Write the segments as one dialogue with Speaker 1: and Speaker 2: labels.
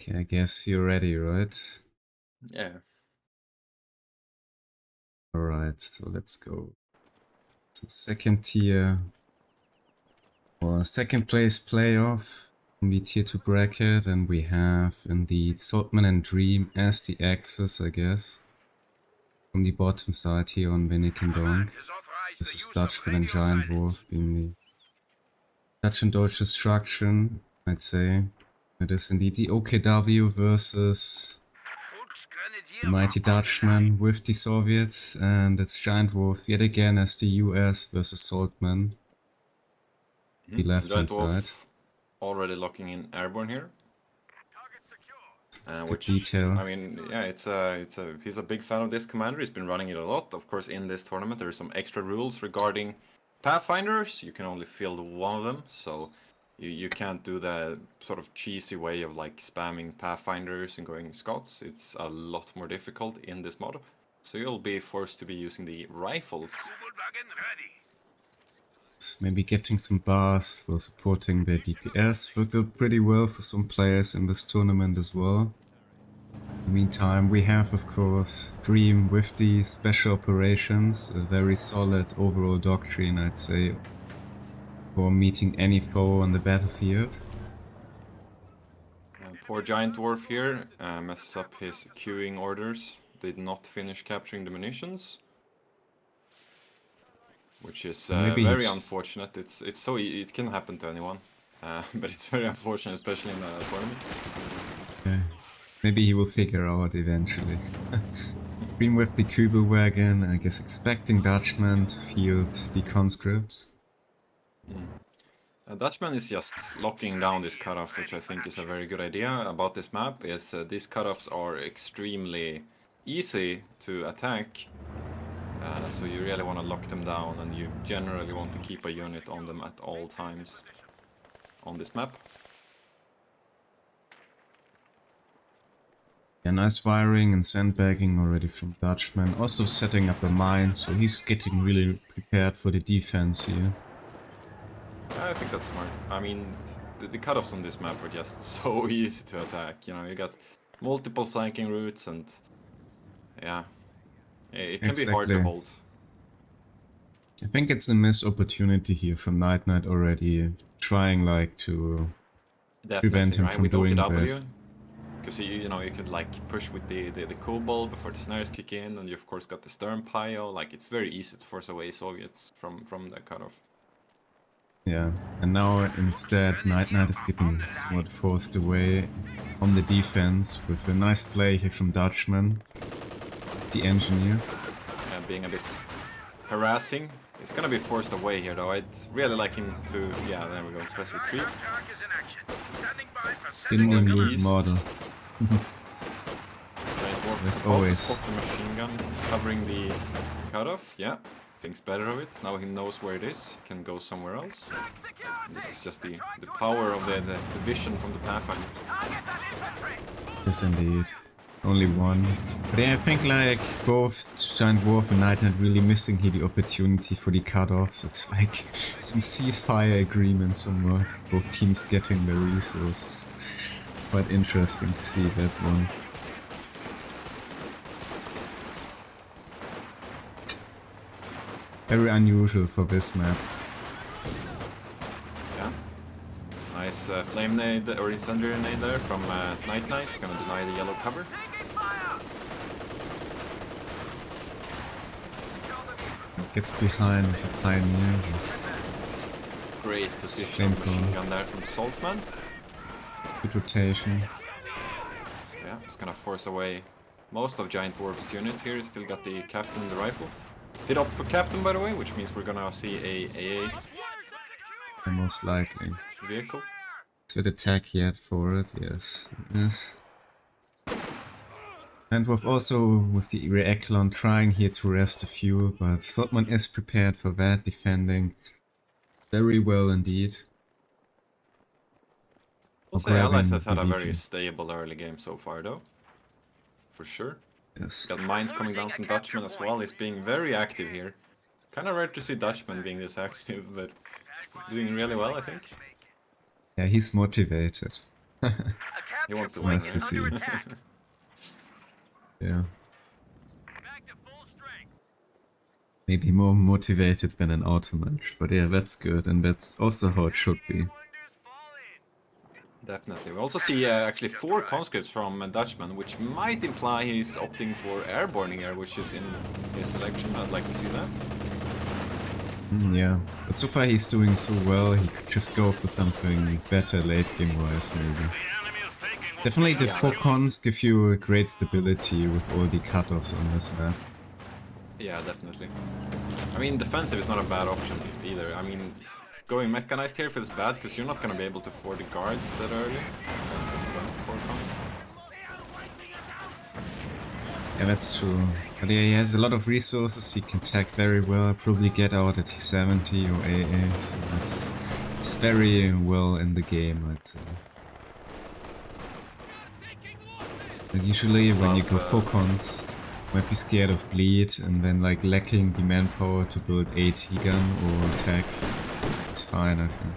Speaker 1: Okay, I guess you're ready, right?
Speaker 2: Yeah.
Speaker 1: Alright, so let's go to second tier or second place playoff in the tier 2 bracket, and we have indeed Saltman and Dream as the axes, I guess. From the bottom side here on Winnick and Donk. This is Dutchman and GiantDwarf being the Dutch&Deutsch destruction, I'd say. It is indeed the OKW versus the mighty Dutchman with the Soviets, and it's GiantDwarf yet again as the US versus Saltman. The left hand side.
Speaker 2: Already locking in airborne here.
Speaker 1: It's
Speaker 2: Which,
Speaker 1: detail.
Speaker 2: I mean, yeah, he's a big fan of this commander. He's been running it a lot. Of course, in this tournament, there are some extra rules regarding Pathfinders. You can only field one of them, so you can't do the sort of cheesy way of like spamming Pathfinders and going Scots. It's a lot more difficult in this model. So you'll be forced to be using the rifles.
Speaker 1: Maybe getting some bars for supporting their DPS worked out pretty well for some players in this tournament as well. In the meantime, we have, of course, Dream with the special operations, a very solid overall doctrine, I'd say, for meeting any foe on the battlefield.
Speaker 2: Poor GiantDwarf here messes up his queuing orders. Did not finish capturing the munitions, which is very unfortunate. It can happen to anyone, but it's very unfortunate, especially in a tournament.
Speaker 1: Okay. Maybe he will figure out eventually. Dream with the Kubel wagon, I guess expecting Dutchman to field the conscripts.
Speaker 2: Dutchman is just locking down this cutoff, which I think is a very good idea about this map, is these cutoffs are extremely easy to attack. So you really want to lock them down, and you generally want to keep a unit on them at all times on this map.
Speaker 1: Yeah, nice firing and sandbagging already from Dutchman. Also setting up a mine, so he's getting really prepared for the defense here.
Speaker 2: I think that's smart. I mean, the cutoffs on this map are just so easy to attack. You know, you got multiple flanking routes, and yeah, it can be hard to hold.
Speaker 1: I think it's a missed opportunity here from NiteNite already, trying like to prevent him from doing that.
Speaker 2: Because you know, you could like push with the Cobalt before the snares kick in, and you of course got the Stern Pio. Like, it's very easy to force away Soviets from the cutoff.
Speaker 1: Yeah, and now instead NiteNite is getting somewhat forced away on the defense with a nice play here from Dutchman, the engineer.
Speaker 2: And being a bit harassing. He's gonna be forced away here though. I'd really like him to, yeah, there we go, press retreat.
Speaker 1: Didn't even lose model. So that's always
Speaker 2: the machine gun covering the cutoff, yeah. Thinks better of it. Now he knows where it is. He can go somewhere else. And this is just the power of the vision from the Pathfinder.
Speaker 1: Yes, indeed. Only one. But yeah, I think like both GiantDwarf and NiteNite really missing here the opportunity for the cutoffs. It's like some ceasefire agreement somewhat. Both teams getting the resources. Quite interesting to see that one. Very unusual for this map.
Speaker 2: Yeah. Nice flame nade or incendiary nade there from NiteNite. It's gonna deny the yellow cover.
Speaker 1: Gets behind the Pioneer.
Speaker 2: Great position machine gun there from Saltman.
Speaker 1: Good rotation.
Speaker 2: Yeah, it's gonna force away most of GiantDwarf's units here. He's still got the Captain and the rifle. Did opt for Captain, by the way, which means we're gonna see a AA.
Speaker 1: Most likely.
Speaker 2: Vehicle.
Speaker 1: Should attack yet for it, yes. Yes. And we've also, with the Reaclon, trying here to rest the fuel, but Saltman is prepared for that, defending very well indeed.
Speaker 2: I'll say Allies has had a very stable early game so far, though. For sure.
Speaker 1: Yes.
Speaker 2: Got mines coming down from Dutchman as well. He's being very active here. Kind of rare to see Dutchman being this active, but he's doing really well, I think.
Speaker 1: Yeah, he's motivated.
Speaker 2: He wants to
Speaker 1: It's
Speaker 2: win,
Speaker 1: nice to see. Yeah. Maybe more motivated than an auto match, but yeah, that's good, and that's also how it should be.
Speaker 2: Definitely. We also see actually 4 conscripts from Dutchman, which might imply he's opting for airborne here, which is in his selection. I'd like to see that.
Speaker 1: Yeah, but so far he's doing so well, he could just go for something better late game wise, maybe. Definitely the 4 cons give you a great stability with all the cutoffs on this map.
Speaker 2: Yeah, definitely. I mean, defensive is not a bad option either. I mean, going mechanized here feels bad because you're not going to be able to afford the guards that early.
Speaker 1: Yeah, that's true. But yeah, he has a lot of resources, he can tech very well, probably get out at T70 or AA, so it's very well in the game, I'd say. But usually when you go 4 cons, you might be scared of bleed and then like lacking the manpower to build AT gun or tech. It's fine, I think.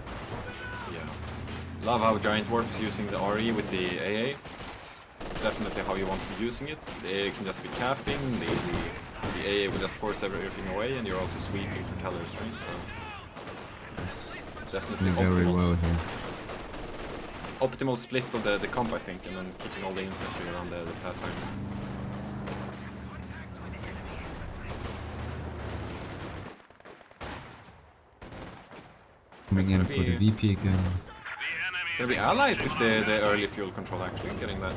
Speaker 2: Yeah. Love how GiantDwarf is using the RE with the AA. It's definitely how you want to be using it. The AA can just be capping, the AA will just force everything away, and you're also sweeping for tellers, right? So
Speaker 1: it's
Speaker 2: definitely
Speaker 1: very well here.
Speaker 2: Optimal split of the comp, I think, and then keeping all the infantry around the Pathfinder.
Speaker 1: Coming in for the VP again.
Speaker 2: It's gonna be allies with the early fuel control, actually, getting that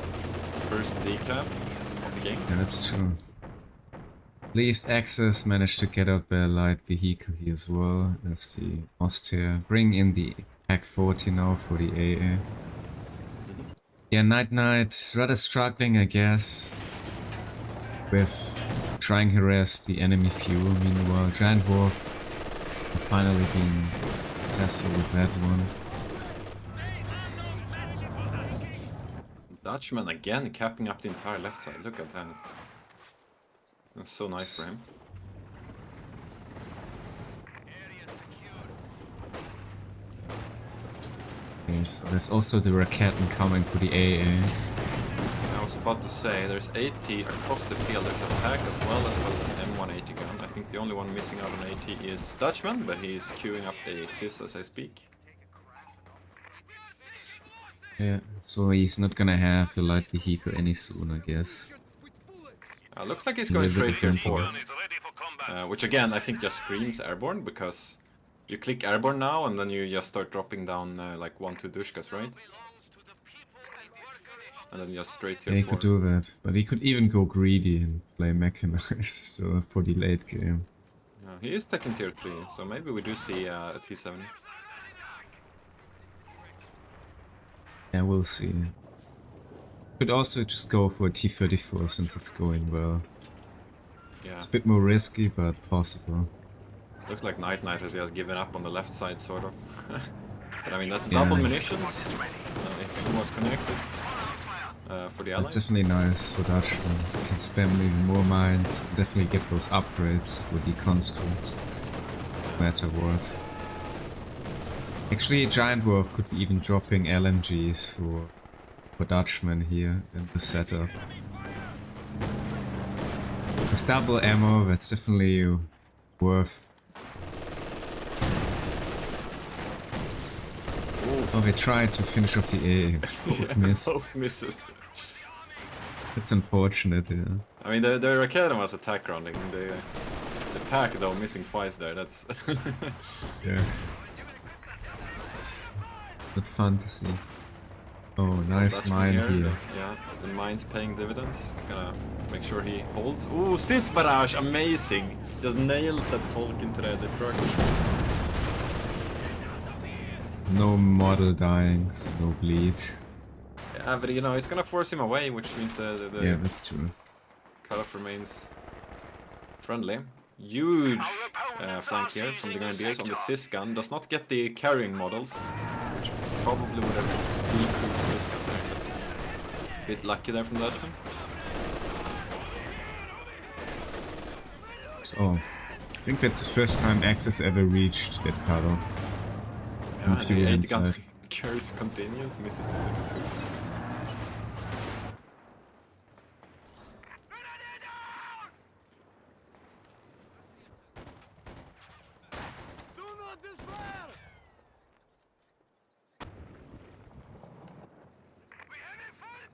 Speaker 2: first declap of the game.
Speaker 1: Yeah, that's true. At least Axis managed to get up a light vehicle here as well. Let's see, Austria bring in the Pack 40 now for the AA. Yeah, NiteNite rather struggling, I guess, with trying to harass the enemy fuel. Meanwhile, GiantDwarf finally being successful with that one.
Speaker 2: Dutchman again capping up the entire left side. Look at that. That's so nice for him.
Speaker 1: Okay, so there's also the Raketen coming for the AA.
Speaker 2: I was about to say, there's AT across the field. There's a pack as well as an M180 gun. I think the only one missing out on AT is Dutchman, but he's queuing up a SIS as I speak.
Speaker 1: Yeah, so he's not gonna have a light vehicle any soon, I guess.
Speaker 2: Looks like he's going straight tier 4. Which again, I think just screams airborne, because you click airborne now and then you just start dropping down like 1-2 dushkas, right? And then just straight tier 4.
Speaker 1: Yeah, he could do that, but he could even go greedy and play mechanized for the late game.
Speaker 2: He is taking tier 3, so maybe we do see a T70.
Speaker 1: Yeah, we'll see. Could also just go for a T34 since it's going well.
Speaker 2: Yeah.
Speaker 1: It's a bit more risky, but possible.
Speaker 2: Looks like NiteNite has just given up on the left side, sort of. But I mean, that's double munitions. If he was connected for the allies.
Speaker 1: That's definitely nice for Dutchman. He can spam even more mines, definitely get those upgrades for the conscripts, no matter what. Actually, GiantDwarf could be even dropping LMGs for Dutchman here in the setup. With double ammo, that's definitely worth. Oh, they tried to finish off the A, both missed.
Speaker 2: Both misses.
Speaker 1: It's unfortunate, yeah.
Speaker 2: I mean, the Raketen was attack rounding. The pack, though, missing twice there, that's...
Speaker 1: Yeah. It's not fun to see. Oh, nice mine here.
Speaker 2: Yeah, the mine's paying dividends. He's gonna make sure he holds. Ooh, Sis Barrage, amazing! Just nails that Folk into the truck.
Speaker 1: No model dying, so no bleed.
Speaker 2: Yeah, but you know, it's gonna force him away, which means the
Speaker 1: yeah, that's true.
Speaker 2: cutoff remains friendly. Huge flank here from the Grenadiers on the Sis gun. Does not get the carrying models, which probably would have decreased the Sis gun there. Bit lucky there from Dutchman.
Speaker 1: So, I think that's the first time Axis ever reached that cutoff.
Speaker 2: Yeah,
Speaker 1: Fuel
Speaker 2: the 80
Speaker 1: inside.
Speaker 2: gun Curse continues, misses the 22.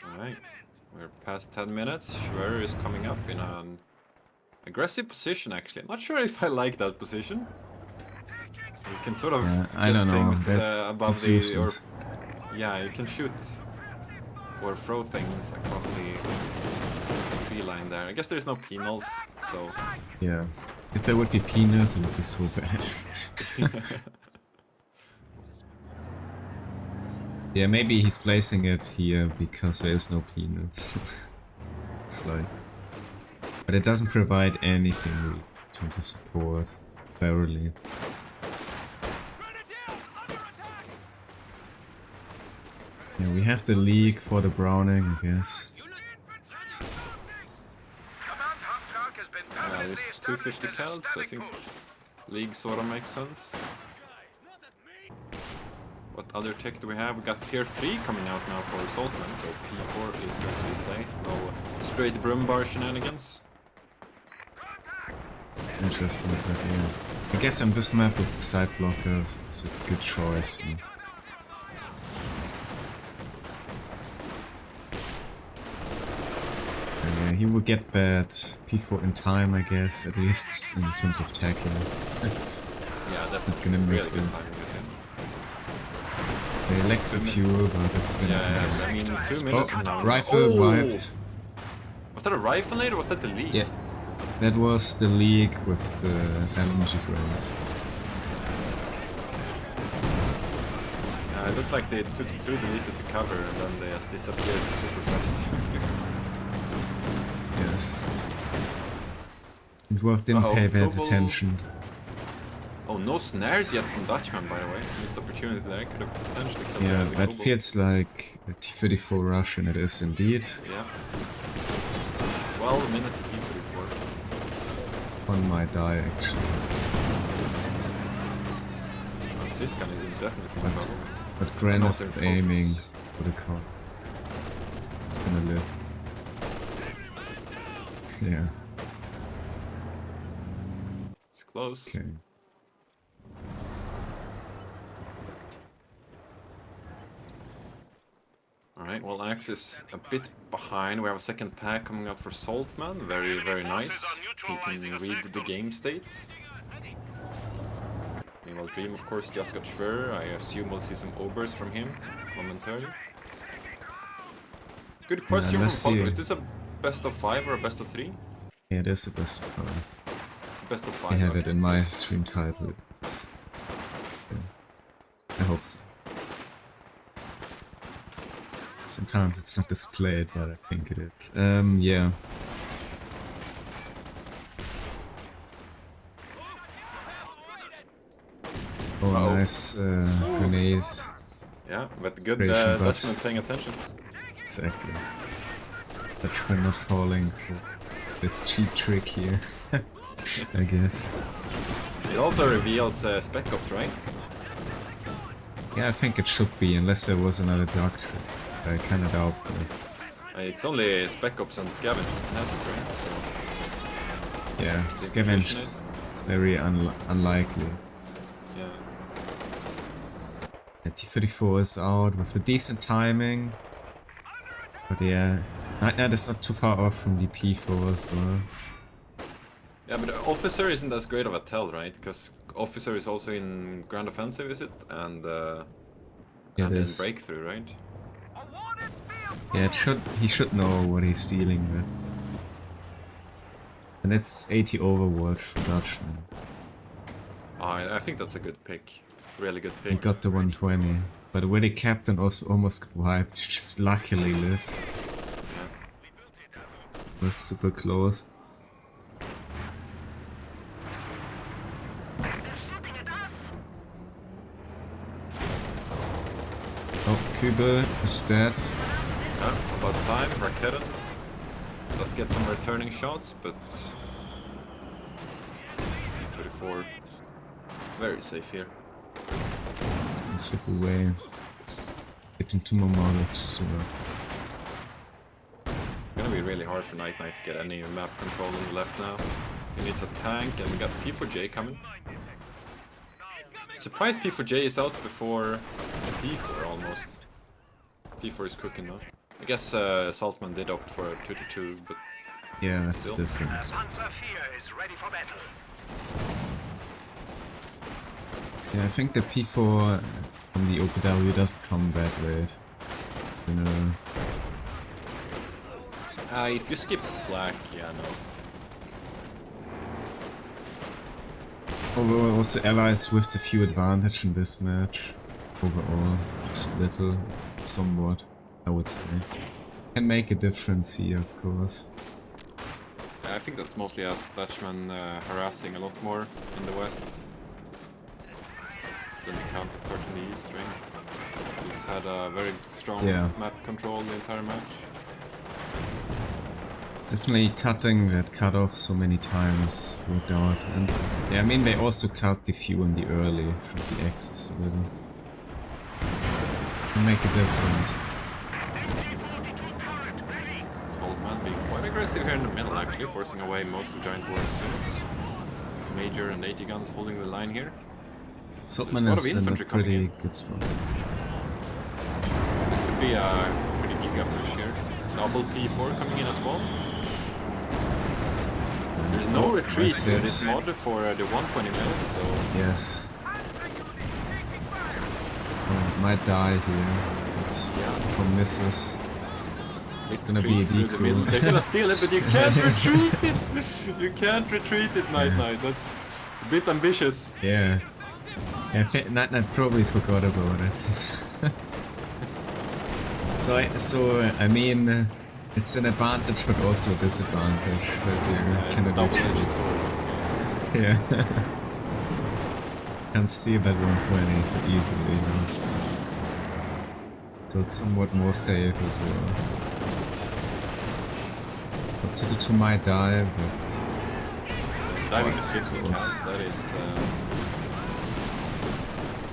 Speaker 2: Alright, we're past 10 minutes. Schwer is coming up in an aggressive position actually. I'm not sure if I like that position. You can sort of
Speaker 1: I
Speaker 2: get
Speaker 1: don't know.
Speaker 2: things above
Speaker 1: That's
Speaker 2: the...
Speaker 1: useless.
Speaker 2: Yeah, you can shoot or throw things across the tree line there. I guess there's no penals, so...
Speaker 1: Yeah. If there would be peanuts, it would be so bad. Yeah, maybe he's placing it here because there is no peanuts. It's like... But it doesn't provide anything really in terms of support. Barely. Yeah, we have the league for the Browning, I guess.
Speaker 2: There's 250 cal, so I think league sort of makes sense. What other tech do we have? We got tier 3 coming out now for Saltman, so P4 is going to be played. No straight broom bar shenanigans.
Speaker 1: It's interesting, but yeah. I guess on this map with the side blockers, it's a good choice. Yeah. Yeah, he will get bad P4 in time, I guess, at least in terms of tackling.
Speaker 2: Yeah, that's
Speaker 1: not gonna miss
Speaker 2: really
Speaker 1: it.
Speaker 2: timing with him.
Speaker 1: They lack some fuel, but that's gonna
Speaker 2: Yeah, I mean, 2 minutes from now.
Speaker 1: Rifle wiped.
Speaker 2: Was that a rifle nade or was that the league?
Speaker 1: Yeah, that was the league with the LMG grenades.
Speaker 2: It looked like they deleted the cover and then they just disappeared super fast.
Speaker 1: Yes. Dwarf didn't pay bad attention.
Speaker 2: Oh, no snares yet from Dutchman, by the way. Missed opportunity there. Could have potentially killed
Speaker 1: Yeah,
Speaker 2: the
Speaker 1: that
Speaker 2: Kobold.
Speaker 1: feels like a T-34 Russian, it is indeed.
Speaker 2: Yeah. 12 minutes T-34.
Speaker 1: One might die, actually.
Speaker 2: Oh, Siskan is definitely in trouble.
Speaker 1: But Gren
Speaker 2: Not
Speaker 1: is
Speaker 2: in
Speaker 1: aiming
Speaker 2: focus.
Speaker 1: for the car. It's gonna live. Yeah,
Speaker 2: It's close.
Speaker 1: okay.
Speaker 2: Alright, well, Axe is a bit behind. We have a second pack coming out for Saltman. Very, very nice. He can read the game state. Meanwhile, Dream, of course, just got Schwer. I assume we'll see some obers from him momentarily. Good question from
Speaker 1: let's
Speaker 2: Polko.
Speaker 1: see.
Speaker 2: Is this a best of 5 or a best of 3?
Speaker 1: Yeah, it is the best of 5.
Speaker 2: Best of 5.
Speaker 1: I have
Speaker 2: okay.
Speaker 1: it in my stream title. It's- yeah. I hope so. Sometimes it's not displayed, but I think it is. Yeah. Oh, nice grenade.
Speaker 2: Yeah, but good
Speaker 1: Creation, but-
Speaker 2: Dutchman paying attention.
Speaker 1: Exactly. But we're not falling for this cheap trick here, I guess.
Speaker 2: It also reveals Spec Ops, right?
Speaker 1: Yeah, I think it should be, unless there was another dark trick. I kinda doubt that.
Speaker 2: It's only Spec Ops and Scavenge that has it, right? So,
Speaker 1: Yeah,
Speaker 2: The
Speaker 1: Scavenge
Speaker 2: implication
Speaker 1: is very unlikely.
Speaker 2: yeah.
Speaker 1: Yeah, T-34 is out with a decent timing. But yeah, NiteNite is not too far off from the P4 as well.
Speaker 2: Yeah, but Officer isn't as great of a tell, right? Because Officer is also in Grand Offensive, is it? And
Speaker 1: Yeah,
Speaker 2: and
Speaker 1: it
Speaker 2: in
Speaker 1: is.
Speaker 2: Breakthrough, right?
Speaker 1: Yeah, he should know what he's dealing with. And it's 80 Overwatch for Dutchman.
Speaker 2: I think that's a good pick. Really good
Speaker 1: He
Speaker 2: pick.
Speaker 1: got the 120. But the way the captain also almost got wiped, just luckily lives.
Speaker 2: Yeah.
Speaker 1: That's super close. Oh, Kübel is dead.
Speaker 2: Yeah, about time. Raketen does get some returning shots, but 34 very safe here.
Speaker 1: It's gonna slip away. getting 2 more models soon.
Speaker 2: It's gonna be really hard for NiteNite to get any map control on the left now. He needs a tank, and we got P4J coming. Surprised P4J is out before P4 almost. P4 is cooking now. I guess Saltman did opt for a 2-2, but
Speaker 1: Yeah, that's
Speaker 2: still.
Speaker 1: the difference. Yeah, I think the P4 from the OPW doesn't come that late. You know.
Speaker 2: If you skip flak, yeah, no.
Speaker 1: Although also allies with a few advantage in this match. Overall, just little, somewhat, I would say. Can make a difference here, of course.
Speaker 2: I think that's mostly us Dutchman harassing a lot more in the west than the counterpart in the east, right? He's had a very strong map control the entire match.
Speaker 1: Definitely cutting that cutoff so many times worked out. And yeah, I mean they also cut the few in the early from the axis a little. Can make a difference.
Speaker 2: Saltman being quite aggressive here in the middle actually, forcing away most of GiantDwarf's units. Major and 80 guns holding the line here.
Speaker 1: Saltman is in a pretty good spot.
Speaker 2: This could be a pretty giga push here. Double P4 coming in as well. There's no retreat to this mod for the 120 mil, so...
Speaker 1: Yes. Might die here, but for misses. It's gonna be a decoy.
Speaker 2: They're gonna steal it, but you can't retreat it! You can't retreat it, NiteNite. That's a bit ambitious.
Speaker 1: Yeah. Yeah, NiteNite probably forgot about it. I mean, it's an advantage, but also a disadvantage that you can double-edged sword. Yeah. Can't steal that 120 so easily, you know. So it's somewhat more safe as well. But 2-2 might die, but...
Speaker 2: Diving is close. That is...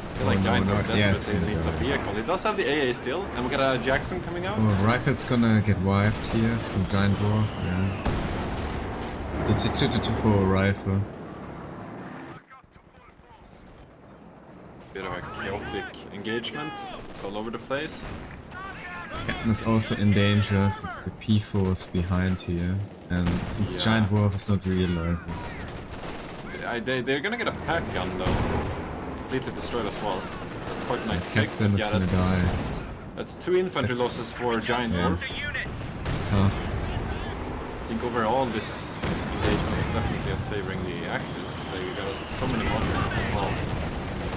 Speaker 2: I feel like GiantDwarf desperately needs a vehicle. He does have the AA still, and we got a Jackson coming out.
Speaker 1: Oh, Rifle's gonna get wiped here from GiantDwarf, yeah. So it's a 2-2 for a Rifle.
Speaker 2: Bit of a chaotic engagement, it's all over the place.
Speaker 1: Captain is also in danger, so it's the P4s behind here. And it seems GiantDwarf is not realizing.
Speaker 2: They're gonna get a pack gun though. Completely destroyed as well. That's quite a nice pick.
Speaker 1: Captain is gonna die.
Speaker 2: That's 2 infantry losses for GiantDwarf.
Speaker 1: It's tough.
Speaker 2: I think overall this engagement is definitely us favoring the Axis. They got so many models as well.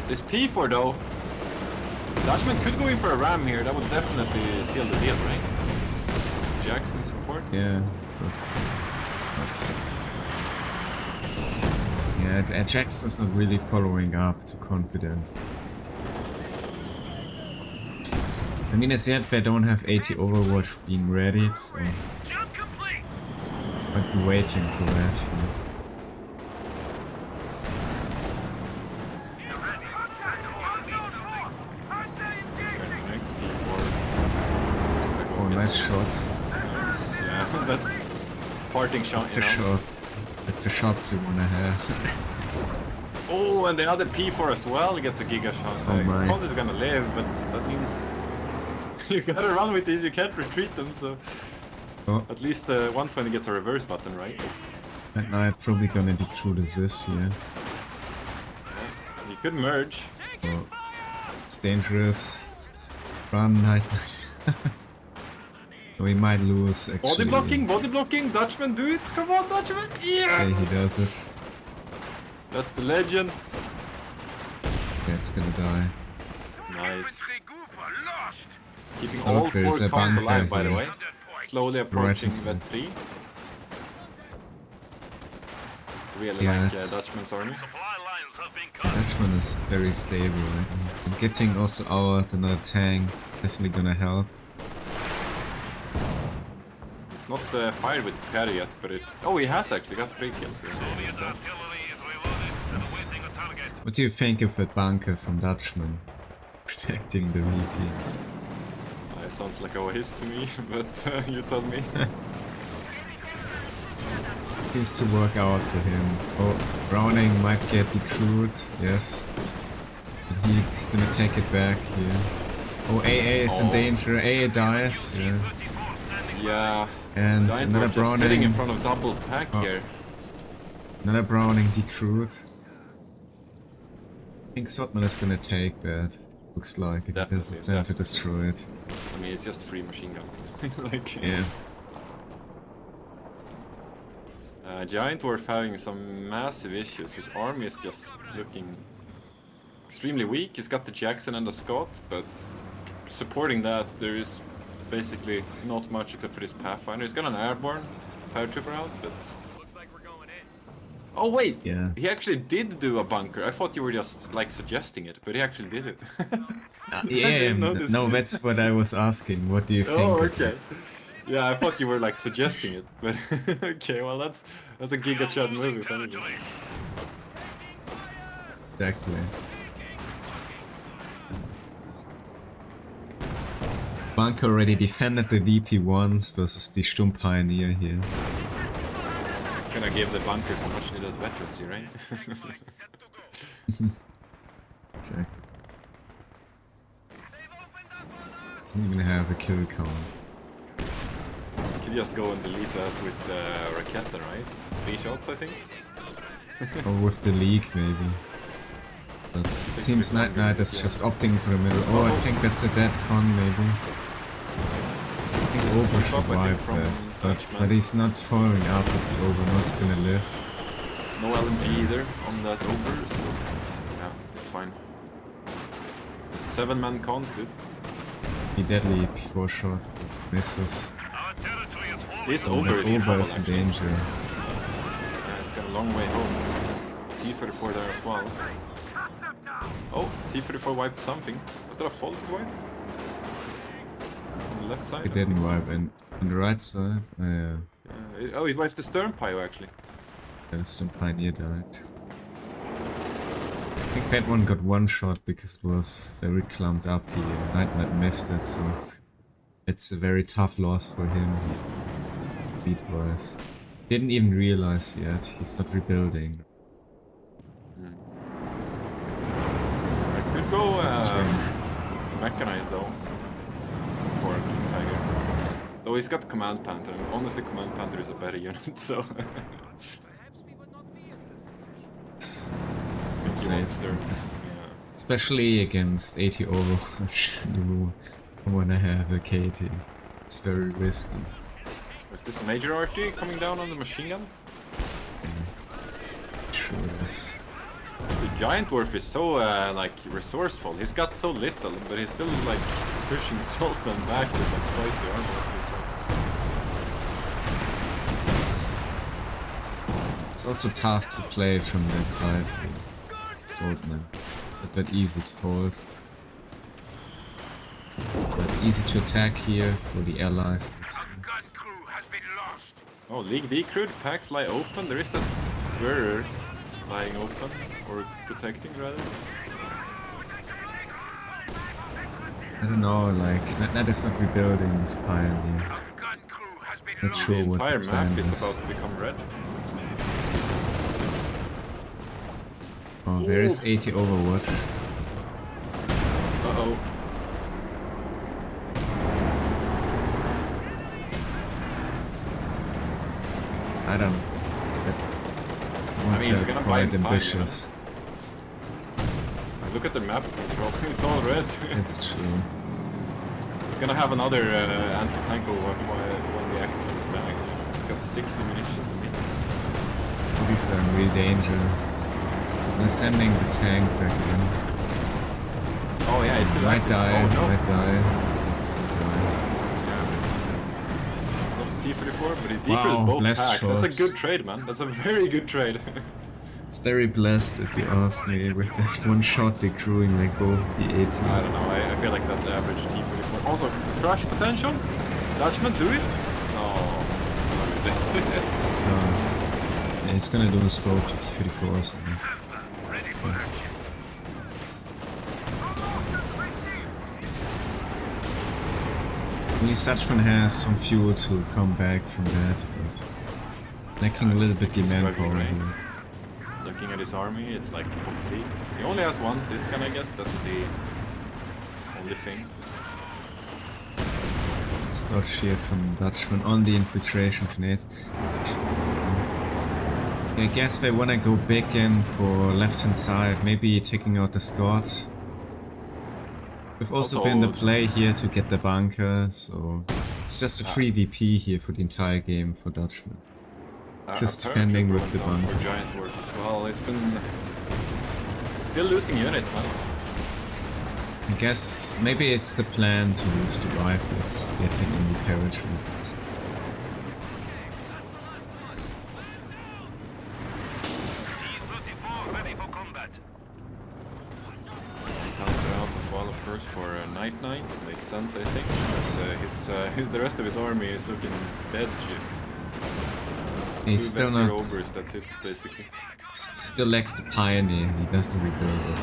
Speaker 2: This P4 though, Dutchman could go in for a ram here. That would definitely seal the deal, right? Jackson support.
Speaker 1: Yeah. Yeah, Jackson's not really following up too confident. I mean, as yet they don't have 80 Overwatch being ready, so might be waiting for that. Oh, nice shot.
Speaker 2: Yeah, that parting shot.
Speaker 1: That's the shots. That's the shots you wanna have.
Speaker 2: Oh, and the other P4 as well gets a giga shot.
Speaker 1: Oh my.
Speaker 2: His is gonna live, but that means you gotta run with these. You can't retreat them, so at least 120 gets a reverse button, right?
Speaker 1: NiteNite probably gonna decrew this here.
Speaker 2: Yeah. You could merge.
Speaker 1: Oh, it's dangerous. Run, NiteNite. We might lose, actually.
Speaker 2: Body blocking, Dutchman, do it! Come on, Dutchman! Yeah!
Speaker 1: Okay, he does it.
Speaker 2: That's the legend.
Speaker 1: Yeah, it's gonna die.
Speaker 2: Nice. Keeping all 4 cars alive, by the way. Slowly approaching vet 3. Really like Dutchman's army.
Speaker 1: Dutchman is very stable right now. And getting also out another tank, definitely gonna help.
Speaker 2: Not fired with the carry yet, but it... Oh, he has actually got 3 kills here.
Speaker 1: Yes. What do you think of that bunker from Dutchman? Protecting the VP.
Speaker 2: Sounds like OAs to me, but you tell me.
Speaker 1: Seems to work out for him. Oh, Browning might get decrewed, yes. But he's gonna take it back here. Oh, AA is in danger. AA dies, yeah.
Speaker 2: Yeah.
Speaker 1: And
Speaker 2: GiantDwarf
Speaker 1: another
Speaker 2: just
Speaker 1: Browning.
Speaker 2: sitting in front of double pack here.
Speaker 1: Another Browning decrewed. I think Saltman is gonna take that. Looks like, if he doesn't plan to destroy it.
Speaker 2: I mean, it's just free machine gun. Like,
Speaker 1: yeah.
Speaker 2: GiantDwarf having some massive issues. His army is just looking extremely weak. He's got the Jackson and the Scott, but supporting that, there is basically not much except for this Pathfinder. He's got an airborne paratrooper out, but... Oh wait!
Speaker 1: Yeah.
Speaker 2: He actually did do a bunker. I thought you were just like suggesting it, but he actually did it.
Speaker 1: Yeah, no, that's what I was asking. What do you think?
Speaker 2: Oh, okay. Yeah, I thought you were like suggesting it, but okay, well that's a Giga Chad movie, if anything.
Speaker 1: Exactly. Bunker already defended the VP once versus the Sturm Pioneer here.
Speaker 2: It's gonna give the bunker some much needed veterancy, right?
Speaker 1: Exactly. Doesn't even have a kill count.
Speaker 2: You could just go and delete that with Raketa, right? 3 shots, I think?
Speaker 1: Or with the League, maybe. But it seems NiteNite is just opting for the middle. Oh, I think that's a dead con, maybe. I think Over should wipe that, but he's not following up if the Overnot's gonna live.
Speaker 2: No LMG either on that Over, so yeah, it's fine. Just 7-man cons, dude.
Speaker 1: He deadly before shot, misses.
Speaker 2: This
Speaker 1: Oh,
Speaker 2: Over is in
Speaker 1: danger.
Speaker 2: Yeah, it's got a long way home. T-34 there as well. Oh, T-34 wiped something. Was that a faulted wipe? On the left side?
Speaker 1: He didn't wipe, and on the right side, yeah.
Speaker 2: Oh, he wiped the stern Pio actually.
Speaker 1: Some Pioneer died. I think that one got one shot because it was very clumped up here. NiteNite missed it, so it's a very tough loss for him, speed-wise. Didn't even realize yet, he's not rebuilding.
Speaker 2: I could go mechanized though. Or Tiger. Though he's got Command Panther, and honestly Command Panther is a better unit, so...
Speaker 1: Especially against 80 Overwatch, you wanna have a KT. It's very risky.
Speaker 2: Is this Major RT coming down on the machine gun?
Speaker 1: Sure is.
Speaker 2: The GiantDwarf is so like resourceful. He's got so little, but he's still like pushing Saltman back with like twice the armor.
Speaker 1: It's also tough to play from that side. Saltman. It's not that easy to hold. But easy to attack here for the allies.
Speaker 2: Oh, League decrewed, packs lie open. There is that square lying open, or protecting rather.
Speaker 1: I don't know, like, that is not rebuilding this Pioneer. Not sure what
Speaker 2: the entire
Speaker 1: the plan
Speaker 2: map is
Speaker 1: is.
Speaker 2: about to become red.
Speaker 1: Oh, there is 80 Overwatch.
Speaker 2: Uh-oh.
Speaker 1: I don't...
Speaker 2: I mean, he's gonna buy
Speaker 1: quite
Speaker 2: time,
Speaker 1: ambitious.
Speaker 2: Look at the map control, it's all red.
Speaker 1: It's true.
Speaker 2: He's gonna have another anti-tank Overwatch when the Axis is back. He's got 60 munitions in me.
Speaker 1: These are in real danger. So they're sending the tank back in.
Speaker 2: Oh yeah, he's still
Speaker 1: might
Speaker 2: active.
Speaker 1: die,
Speaker 2: Oh, no.
Speaker 1: might die. It's gonna die.
Speaker 2: Yeah, not T-34, but he decreased
Speaker 1: Wow,
Speaker 2: both
Speaker 1: less
Speaker 2: packs.
Speaker 1: shots.
Speaker 2: That's a good trade, man. That's a very good trade.
Speaker 1: It's very blessed if you ask me, with that one shot decrewing like both the 80.
Speaker 2: I don't know, I feel like that's average T-34. Also, crash potential? Dutchman, do it? No.
Speaker 1: Yeah, he's gonna do a scope to T-34 so. least Dutchman has some fuel to come back from that, but lacking a little bit the manpower here.
Speaker 2: Looking at his army, it's like complete. He only has one Siskan, I guess. That's the only thing.
Speaker 1: It's dodge here from Dutchman on the infiltration grenade. I guess they wanna go big in for left hand side, maybe taking out the Scot. We've also been the play here to get the bunker, so it's just a free VP here for the entire game for Dutchman. Just defending with the bunker.
Speaker 2: For GiantDwarf as well. It's been still losing units, man.
Speaker 1: I guess maybe it's the plan to lose the rifles, getting in the territory.
Speaker 2: Of course, for NiteNite, makes sense, I think. But the rest of his army is looking dead.
Speaker 1: He's still not.
Speaker 2: Overs, that's it, basically.
Speaker 1: Still lacks the Pioneer. He doesn't rebuild it,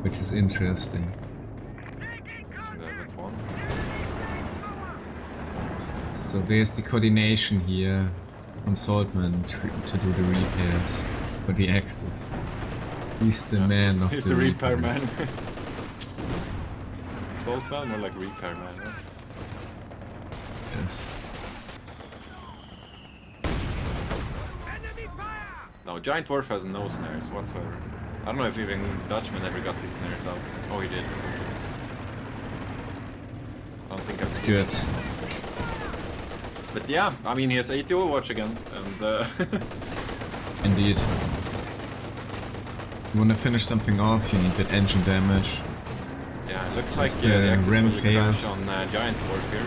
Speaker 1: which is interesting. So there's the coordination here from Saltman to do the repairs for the Axis. He's the man of
Speaker 2: he's
Speaker 1: the
Speaker 2: repair man.
Speaker 1: repairs.
Speaker 2: Saltman, more like repair man, right?
Speaker 1: Yes.
Speaker 2: No, GiantDwarf has no snares whatsoever. I don't know if even Dutchman ever got his snares out. Oh, he did. I don't think
Speaker 1: that's good.
Speaker 2: But yeah, I mean, he has ATO watch again, and
Speaker 1: indeed. You want to finish something off, you need that engine damage.
Speaker 2: Yeah, it looks like the Axis
Speaker 1: ram
Speaker 2: will
Speaker 1: fails
Speaker 2: on GiantDwarf here.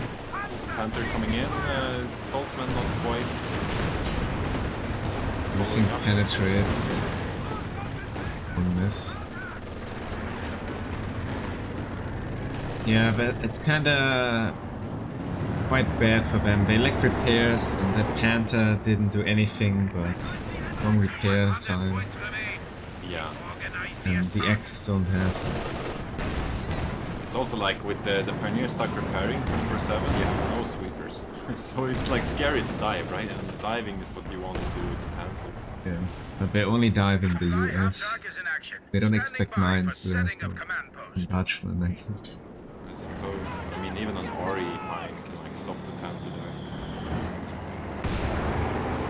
Speaker 2: Panther coming in, Saltman not quite.
Speaker 1: Everything penetrates on this. Yeah, but it's kinda quite bad for them. They lack repairs, and that Panther didn't do anything but long repair time.
Speaker 2: Yeah.
Speaker 1: And the Axis don't have.
Speaker 2: It's also like with the Pioneer stuck repairing 24/7, you have no sweepers. So it's like scary to dive, right? And diving is what you want to do with the Panther.
Speaker 1: Yeah, but they only dive in the US. They don't expect mines with Dutchman, I guess.
Speaker 2: I suppose. I mean, even an RE mine can like stop the Panther dive.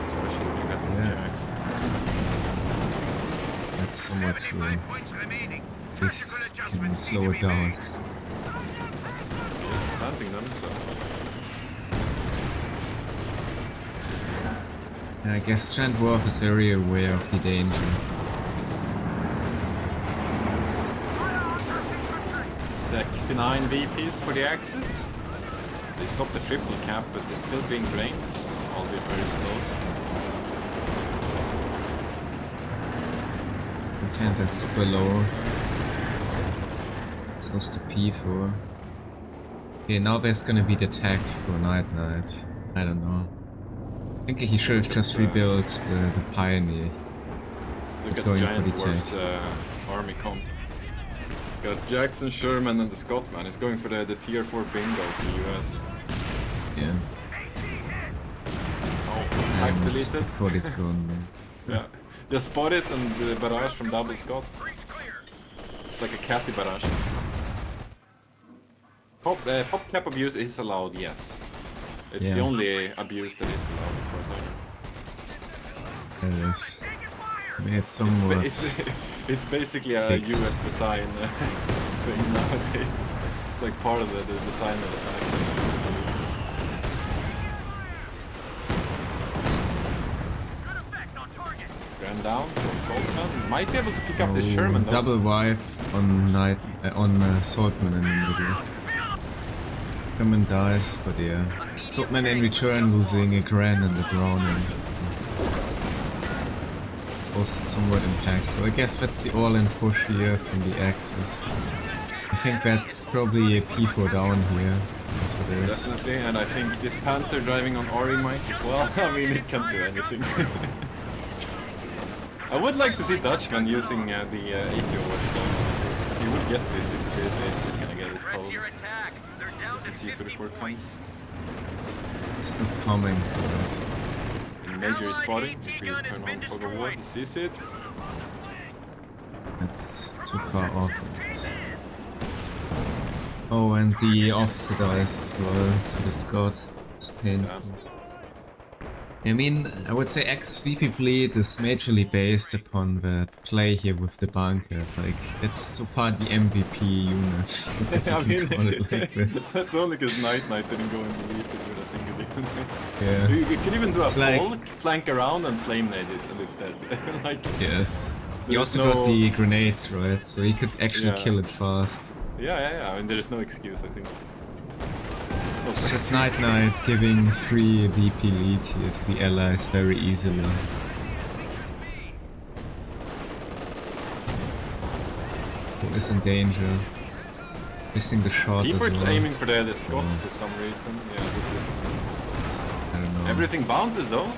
Speaker 2: Especially when you got jacks.
Speaker 1: That's somewhat true. This can slow it down.
Speaker 2: He's planting them, so...
Speaker 1: I guess GiantDwarf is very aware of the danger.
Speaker 2: 69 VPs for the Axis. They stopped the triple cap, but it's still being drained, albeit very slow.
Speaker 1: Panther is super low. So's the P4. Okay, now there's gonna be the tech for NiteNite. I don't know. I think he should have just rebuilt the Pioneer.
Speaker 2: Look at
Speaker 1: going
Speaker 2: GiantDwarf's army comp. It's got Jackson, Sherman, and the Scotman. He's going for the tier 4 bingo for the US.
Speaker 1: Yeah.
Speaker 2: Oh, hack deleted.
Speaker 1: Before this gone.
Speaker 2: Yeah. Just spot it and the barrage from double Scott. It's like a catty barrage. Pop cap abuse is allowed, yes. It's the only abuse that is allowed as far as I know.
Speaker 1: It is. I mean, it's somewhat...
Speaker 2: It's basically a
Speaker 1: fixed.
Speaker 2: US design thing nowadays. It's like part of the design of the faction. Ran down from Saltman. Might be able to pick up the Sherman though.
Speaker 1: Double wipe on Saltman in the middle. Sherman dies, but yeah. Saltman in return losing a Gran and the Browning. So it's also somewhat impactful. I guess that's the all-in push here from the Axis. I think that's probably a P4 down here. Yes, it is.
Speaker 2: Definitely, and I think this Panther driving on RE mites as well. I mean, it can't do anything. I would like to see Dutchman using the ATO watch. He would get this if they still gonna get it. the T-34 comes.
Speaker 1: It's coming.
Speaker 2: And Major is spotting. If we turn on fog of war, he sees it.
Speaker 1: That's too far off. Oh, and the officer dies as well to the Scot. It's painful. I mean, I would say XVP Bleed is majorly based upon that play here with the bunker. Like, it's so far the MVP unit, if you can call it like this.
Speaker 2: That's only because NiteNite didn't go in the lead with a single unit.
Speaker 1: Yeah.
Speaker 2: You can even do a
Speaker 1: It's
Speaker 2: folk, flank around and flame nade it, and it's dead. Like,
Speaker 1: yes. He also got the grenades, right? So he could actually kill it fast.
Speaker 2: Yeah. I mean, there's no excuse, I think.
Speaker 1: It's just NiteNite giving free VP lead here to the allies very easily. Who is in danger? Missing the shot as
Speaker 2: P4's
Speaker 1: well.
Speaker 2: aiming for the Scots for some reason. Yeah, this is...
Speaker 1: I don't know.
Speaker 2: Everything bounces though.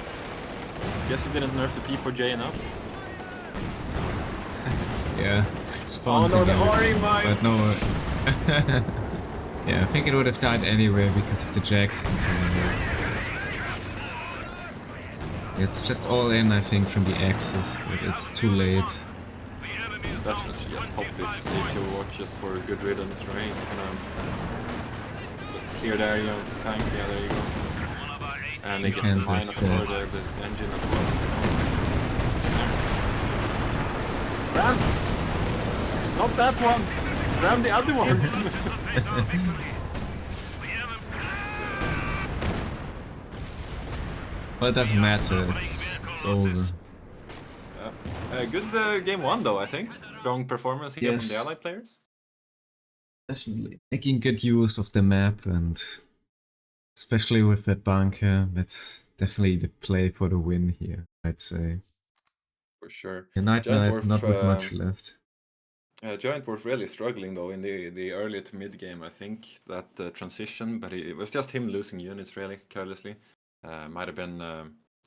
Speaker 2: Guess he didn't nerf the P4J enough.
Speaker 1: Yeah, it's bouncing but no. Yeah, I think it would have died anyway because of the Jackson turn. It's just all in, I think, from the axis, but it's too late.
Speaker 2: Dutchman should just pop this APO watch just for good riddance, right? Just clear the area of the tanks, yeah, there you go. And it gets the minus for the engine as well. Ram! Not that one! Ram the other one!
Speaker 1: Well, it doesn't matter, it's over.
Speaker 2: Good game one though, I think. Strong performance here from the allied players.
Speaker 1: Definitely. Making good use of the map, and especially with that bunker, that's definitely the play for the win here, I'd say.
Speaker 2: For sure.
Speaker 1: And NiteNite not with much left.
Speaker 2: GiantDwarf really struggling though in the early to mid game, I think, that transition, but it was just him losing units really carelessly. Might have been,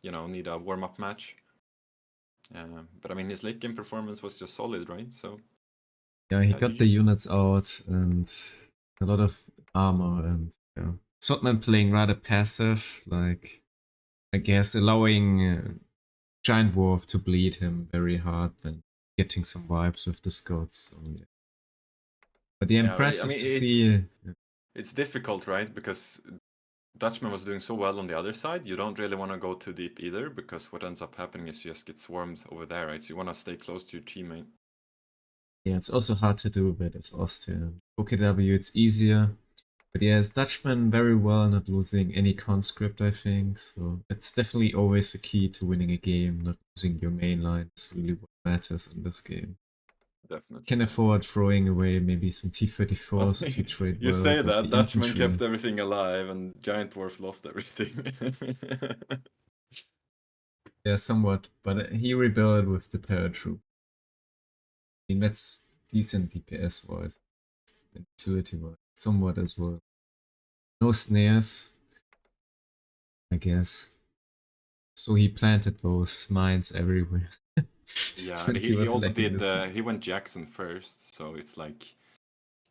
Speaker 2: you know, need a warm-up match. But I mean, his late game performance was just solid, right? So
Speaker 1: yeah, he got the units out and a lot of armor, and yeah, Saltman playing rather passive, like I guess allowing GiantDwarf to bleed him very hard and getting some vibes with the Scots. So, yeah. But yeah, impressive to see.
Speaker 2: It's difficult, right? Because Dutchman was doing so well on the other side, you don't really want to go too deep either, because what ends up happening is you just get swarmed over there, right? So you want to stay close to your teammate.
Speaker 1: Yeah, it's also hard to do that as Austria. OKW, it's easier. But yeah, it's Dutchman very well, not losing any conscript, I think. So it's definitely always the key to winning a game, not losing your main line. It's really what matters in this game.
Speaker 2: Definitely.
Speaker 1: Can afford throwing away maybe some T-34s if you trade well.
Speaker 2: You say that, Dutchman kept everything alive and GiantDwarf lost everything.
Speaker 1: Yeah, somewhat, but he rebuilt with the paratroop. I mean, that's decent DPS-wise, intuitive-wise, somewhat as well. No snares, I guess. So he planted those mines everywhere.
Speaker 2: Yeah, and he also did, he went Jackson first, so it's like,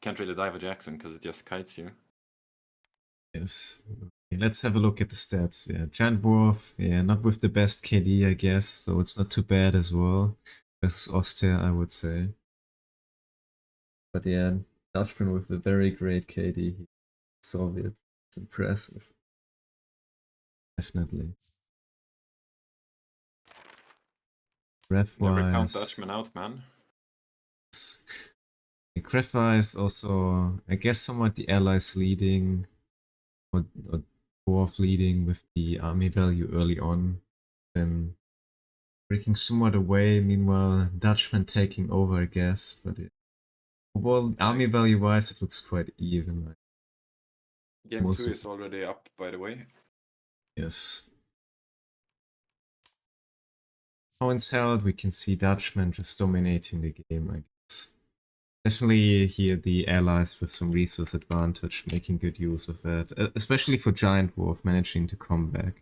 Speaker 2: can't really dive a Jackson because it just kites you.
Speaker 1: Yes. Okay, let's have a look at the stats. Yeah, GiantDwarf, yeah, not with the best KD, I guess, so it's not too bad as well. As Austria, I would say. But yeah, Dutchman with a very great KD. Soviet. It's impressive. Definitely.
Speaker 2: Never count Dutchman out, man.
Speaker 1: Graph-wise also, I guess somewhat the allies leading, or Dwarf leading with the army value early on, then breaking somewhat away, meanwhile Dutchman taking over, I guess, but overall army value-wise it looks quite even.
Speaker 2: Game 2 is already up, by the way.
Speaker 1: Yes. Points held, we can see Dutchman just dominating the game, I guess. Definitely here the allies with some resource advantage, making good use of that, especially for GiantDwarf managing to come back.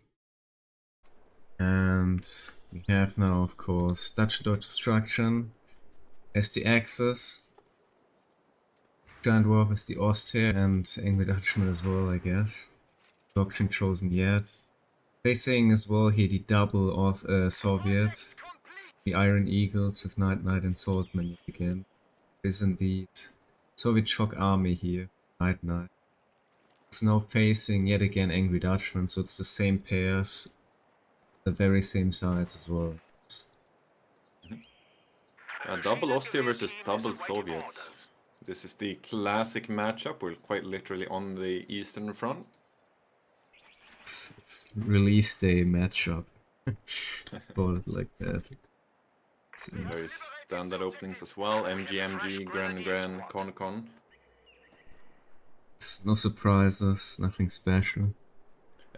Speaker 1: And we have now, of course, Dutch&Deutsch destruction as the axis. GiantDwarf is the Austria and AngryDutchman as well, I guess. Doctrine chosen yet. Facing as well here the double of Soviet, the Iron Eagles with NiteNite and Saltman yet again. Is indeed Soviet shock army here, NiteNite. It's now facing yet again AngryDutchman, so it's the same pairs, the very same sides as well.
Speaker 2: Double Austria versus double Soviets. This is the classic matchup. We're quite literally on the Eastern Front.
Speaker 1: It's release day matchup. Call it like that.
Speaker 2: Very standard openings as well. MG, Gran, Con.
Speaker 1: No surprises, nothing special.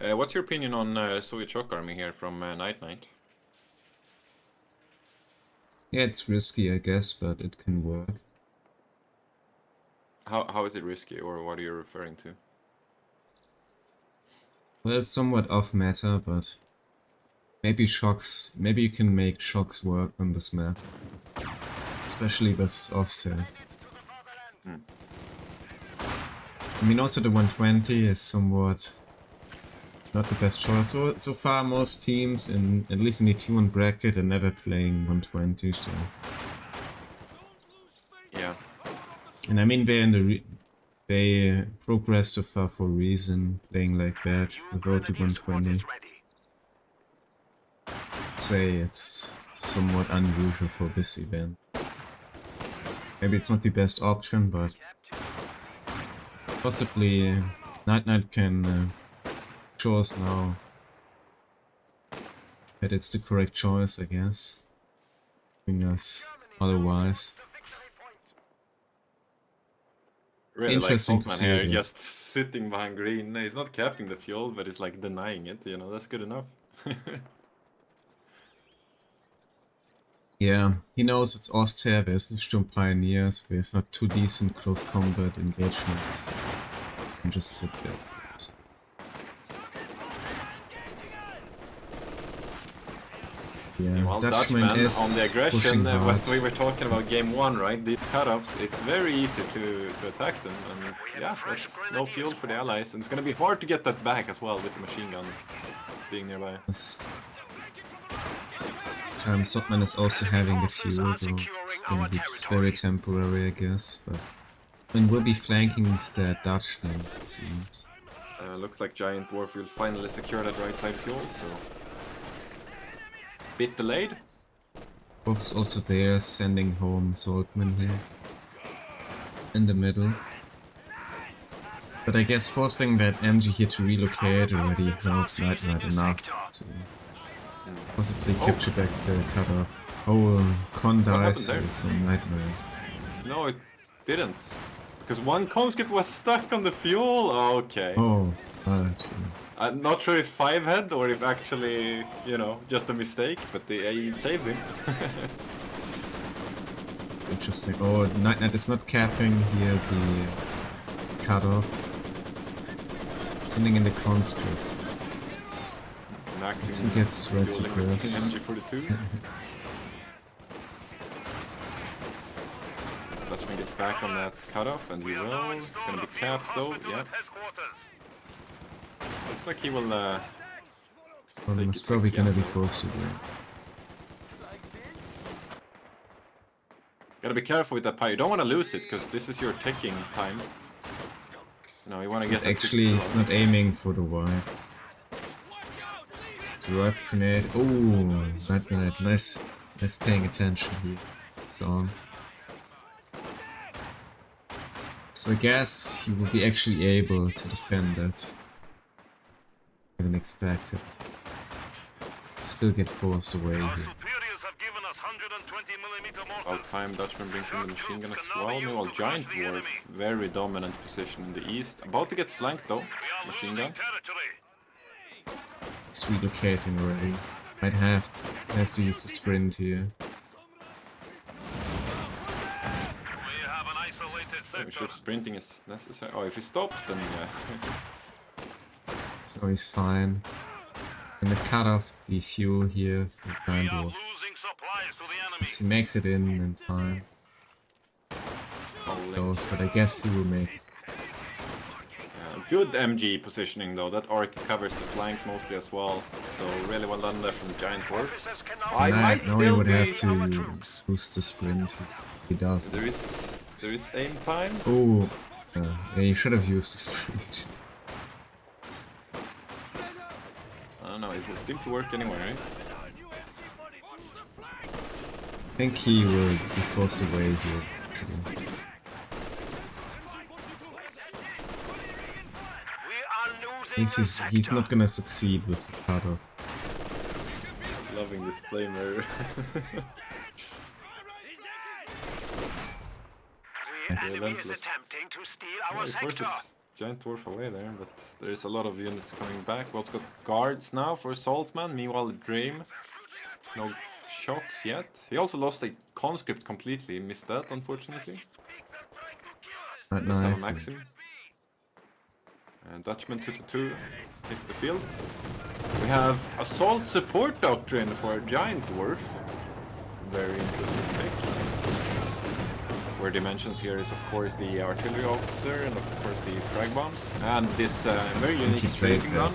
Speaker 2: What's your opinion on Soviet shock army here from NiteNite?
Speaker 1: Yeah, it's risky, I guess, but it can work.
Speaker 2: How is it risky, or what are you referring to?
Speaker 1: Well, it's somewhat off meta, but maybe shocks. Maybe you can make shocks work on this map, especially versus Austria. I mean, also the 120 is somewhat not the best choice. So far, most teams, at least in the T1 bracket, are never playing 120. So
Speaker 2: yeah,
Speaker 1: and I mean they progress so far for a reason, playing like that without the 120. I'd say it's somewhat unusual for this event. Maybe it's not the best option, but possibly NiteNite can show us now that it's the correct choice, I guess. Doing us otherwise.
Speaker 2: Really
Speaker 1: Interesting
Speaker 2: like
Speaker 1: to
Speaker 2: Saltman
Speaker 1: see
Speaker 2: here,
Speaker 1: it.
Speaker 2: just sitting behind green. He's not capping the fuel, but he's like denying it. You know, that's good enough.
Speaker 1: Yeah, he knows it's Austria, there's no Sturm Pioneer, so there's not too decent close combat engagement. And just sit there. Yeah,
Speaker 2: Well,
Speaker 1: Dutchman
Speaker 2: Dutchman
Speaker 1: is
Speaker 2: on the aggression,
Speaker 1: pushing hard.
Speaker 2: what we were talking about game one, right? These cutoffs, it's very easy to attack them, and yeah, that's no fuel for the allies, and it's gonna be hard to get that back as well with the machine gun being nearby.
Speaker 1: Yes. Saltman is also having the fuel, though it's gonna be just very temporary, I guess, but I mean, we'll be flanking instead Dutchman, it seems.
Speaker 2: Looks like GiantDwarf will finally secure that right side fuel, so bit delayed.
Speaker 1: Dwarf's also there, sending home Saltman here. In the middle. But I guess forcing that MG here to relocate already helped NiteNite enough to possibly capture back the cutoff. Oh, Con dies from NiteNite.
Speaker 2: No, it didn't. Because one conscript was stuck on the fuel? Okay.
Speaker 1: Oh,
Speaker 2: I'm not sure if 5 had or if actually, you know, just a mistake, but he saved him.
Speaker 1: it's interesting. Oh, NiteNite is not capping here the cutoff. Something in the conscript.
Speaker 2: Maxing
Speaker 1: he gets red suppress.
Speaker 2: Dutchman gets back on that cutoff, and he will. It's gonna be capped though, yeah. Looks like he will
Speaker 1: It's probably gonna be forced to win.
Speaker 2: Gotta be careful with that pie. You don't want to lose it, because this is your ticking time. No, you want to get
Speaker 1: actually, it's not aiming for the Y. It's a rough grenade. Oh, NiteNite. Nice paying attention here. It's on. So I guess he will be actually able to defend that. I didn't expect it. Still get forced away here.
Speaker 2: About time Dutchman brings in the machine gun as well. Meanwhile, GiantDwarf, very dominant position in the east. About to get flanked though. Machine gun.
Speaker 1: It's relocating already. Might have has to use the sprint here.
Speaker 2: I'm sure if sprinting is necessary. Oh, if he stops, then yeah.
Speaker 1: So he's fine. And they cut off the fuel here for GiantDwarf. He makes it in time.
Speaker 2: Oh
Speaker 1: close, but I guess he will make.
Speaker 2: Good MG positioning though. That arc covers the flank mostly as well. So really well done there from GiantDwarf. I might
Speaker 1: Now he
Speaker 2: still
Speaker 1: would
Speaker 2: be...
Speaker 1: have to boost the sprint. He doesn't.
Speaker 2: There is aim time.
Speaker 1: Oh, yeah, he should have used the sprint.
Speaker 2: I don't know. It will seem to work anyway, right?
Speaker 1: I think he will be forced away here. Actually. He's not gonna succeed with the cutoff.
Speaker 2: Loving this flamer.
Speaker 3: Attempting to steal our sector.
Speaker 2: GiantDwarf away there, but there's a lot of units coming back. We also got guards now for Saltman. Meanwhile, Dream, no shocks yet. He also lost a conscript completely. Missed that, unfortunately. Let's have a Maxim. Dutchman 2-2 hit the field. We have Assault Support Doctrine for GiantDwarf. Very interesting pick. Where dimensions here is of course the artillery officer and of course the frag bombs. And this very unique strafing run.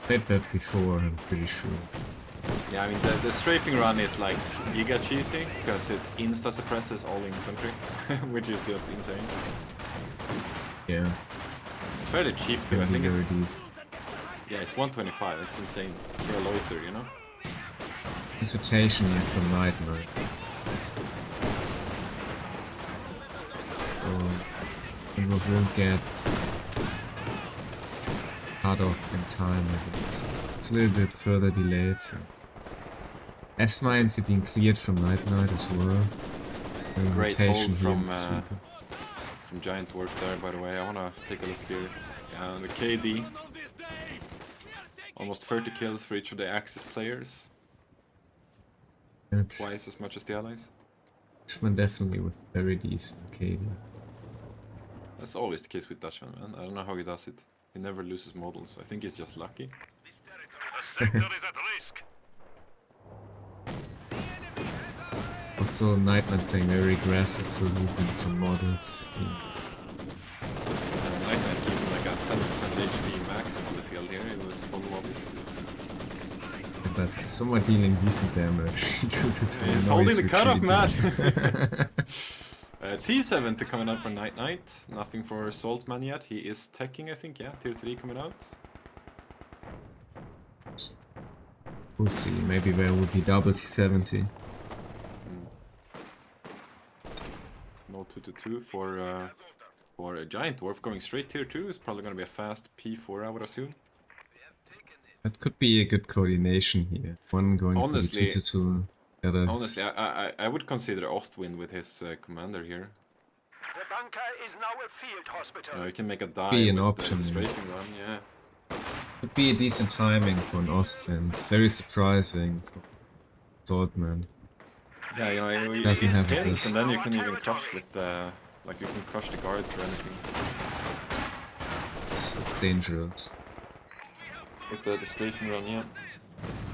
Speaker 1: Played that before, I'm pretty sure.
Speaker 2: Yeah, I mean the strafing run is like giga cheesy because it insta suppresses all infantry, which is just insane.
Speaker 1: Yeah.
Speaker 2: It's fairly cheap too. I think
Speaker 1: it's...
Speaker 2: Yeah, it's 125. That's insane for a loiter, you know.
Speaker 1: It's rotation here from NiteNite. So we won't get cut off in time. It's a little bit further delayed. So. S-mines have been cleared from NiteNite as well.
Speaker 2: Great hold from GiantDwarf there, by the way. I wanna take a look here. Yeah, the KD. Almost 30 kills for each of the Axis players. Twice as much as the allies.
Speaker 1: Dutchman definitely with very decent KD.
Speaker 2: That's always the case with Dutchman, man. I don't know how he does it. He never loses models. I think he's just lucky.
Speaker 3: The sector is at risk.
Speaker 1: Also, NiteNite playing very aggressive, so losing some models.
Speaker 2: NiteNite keeping like a 10% HP max on the field here. It was full lobbies.
Speaker 1: But he's somewhat dealing decent damage.
Speaker 2: He's holding the cutoff, man! T70 coming out for NiteNite. Nothing for Saltman yet. He is teching, I think, yeah. Tier 3 coming out.
Speaker 1: We'll see. Maybe there will be double T70.
Speaker 2: No 2-2 for a GiantDwarf. Going straight tier 2 is probably going to be a fast P4, I would assume.
Speaker 1: That could be a good coordination here. One going
Speaker 2: honestly,
Speaker 1: for the 2-2.
Speaker 2: Honestly, I would consider Ostwind with his commander here.
Speaker 3: The bunker is now a field hospital.
Speaker 2: You know, you can make a dive
Speaker 1: be an
Speaker 2: with
Speaker 1: option,
Speaker 2: the strafing run, yeah.
Speaker 1: Could be a decent timing for an Ostwind. Very surprising for Saltman.
Speaker 2: Yeah, you know, you
Speaker 1: doesn't have
Speaker 2: kills,
Speaker 1: this.
Speaker 2: and then you can even crush with the... Like, you can crush the guards or anything.
Speaker 1: It's dangerous.
Speaker 2: With the strafing run, yeah.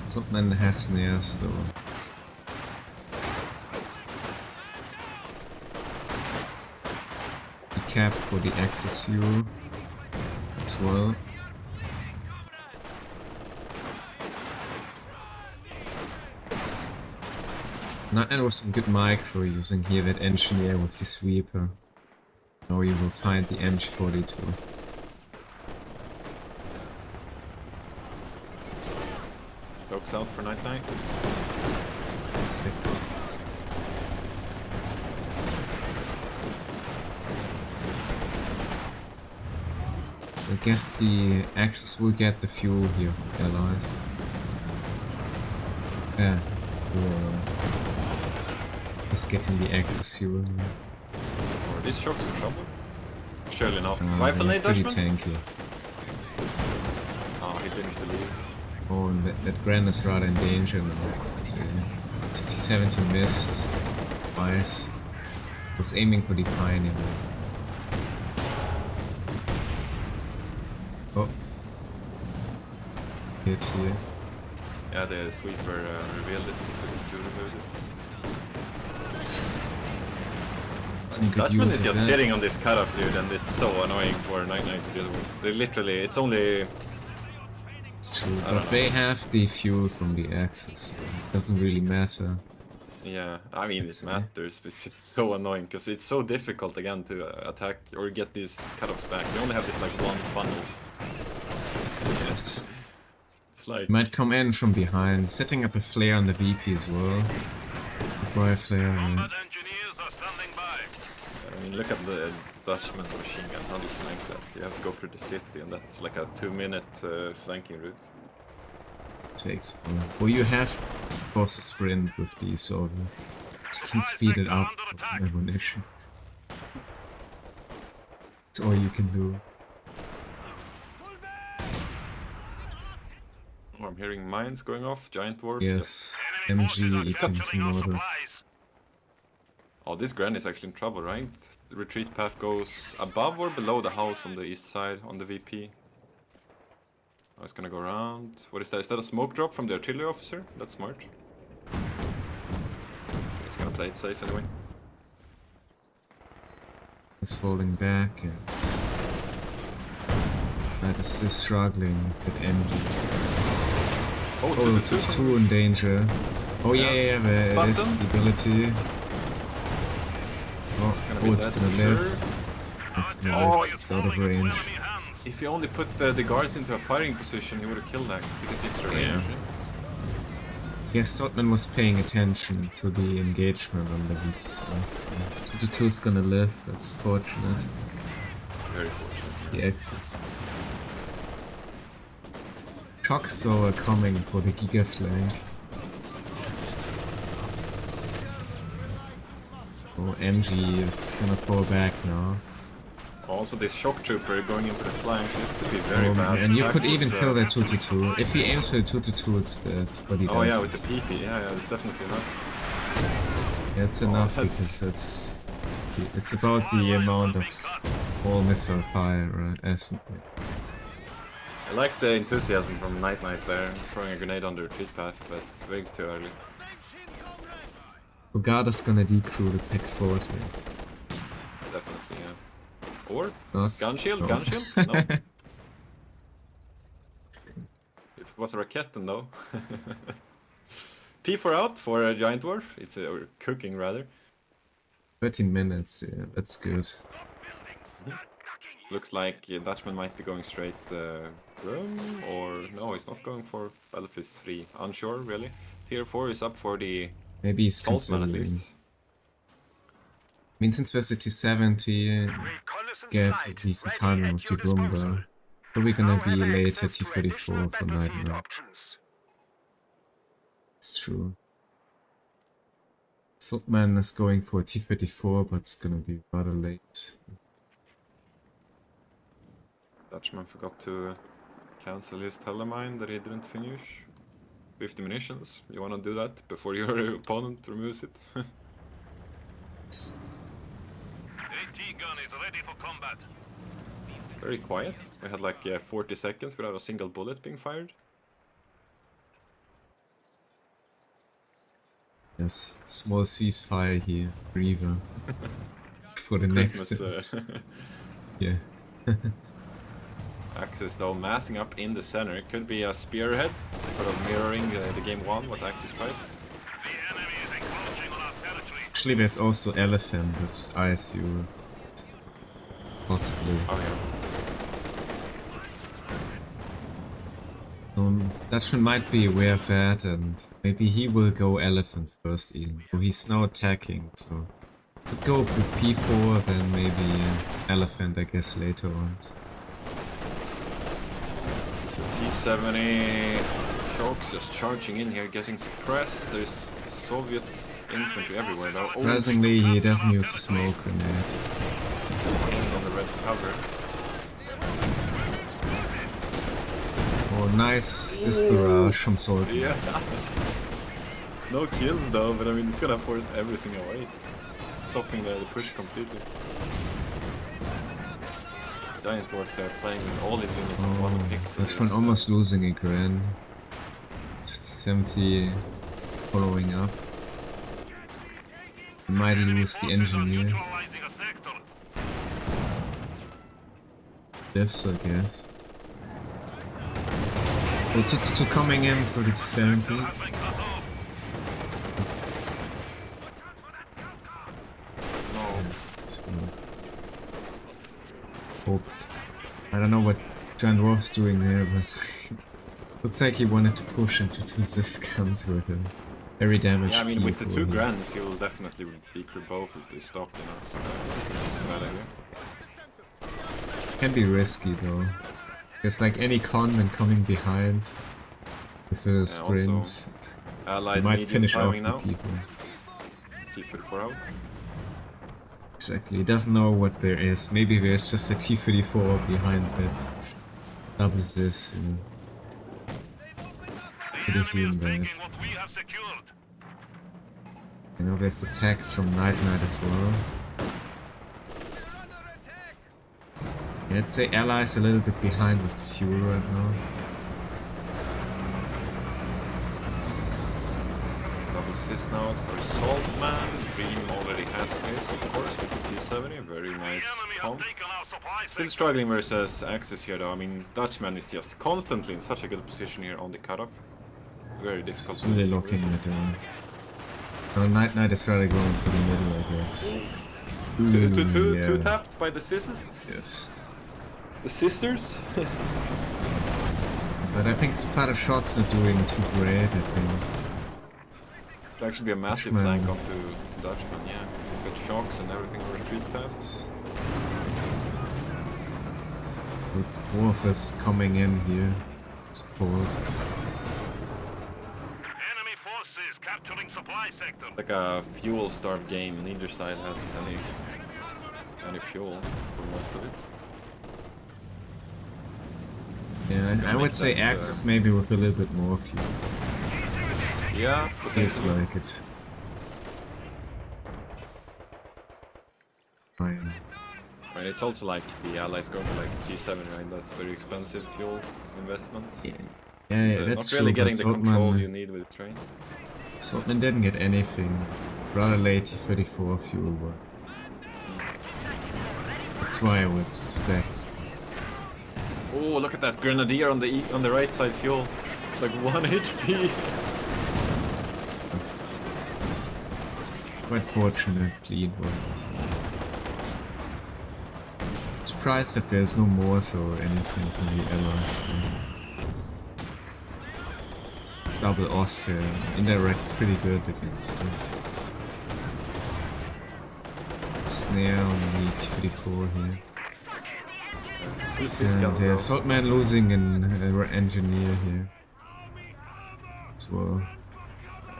Speaker 1: Saltman has Nares though. The cap for the Axis fuel as well. NiteNite was some good micro using here that engineer with the sweeper. Now you will find the MG42.
Speaker 2: Jokes out for NiteNite.
Speaker 1: So I guess the Axis will get the fuel here, allies. Yeah. He's getting the Axis fuel.
Speaker 2: Are these shocks in trouble? Surely not. Rifle nade
Speaker 1: pretty
Speaker 2: Dutchman?
Speaker 1: tanky.
Speaker 2: Oh, he didn't believe.
Speaker 1: Oh, and that Grand is rather in danger now. Let's see. T70 missed. Twice. Was aiming for the Pioneer. Oh. Hit here.
Speaker 2: Yeah, the sweeper revealed it, so 52 removed it.
Speaker 1: some good
Speaker 2: Dutchman
Speaker 1: use
Speaker 2: is
Speaker 1: of
Speaker 2: just
Speaker 1: that.
Speaker 2: sitting on this cutoff, dude, and it's so annoying for NiteNite to deal with. They literally, it's only...
Speaker 1: It's true, but they have the fuel from the axis, so it doesn't really matter.
Speaker 2: Yeah, I mean,
Speaker 1: Let's
Speaker 2: it
Speaker 1: say.
Speaker 2: matters, but it's so annoying, because it's so difficult, again, to attack or get these cutoffs back. We only have this, like, one funnel.
Speaker 1: Yes.
Speaker 2: It's like...
Speaker 1: Might come in from behind, setting up a flare on the VP as well. Deploy a flare, right?
Speaker 3: Combat engineers are standing by.
Speaker 2: I mean, look at the Dutchman's machine gun, how do you flank that? You have to go through the city, and that's like a 2-minute flanking route.
Speaker 1: Takes well, you have to force a sprint with these, so you can speed it up with some ammunition. That's all you can do.
Speaker 2: Oh, I'm hearing mines going off, GiantDwarf.
Speaker 1: Yes,
Speaker 3: Enemy
Speaker 1: MG
Speaker 3: forces are
Speaker 1: eating
Speaker 3: capturing our
Speaker 1: models.
Speaker 3: supplies.
Speaker 2: Oh, this Granny is actually in trouble, right? The retreat path goes above or below the house on the east side, on the VP. Oh, it's gonna go around. What is that? Is that a smoke drop from the artillery officer? That's smart. It's gonna play it safe anyway.
Speaker 1: Is falling back and that is still struggling with MG.
Speaker 2: Oh,
Speaker 1: Oh, 2 in danger. Oh yeah, there is the ability. Oh, it's gonna live. It's gonna live. It's out of range.
Speaker 3: Enemy hands.
Speaker 2: If he only put the guards into a firing position, he would have killed that because they get extra range.
Speaker 1: Yeah. Yes, Saltman was paying attention to the engagement on the weak side. So 2-2 is gonna live. That's fortunate.
Speaker 2: Very fortunate.
Speaker 1: The Axis. Shocks though are coming for the Giga flank. Oh, MG is gonna fall back now.
Speaker 2: Also, this shock trooper going in for the flank, this could be very
Speaker 1: Oh,
Speaker 2: bad.
Speaker 1: and you
Speaker 2: That
Speaker 1: could
Speaker 2: was,
Speaker 1: even kill that 2-2. If he aims for the 2-2, it's dead, but he doesn't.
Speaker 2: Oh yeah, with the PP, yeah, it's definitely enough.
Speaker 1: Yeah, it's enough
Speaker 2: that's-
Speaker 1: because it's about the amount of all missile fire, right?
Speaker 2: I like the enthusiasm from NiteNite there, throwing a grenade on the retreat path, but way too early.
Speaker 1: Ogada's gonna decrew the pick 40.
Speaker 2: Definitely, yeah. Or
Speaker 1: Not?
Speaker 2: gun shield,
Speaker 1: No.
Speaker 2: gun shield? No. If it was a racket, then no. P4 out for a GiantDwarf. It's or cooking rather.
Speaker 1: 13 minutes, yeah, that's good.
Speaker 2: Looks like Dutchman might be going straight room, or no, he's not going for Battlefield 3. Unsure, really. Tier 4 is up for the
Speaker 1: Maybe he's
Speaker 2: Saltman at
Speaker 1: considering.
Speaker 2: least.
Speaker 1: I mean, since we're city 70,
Speaker 3: Reconnaissance
Speaker 1: get
Speaker 3: flight
Speaker 1: decent
Speaker 3: ready
Speaker 1: timing
Speaker 3: at
Speaker 1: with
Speaker 3: your
Speaker 1: the Roomba.
Speaker 3: disposal.
Speaker 1: Probably gonna
Speaker 3: Now
Speaker 1: be
Speaker 3: have
Speaker 1: later
Speaker 3: access to
Speaker 1: T44
Speaker 3: additional
Speaker 1: for
Speaker 3: battlefield
Speaker 1: NiteNite.
Speaker 3: options.
Speaker 1: It's true. Saltman is going for T34, but it's gonna be rather late.
Speaker 2: Dutchman forgot to cancel his telemine that he didn't finish. 50 munitions. You wanna do that before your opponent removes it?
Speaker 3: AT gun is ready for combat.
Speaker 2: Very quiet. We had like 40 seconds without a single bullet being fired.
Speaker 1: Yes, small ceasefire here, Reaver. For the next.
Speaker 2: Christmas,
Speaker 1: Yeah.
Speaker 2: Axis though massing up in the center. It could be a spearhead, sort of mirroring the game 1 what Axis tried.
Speaker 3: The enemy is encroaching on our territory.
Speaker 1: Actually, there's also Elephant versus ISU. Possibly.
Speaker 2: Oh yeah.
Speaker 1: Dutchman might be aware of that, and maybe he will go Elephant first, even though he's now attacking, so could go with P4, then maybe Elephant, I guess, later on.
Speaker 2: This is the T-70 Shocks just charging in here, getting suppressed. There's Soviet infantry everywhere though. Oh,
Speaker 1: Surprisingly, he doesn't use a smoke grenade.
Speaker 2: on the red cover.
Speaker 1: Oh, nice this barrage from Saltman.
Speaker 2: Yeah. No kills though, but I mean it's gonna force everything away. Stopping the push completely. GiantDwarf there playing with all his units on one pixel.
Speaker 1: Dutchman almost losing again. 70 following up. He might lose the engineer.
Speaker 3: Neutralizing a
Speaker 1: Lifts, I guess. Oh, two coming in for the 70. Hope. I don't know what GiantDwarf's doing there, but looks like he wanted to push into two Ziscans with him. Very damaged.
Speaker 2: Yeah, I mean, with the two
Speaker 1: here.
Speaker 2: Grands, he will definitely decrypt both if they stop, you know, so it's a bad idea.
Speaker 1: Can be risky though. There's like any conman coming behind with a sprint.
Speaker 2: Also, allied
Speaker 1: might
Speaker 2: medium
Speaker 1: finish off
Speaker 2: timing
Speaker 1: the
Speaker 2: now.
Speaker 1: people.
Speaker 2: T34 out.
Speaker 1: Exactly, he doesn't know what there is. Maybe there's just a T-34 behind that. Doubles this, you know. Could assume that.
Speaker 3: What we have secured.
Speaker 1: You know, there's attack from NiteNite as well. Yeah, I'd say Allies a little bit behind with the fuel right now.
Speaker 2: Double assist now for Saltman. Dream already has his, of course, with the T70. Very nice comp. Still struggling versus Axis here though. I mean, Dutchman is just constantly in such a good position here on the cutoff. Very difficult.
Speaker 1: It's really looking at NiteNite is rather going for the middle, I guess.
Speaker 2: Two tapped by the sisters?
Speaker 1: Yes.
Speaker 2: The sisters?
Speaker 1: But I think Father Shots not doing too great, I think.
Speaker 2: Could actually be a massive
Speaker 1: Dutchman.
Speaker 2: flank onto Dutchman, yeah. Got shocks and everything on retreat paths.
Speaker 1: With Dwarf coming in here. Support.
Speaker 3: Enemy forces capturing supply sector.
Speaker 2: Like a fuel starved game, neither side has any fuel for most of it.
Speaker 1: Yeah, I would say Axis maybe with a little bit more fuel.
Speaker 2: Yeah,
Speaker 1: Feels
Speaker 2: potentially.
Speaker 1: like it. Fine.
Speaker 2: Right, it's also like the allies go for like G7, right? That's very expensive fuel investment.
Speaker 1: Yeah,
Speaker 2: But
Speaker 1: that's
Speaker 2: not really
Speaker 1: true,
Speaker 2: getting
Speaker 1: but
Speaker 2: the control you
Speaker 1: Saltman,
Speaker 2: need with the train.
Speaker 1: Saltman didn't get anything. Rather late T-34 fuel work. That's why I would suspect.
Speaker 2: Oh, look at that grenadier on the right side fuel. It's like 1 HP.
Speaker 1: It's quite fortunate bleed was. Surprised that there's no mortar or anything from the allies. It's double Austria. Indirect is pretty good against them. Snare on the T-34 here. And Saltman losing an engineer here as well.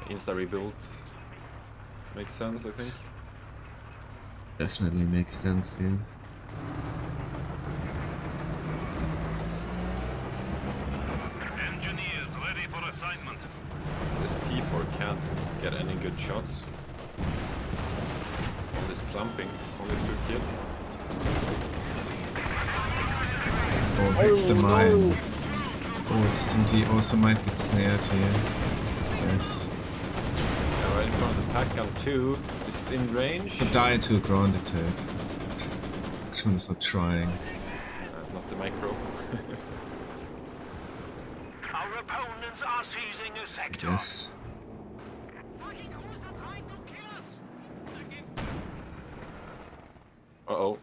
Speaker 2: Insta rebuild makes sense, I think.
Speaker 1: Definitely makes sense here.
Speaker 3: Engineers ready for assignment.
Speaker 2: This P4 can't get any good shots. All this clumping, only 2 kills.
Speaker 1: Oh, hits the mine. Oh, TCMT also might get snared here. Yes.
Speaker 2: Yeah, right in front of the pack gun 2. Is it in range?
Speaker 1: Could die to a ground attack. Which one is not trying?
Speaker 2: Not the micro.
Speaker 3: Our opponents are seizing a sector.
Speaker 1: Yes.
Speaker 2: Uh-oh.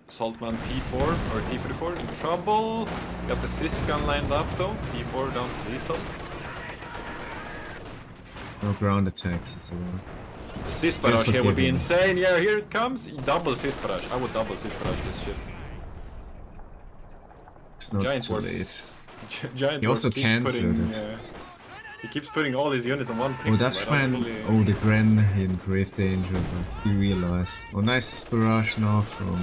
Speaker 2: Saltman P4 or T34 in trouble. Got the Sis gun lined up though. P4 down to lethal.
Speaker 1: No ground attacks as well.
Speaker 2: The Sis barrage here would be
Speaker 1: forgiving.
Speaker 2: insane. Yeah, here it comes. Double Sis barrage. I would double Sis barrage this shit.
Speaker 1: It's not
Speaker 2: Giant
Speaker 1: too
Speaker 2: Dwarf.
Speaker 1: late.
Speaker 2: Giant
Speaker 1: He also
Speaker 2: Dwarf keeps
Speaker 1: cancelled
Speaker 2: putting,
Speaker 1: it.
Speaker 2: he keeps putting all his units on one pixel.
Speaker 1: Oh, Dutchman. Oh, the Gren in grave danger, but he realized. Oh, nice barrage now from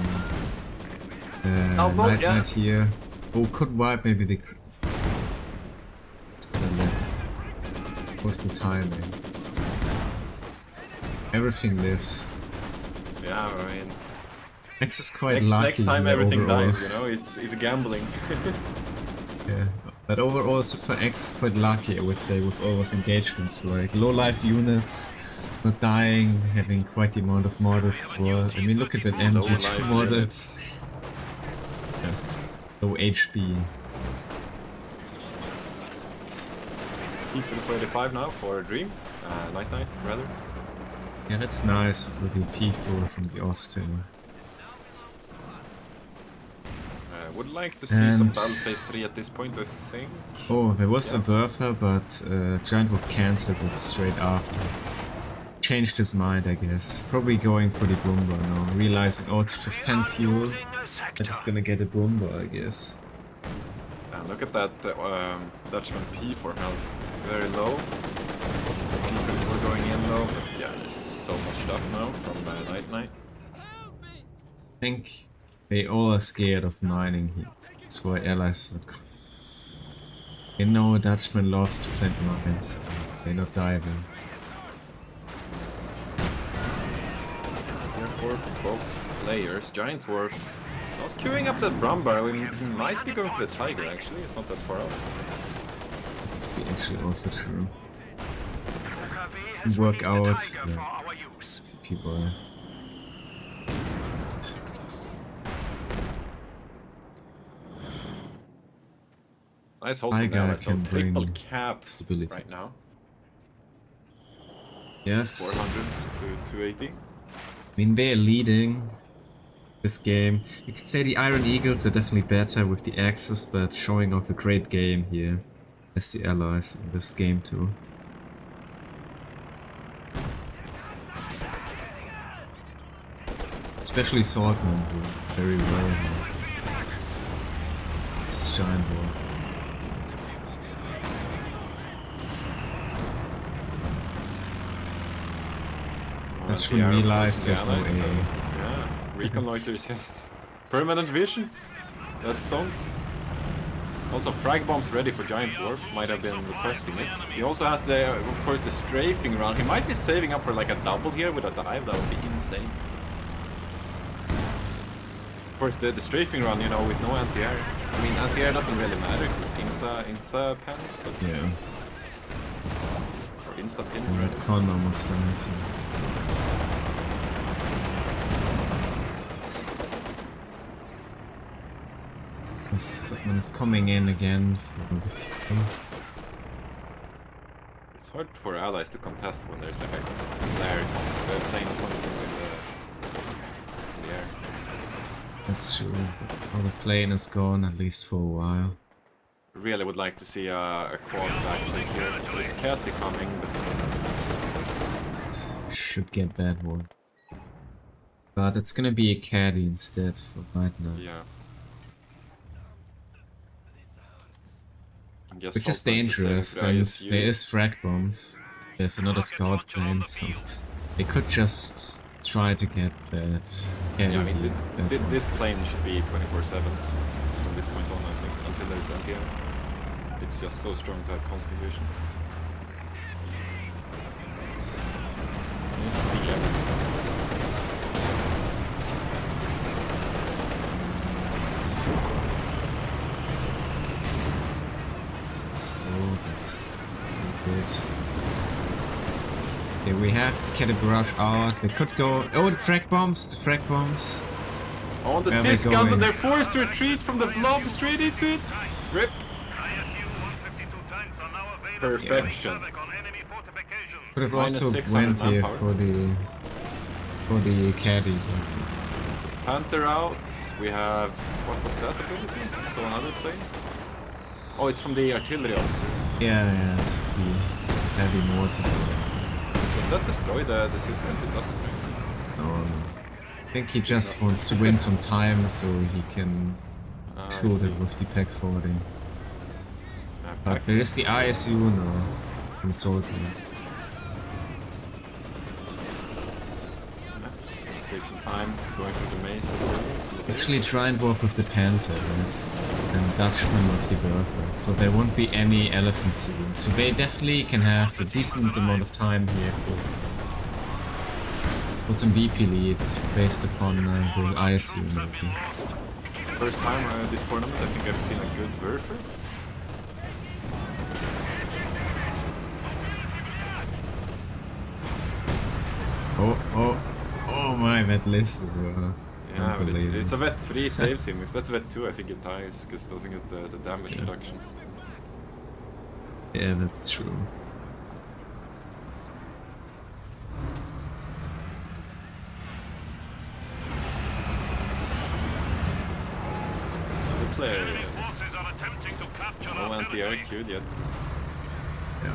Speaker 1: NiteNite here. Oh, could wipe maybe the. It's gonna live. What's the timing? Everything lives.
Speaker 2: Yeah, I mean,
Speaker 1: X is quite
Speaker 2: next
Speaker 1: lucky
Speaker 2: time
Speaker 1: here
Speaker 2: everything
Speaker 1: overall.
Speaker 2: dies, you know, it's gambling.
Speaker 1: Yeah, but overall, so for X is quite lucky, I would say, with all those engagements, like low life units, not dying, having quite the amount of models as well. I mean, look at that
Speaker 2: Low
Speaker 1: MG2
Speaker 2: life
Speaker 1: models.
Speaker 2: units.
Speaker 1: Yeah. Low HP.
Speaker 2: P45 now for Dream. NiteNite, rather.
Speaker 1: Yeah, that's nice for the P4 from the Austin.
Speaker 2: Would like to see some
Speaker 1: And-
Speaker 2: battle phase 3 at this point, I think.
Speaker 1: Oh, there was
Speaker 2: Yeah.
Speaker 1: a Werfer, but GiantDwarf cancelled it straight after. Changed his mind, I guess. Probably going for the Bomber now, realizing, oh, it's just 10 fuel. I'm just gonna get a Bomber, I guess.
Speaker 2: And look at that Dutchman P for health. Very low. P44 going in low, but yeah, there's so much stuff now from NiteNite.
Speaker 1: I think they all are scared of mining here. That's why allies not coming. They know Dutchman loves to plant mines, so they're not diving.
Speaker 2: Tier 4 for both players. GiantDwarf not queuing up that Brumbar. I mean, he might be going for the Tiger actually, it's not that far off.
Speaker 1: This could be actually also true. Work out CP boys.
Speaker 2: Nice hold from
Speaker 1: Tiger
Speaker 2: there,
Speaker 1: can
Speaker 2: triple
Speaker 1: bring
Speaker 2: cap
Speaker 1: stability.
Speaker 2: right now.
Speaker 1: Yes.
Speaker 2: 400 to 280.
Speaker 1: I mean, they're leading this game. You could say the Iron Eagles are definitely better with the axes, but showing off a great game here as the allies in this game too. Especially Saltman, who very well here. This is GiantDwarf. That's when realize there's no A.
Speaker 2: Yeah, reconnoiter is just permanent vision. That's stonks. Also, frag bombs ready for GiantDwarf. Might have been requesting it. He also has the, of course, the strafing run. He might be saving up for like a double here with a dive. That would be insane. Of course, the strafing run, you know, with no anti-air. I mean, anti-air doesn't really matter because insta pans, but
Speaker 1: Yeah.
Speaker 2: or insta pin.
Speaker 1: Red Con almost died here. Saltman is coming in again for the fuel.
Speaker 2: It's hard for allies to contest when there's like a flare plane constant in the air.
Speaker 1: That's true, but now the plane is gone at least for a while.
Speaker 2: Really would like to see a quad back take here. There's Catty coming, but
Speaker 1: Should get that one. But it's gonna be a caddy instead for right now.
Speaker 2: yeah. I guess
Speaker 1: Which is
Speaker 2: Saltman
Speaker 1: dangerous
Speaker 2: saving for
Speaker 1: since
Speaker 2: ISU.
Speaker 1: there is frag bombs. There's another scout plane, so they could just try to get that caddy.
Speaker 2: Yeah, I mean,
Speaker 1: that one.
Speaker 2: this plane should be 24/7 from this point on, I think, until there's anti-air. It's just so strong to have constant vision. You see everything.
Speaker 1: Slow, but it's good. Okay, we have to get a barrage out. They could go. Oh, the frag bombs! The frag bombs!
Speaker 2: On the
Speaker 1: Where are they
Speaker 2: sis guns,
Speaker 1: going?
Speaker 2: and they're forced to retreat from the blob straight into it. Rip. Perfection.
Speaker 1: Could have
Speaker 2: Minus
Speaker 1: also
Speaker 2: 600
Speaker 1: went here
Speaker 2: manpower.
Speaker 1: for the caddy.
Speaker 2: So Panther out. We have, what was that ability? So another plane. Oh, it's from the artillery officer.
Speaker 1: Yeah, it's the heavy mortar.
Speaker 2: Does that destroy the systems? It doesn't, right?
Speaker 1: I think he just wants to win some time so he can
Speaker 2: I
Speaker 1: shoot
Speaker 2: see.
Speaker 1: it with the Pack 40. But
Speaker 2: Pack-
Speaker 1: there is the ISU now from Saltman.
Speaker 2: Take some time going through the maze.
Speaker 1: Actually, GiantDwarf with the Panther, right? And Dutchman with the Werfer. So there won't be any elephant soon. So they definitely can have a decent amount of time here for some VP leads based upon the ISU maybe.
Speaker 2: First time this tournament, I think I've seen a good Werfer.
Speaker 1: Oh my, that list as well.
Speaker 2: Yeah, but
Speaker 1: Unbelievable.
Speaker 2: it's a vet 3 saves him. If that's vet 2, I think it dies, because it doesn't get the damage
Speaker 1: Yeah.
Speaker 2: reduction.
Speaker 1: Yeah, that's true.
Speaker 2: Good play.
Speaker 3: Enemy forces are attempting to capture
Speaker 2: No
Speaker 3: our
Speaker 2: anti-air
Speaker 3: territory.
Speaker 2: queued yet.
Speaker 1: Yeah.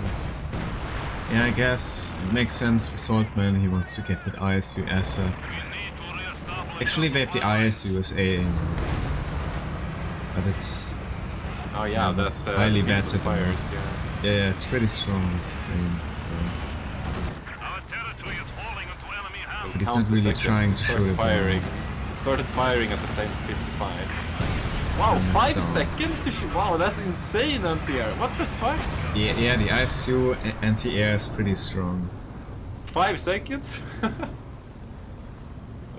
Speaker 1: Yeah, I guess it makes sense for Saltman. He wants to get with ISU asset.
Speaker 3: We need to reestablish
Speaker 1: Actually, they have the ISU as A, but it's
Speaker 2: Oh yeah,
Speaker 1: but
Speaker 2: that
Speaker 1: highly
Speaker 2: people
Speaker 1: better than
Speaker 2: fires,
Speaker 1: that.
Speaker 2: yeah.
Speaker 1: Yeah, it's pretty strong with brains as well.
Speaker 3: Our territory is falling into enemy hands.
Speaker 1: But he's
Speaker 2: Count
Speaker 1: not
Speaker 2: the
Speaker 1: really
Speaker 2: seconds.
Speaker 1: trying
Speaker 2: It
Speaker 1: to
Speaker 2: starts
Speaker 1: shoot it
Speaker 2: firing.
Speaker 1: down.
Speaker 2: It started firing at the plane 55. Wow,
Speaker 1: And it's
Speaker 2: 5
Speaker 1: down.
Speaker 2: seconds to shoot. Wow, that's insane anti-air. What the fuck?
Speaker 1: Yeah, the ISU anti-air is pretty strong.
Speaker 2: 5 seconds?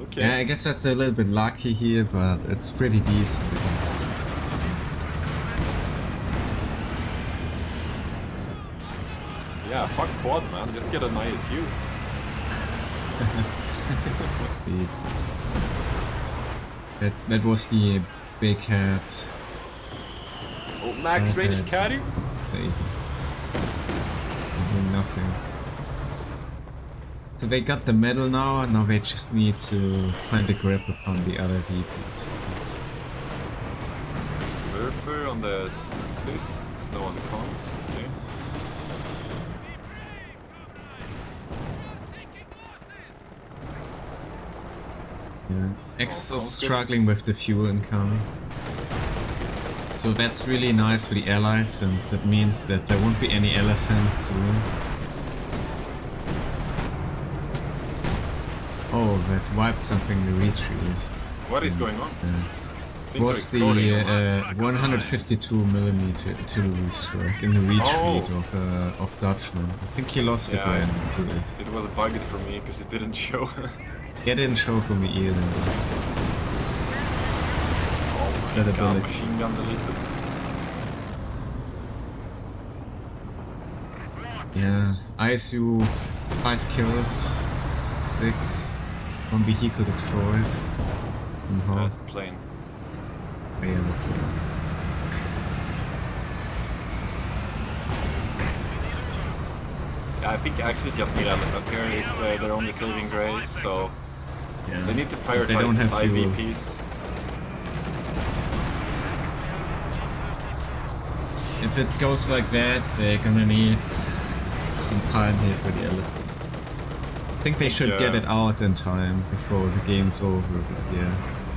Speaker 2: Okay.
Speaker 1: Yeah, I guess that's a little bit lucky here, but it's pretty decent against brains.
Speaker 2: Yeah, fuck quad, man. Just get an ISU.
Speaker 1: That was the big hat.
Speaker 2: Oh, max range carry?
Speaker 1: They do nothing. So they got the medal now, and now they just need to find a grip upon the other VPs.
Speaker 2: Werfer on the this, snow on the comms. Okay.
Speaker 1: Yeah. X
Speaker 2: Oh,
Speaker 1: is
Speaker 2: conscript.
Speaker 1: struggling with the fuel incoming. So that's really nice for the allies, since it means that there won't be any elephant soon. Oh, that wiped something in the retreat.
Speaker 2: What is going on?
Speaker 1: It
Speaker 2: Things are
Speaker 1: was the
Speaker 2: exploding.
Speaker 1: 152mm artillery strike in the retreat of Dutchman. I think he lost the
Speaker 2: Yeah,
Speaker 1: ground to it.
Speaker 2: It was bugged for me because it didn't show.
Speaker 1: It didn't show for me either. It's
Speaker 2: Oh
Speaker 1: that
Speaker 2: my god,
Speaker 1: ability.
Speaker 2: machine gun deleted.
Speaker 1: Yeah, ISU 5 kills, 6, 1 vehicle destroyed.
Speaker 2: That's the plane. Yeah, I think Axis just need elephant here. It's their only saving grace, so
Speaker 1: Yeah.
Speaker 2: they need to
Speaker 1: They don't
Speaker 2: prioritize
Speaker 1: have
Speaker 2: this
Speaker 1: fuel.
Speaker 2: IVPs.
Speaker 1: If it goes like that, they're gonna need some time here for the elephant. I think they should get
Speaker 2: Yeah.
Speaker 1: it out in time before the game's over, but yeah.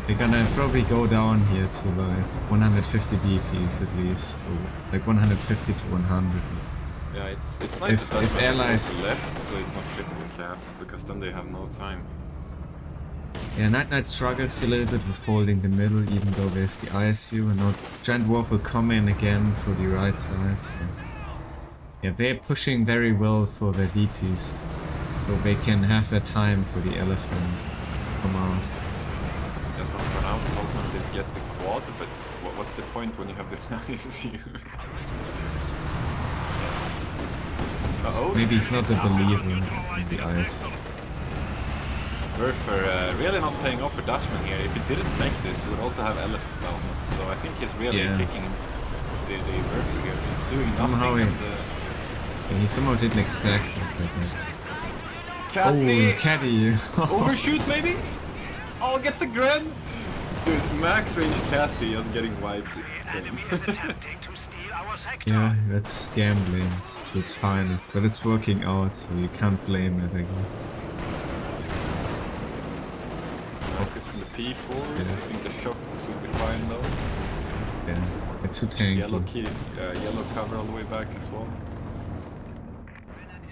Speaker 1: They're gonna probably go down here to like 150 DPs at least, or like 150 to 100.
Speaker 2: Yeah, it's nice
Speaker 1: If
Speaker 2: that Dutchman is
Speaker 1: allies-
Speaker 2: also left, so it's not triple cap, because then they have no time.
Speaker 1: Yeah, NiteNite struggles a little bit with holding the middle, even though there's the ISU, and now GiantDwarf will come in again for the right side. So. Yeah, they're pushing very well for their VPs, so they can have their time for the elephant come out.
Speaker 2: Just want to point out, Saltman did get the quad, but what's the point when you have the ISU? Uh-oh.
Speaker 1: Maybe he's not a believer in the ISU.
Speaker 2: Werfer really not paying off for Dutchman here. If he didn't make this, he would also have elephant down. So I think he's really
Speaker 1: Yeah.
Speaker 2: kicking the Werfer here. He's doing
Speaker 1: Somehow
Speaker 2: nothing.
Speaker 1: Yeah, he somehow didn't expect it like that.
Speaker 2: Caddy!
Speaker 1: Oh, Caddy!
Speaker 2: Overshoot maybe? Oh, gets a grand! Dude, max range Caddy is getting wiped.
Speaker 3: The enemy is attempting to steal our sector.
Speaker 1: Yeah, that's gambling, so it's fine, but it's working out, so you can't blame it, I guess.
Speaker 2: Nice in the P4s.
Speaker 1: Yeah.
Speaker 2: I think the shock will be fine though.
Speaker 1: Yeah, they're too tanky.
Speaker 2: Yellow key, yellow cover all the way back as well.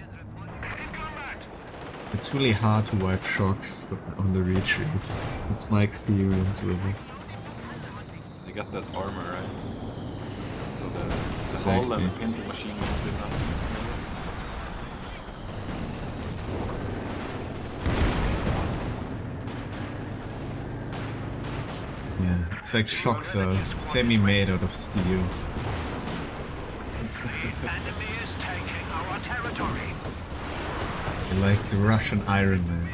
Speaker 3: In combat.
Speaker 1: It's really hard to wipe shocks on the retreat. It's my experience with it.
Speaker 2: They got that armor, right? So the hull
Speaker 1: Exactly.
Speaker 2: and the painting machine guns did nothing.
Speaker 1: Yeah, it's like shocks are semi-made out of steel.
Speaker 3: The enemy is taking our territory.
Speaker 1: They're like the Russian Iron Man.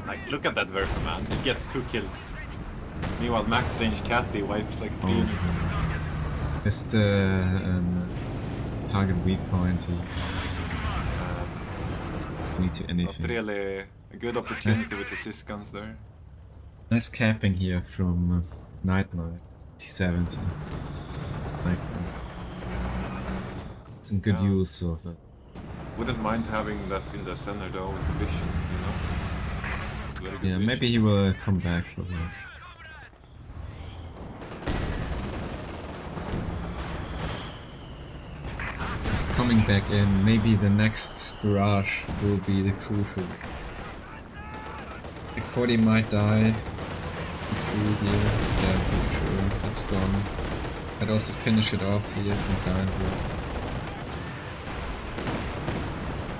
Speaker 2: Like, look at that Werfer, man. He gets 2 kills. Meanwhile, Max Range Catty wipes like 3
Speaker 1: Oh.
Speaker 2: units.
Speaker 1: It's the target weak point. He need to
Speaker 2: Not
Speaker 1: anything.
Speaker 2: really a good opportunity with the sys guns there.
Speaker 1: Nice capping here from NiteNite T70. Like some good
Speaker 2: Yeah.
Speaker 1: use of it.
Speaker 2: Wouldn't mind having that in the center though with the vision, you know? Very good
Speaker 1: Yeah,
Speaker 2: vision.
Speaker 1: maybe he will come back for that. He's coming back in. Maybe the next garage will be the crucial. Like 40 might die. Through here. Yeah, for sure. It's gone. I'd also finish it off here from GiantDwarf.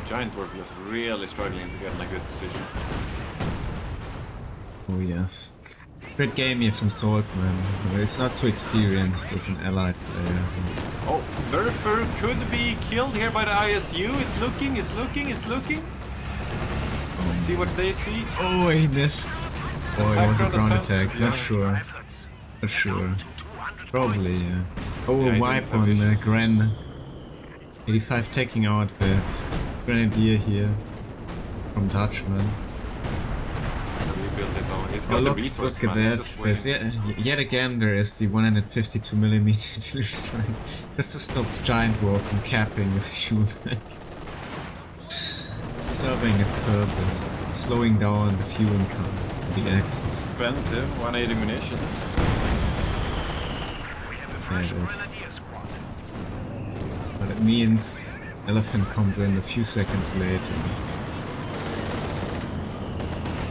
Speaker 2: GiantDwarf was really struggling to get in a good position.
Speaker 1: Oh yes. Great game here from Saltman. It's not too experienced as an allied player.
Speaker 2: Oh, Verfer could be killed here by the ISU. It's looking. Let's see what they see.
Speaker 1: Oh, he missed. Oh, it was a ground attack. Not sure. Not sure. Probably, yeah. Oh,
Speaker 2: Yeah,
Speaker 1: a
Speaker 2: he
Speaker 1: wipe
Speaker 2: didn't have
Speaker 1: on
Speaker 2: vision.
Speaker 1: Gren. 85 taking out, but Grenadier here from Dutchman.
Speaker 2: Rebuild it all. He's
Speaker 1: Oh,
Speaker 2: got the
Speaker 1: look
Speaker 2: resource,
Speaker 1: at
Speaker 2: man. He's
Speaker 1: that.
Speaker 2: just
Speaker 1: There's
Speaker 2: waiting.
Speaker 1: yet again there is the 152mm artillery strike. Just to stop GiantDwarf from capping his shoot. Serving its purpose. Slowing down the fueling count of the axis.
Speaker 2: Expensive, 180 munitions.
Speaker 1: Yeah, it is. But it means Elephant comes in a few seconds later.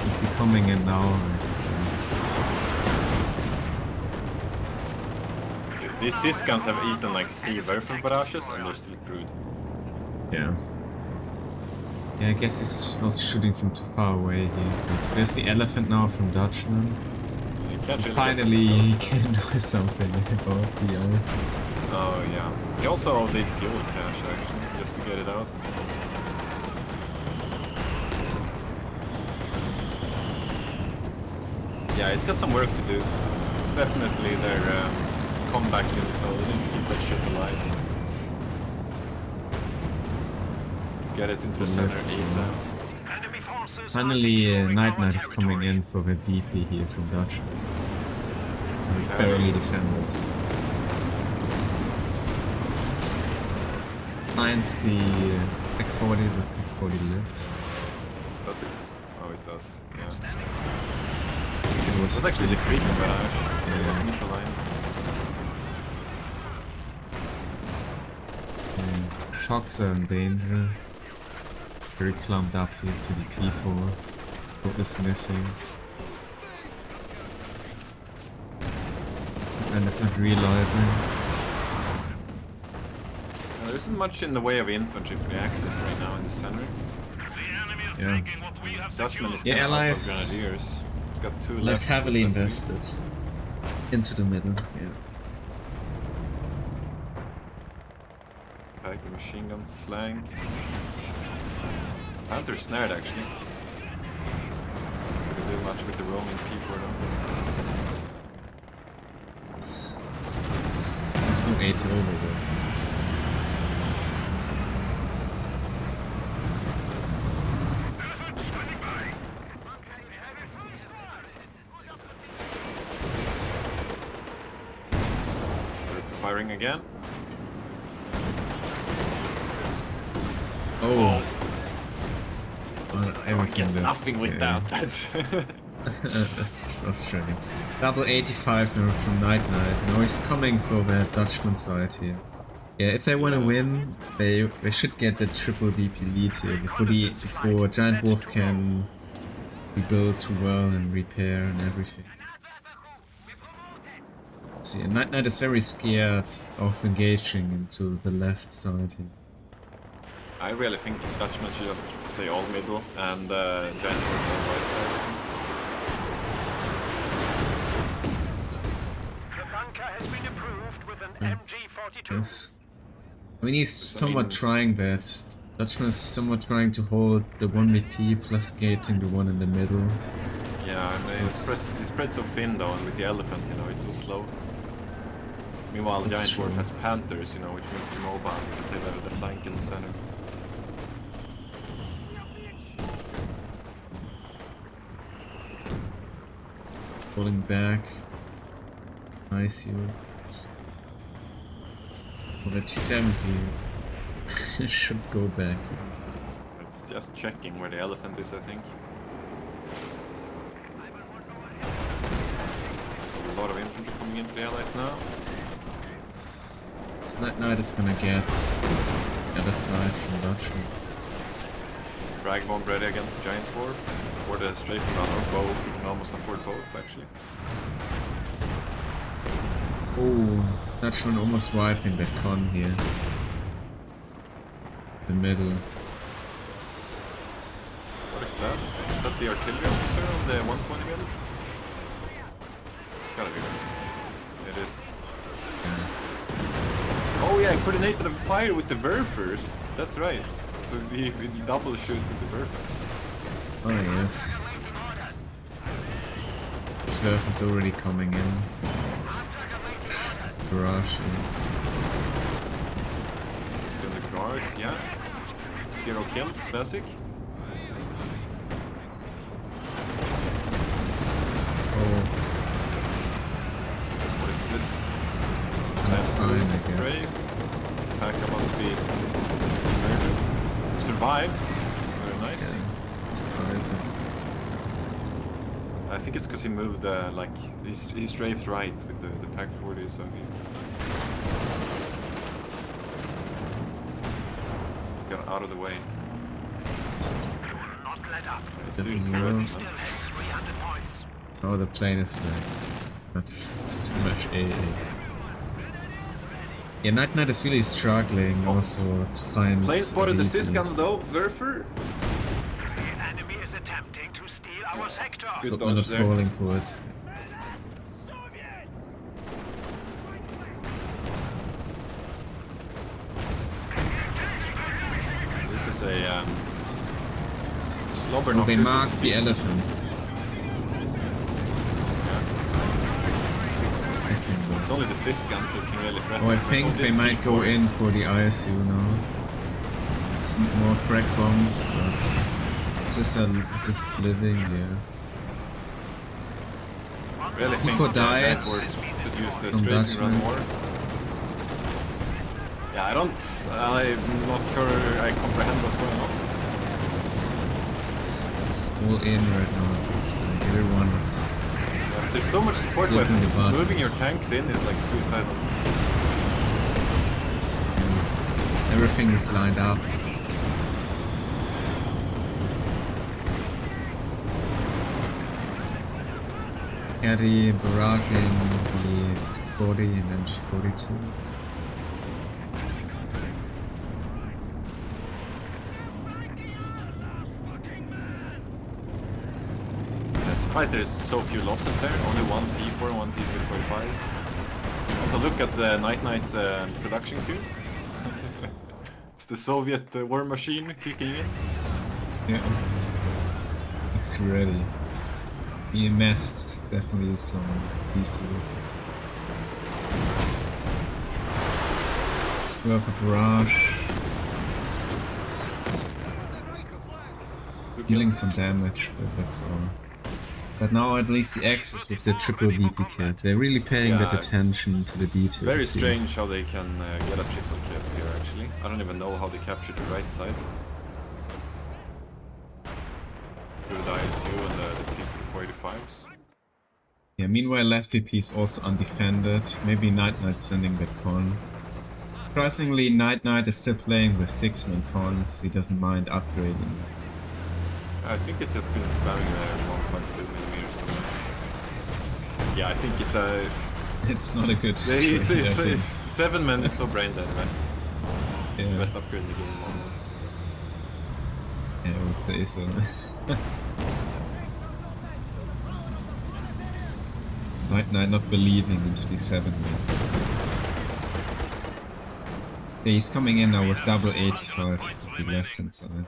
Speaker 1: If you're coming in now, it's
Speaker 2: These sys guns have eaten like 3 Verfer barrages and they're still crude.
Speaker 1: yeah. Yeah, I guess he's also shooting from too far away here. But there's the Elephant now from Dutchman.
Speaker 2: You can't
Speaker 1: So
Speaker 2: really
Speaker 1: finally
Speaker 2: get
Speaker 1: he
Speaker 2: close,
Speaker 1: can do something about the ice.
Speaker 2: Oh yeah. He also did fuel cache actually, just to get it out. Yeah, it's got some work to do. It's definitely their comeback unit though. They need to keep that shit alive. Get it into the center ASAP.
Speaker 3: Enemy forces
Speaker 1: Finally,
Speaker 3: are securing our
Speaker 1: NiteNite is coming
Speaker 3: territory.
Speaker 1: in for the VP here from Dutchman. It's
Speaker 2: Okay.
Speaker 1: barely defended. Finds the Pick 40, but Pick 40 lives.
Speaker 2: Does it? Oh, it does. Yeah.
Speaker 1: It was
Speaker 2: That's actually the creeping barrage. It was
Speaker 1: Yeah.
Speaker 2: misaligned.
Speaker 1: Shocks are in danger. Very clumped up here to the P4. What is missing? And it's not realizing.
Speaker 2: There isn't much in the way of infantry for the Axis right now in the center.
Speaker 3: The enemy is
Speaker 1: Yeah.
Speaker 3: taking what we have
Speaker 2: Dutchman is
Speaker 3: secured.
Speaker 1: Yeah,
Speaker 2: kind of out of
Speaker 1: allies-
Speaker 2: grenadiers. It's got 2 left.
Speaker 1: Less heavily
Speaker 2: with that
Speaker 1: invested into the middle. Yeah.
Speaker 2: Tiger machine gun flanked. Panther snared actually. Couldn't do much with the roaming P4 though.
Speaker 1: There's no 80 over there.
Speaker 2: Firing again.
Speaker 1: Oh. Well,
Speaker 2: Oh, he
Speaker 1: everything
Speaker 2: gets
Speaker 1: does,
Speaker 2: nothing with
Speaker 1: yeah.
Speaker 2: that. That's
Speaker 1: That's frustrating. Double 85 now from NiteNite. Now he's coming for the Dutchman side here. Yeah, if they want to win, they should get the triple VP lead here before GiantDwarf can rebuild too well and repair and everything. So yeah, NiteNite is very scared of engaging into the left side here.
Speaker 2: I really think Dutchman should just play all middle and GiantDwarf on right side.
Speaker 3: The bunker has been approved with an MG42.
Speaker 1: Yes. I mean, he's somewhat trying that. Dutchman is somewhat trying to hold the 1 VP plus gating the one in the middle.
Speaker 2: Yeah, I mean,
Speaker 1: It's-
Speaker 2: he's spread so thin though, and with the elephant, you know, it's so slow. Meanwhile,
Speaker 1: That's
Speaker 2: GiantDwarf
Speaker 1: true.
Speaker 2: has Panthers, you know, which means he's mobile. They have the flank in the center.
Speaker 1: Pulling back. Nice, you. Well, at 70 should go back.
Speaker 2: It's just checking where the elephant is, I think. So a lot of infantry coming in for the allies now.
Speaker 1: This NiteNite is gonna get the other side from Dutchman.
Speaker 2: Drag bomb ready again for GiantDwarf. Or the strafing run, or both. We can almost afford both, actually.
Speaker 1: Oh, Dutchman almost wiping that con here. The middle.
Speaker 2: What is that? Is that the artillery officer on the 120 middle? It's gotta be right. It is.
Speaker 1: Yeah.
Speaker 2: Oh yeah, coordinated a fire with the Werfers. That's right. So he double shoots with the Werfers.
Speaker 1: Oh yes. This Werf is already coming in. Barrage.
Speaker 2: Doing the guards, yeah. 0 kills, classic.
Speaker 1: Oh,
Speaker 2: What is this?
Speaker 1: that's fine, I
Speaker 2: Strafe.
Speaker 1: guess.
Speaker 2: Pack about to be murdered. Survives. Very nice.
Speaker 1: Yeah, surprising.
Speaker 2: I think it's because he moved, like, he strafed right with the pack 40, so he got out of the way.
Speaker 3: Not let up.
Speaker 2: It's
Speaker 1: The
Speaker 2: doing
Speaker 1: Euro.
Speaker 2: correction.
Speaker 3: Still has 300 points.
Speaker 1: Oh, the plane is back. But it's too much AA. Yeah, NiteNite is really struggling also to find...
Speaker 2: Plane spotted the
Speaker 1: stability.
Speaker 2: Sysguns though, Werfer.
Speaker 3: The enemy is attempting to steal our sector.
Speaker 2: Good
Speaker 1: Saltman
Speaker 2: dodge
Speaker 1: is
Speaker 2: there.
Speaker 1: falling for it.
Speaker 2: This is a slobber
Speaker 1: Oh, they
Speaker 2: knocker, so to
Speaker 1: marked the
Speaker 2: speak.
Speaker 1: elephant. I think
Speaker 2: It's only the Sysguns that can really threaten.
Speaker 1: Oh, I
Speaker 2: them.
Speaker 1: think
Speaker 2: Oh, this
Speaker 1: they might go
Speaker 2: P4
Speaker 1: in
Speaker 2: is-
Speaker 1: for the ISU now. It's not more frag bombs, but is this living? Yeah.
Speaker 2: Really think
Speaker 1: P4
Speaker 2: that
Speaker 1: died
Speaker 2: GiantDwarf could use the
Speaker 1: from
Speaker 2: strafing run
Speaker 1: Dutchman.
Speaker 2: more. Yeah, I'm not sure I comprehend what's going on.
Speaker 1: It's all in right now. It's like everyone is.
Speaker 2: Yeah, there's so much support
Speaker 1: clicking
Speaker 2: weapons.
Speaker 1: the buttons.
Speaker 2: Moving your tanks in is like suicidal.
Speaker 1: Everything is lined up. Caddy barraging the 40 and then just 42.
Speaker 2: I'm surprised there's so few losses there. Only one P4 and one T-45. Also look at the NiteNite's production queue. It's the Soviet war machine kicking in.
Speaker 1: Yeah. It's ready. EMS definitely some resources. It's worth a barrage. Dealing some damage, but that's all. But now at least the Axis with the triple VP kit. They're really paying that
Speaker 2: Yeah.
Speaker 1: attention to the details.
Speaker 2: Very
Speaker 1: here.
Speaker 2: strange how they can get a triple kill here actually. I don't even know how they captured the right side. Through the ISU and the T-485s.
Speaker 1: Yeah, meanwhile left VP is also undefended. Maybe NiteNite sending that con. Surprisingly, NiteNite is still playing with 6-man cons. He doesn't mind upgrading.
Speaker 2: I think it's just been spamming the 1.2mm so much. Yeah, I think it's a...
Speaker 1: It's not a good
Speaker 2: It's,
Speaker 1: trade, I think.
Speaker 2: 7 men is so brain dead, right?
Speaker 1: Yeah.
Speaker 2: Best upgrade in the game almost.
Speaker 1: Yeah, I would say so. NiteNite not believing into the 7-man. Yeah, he's coming in now with double 85 to the left hand side.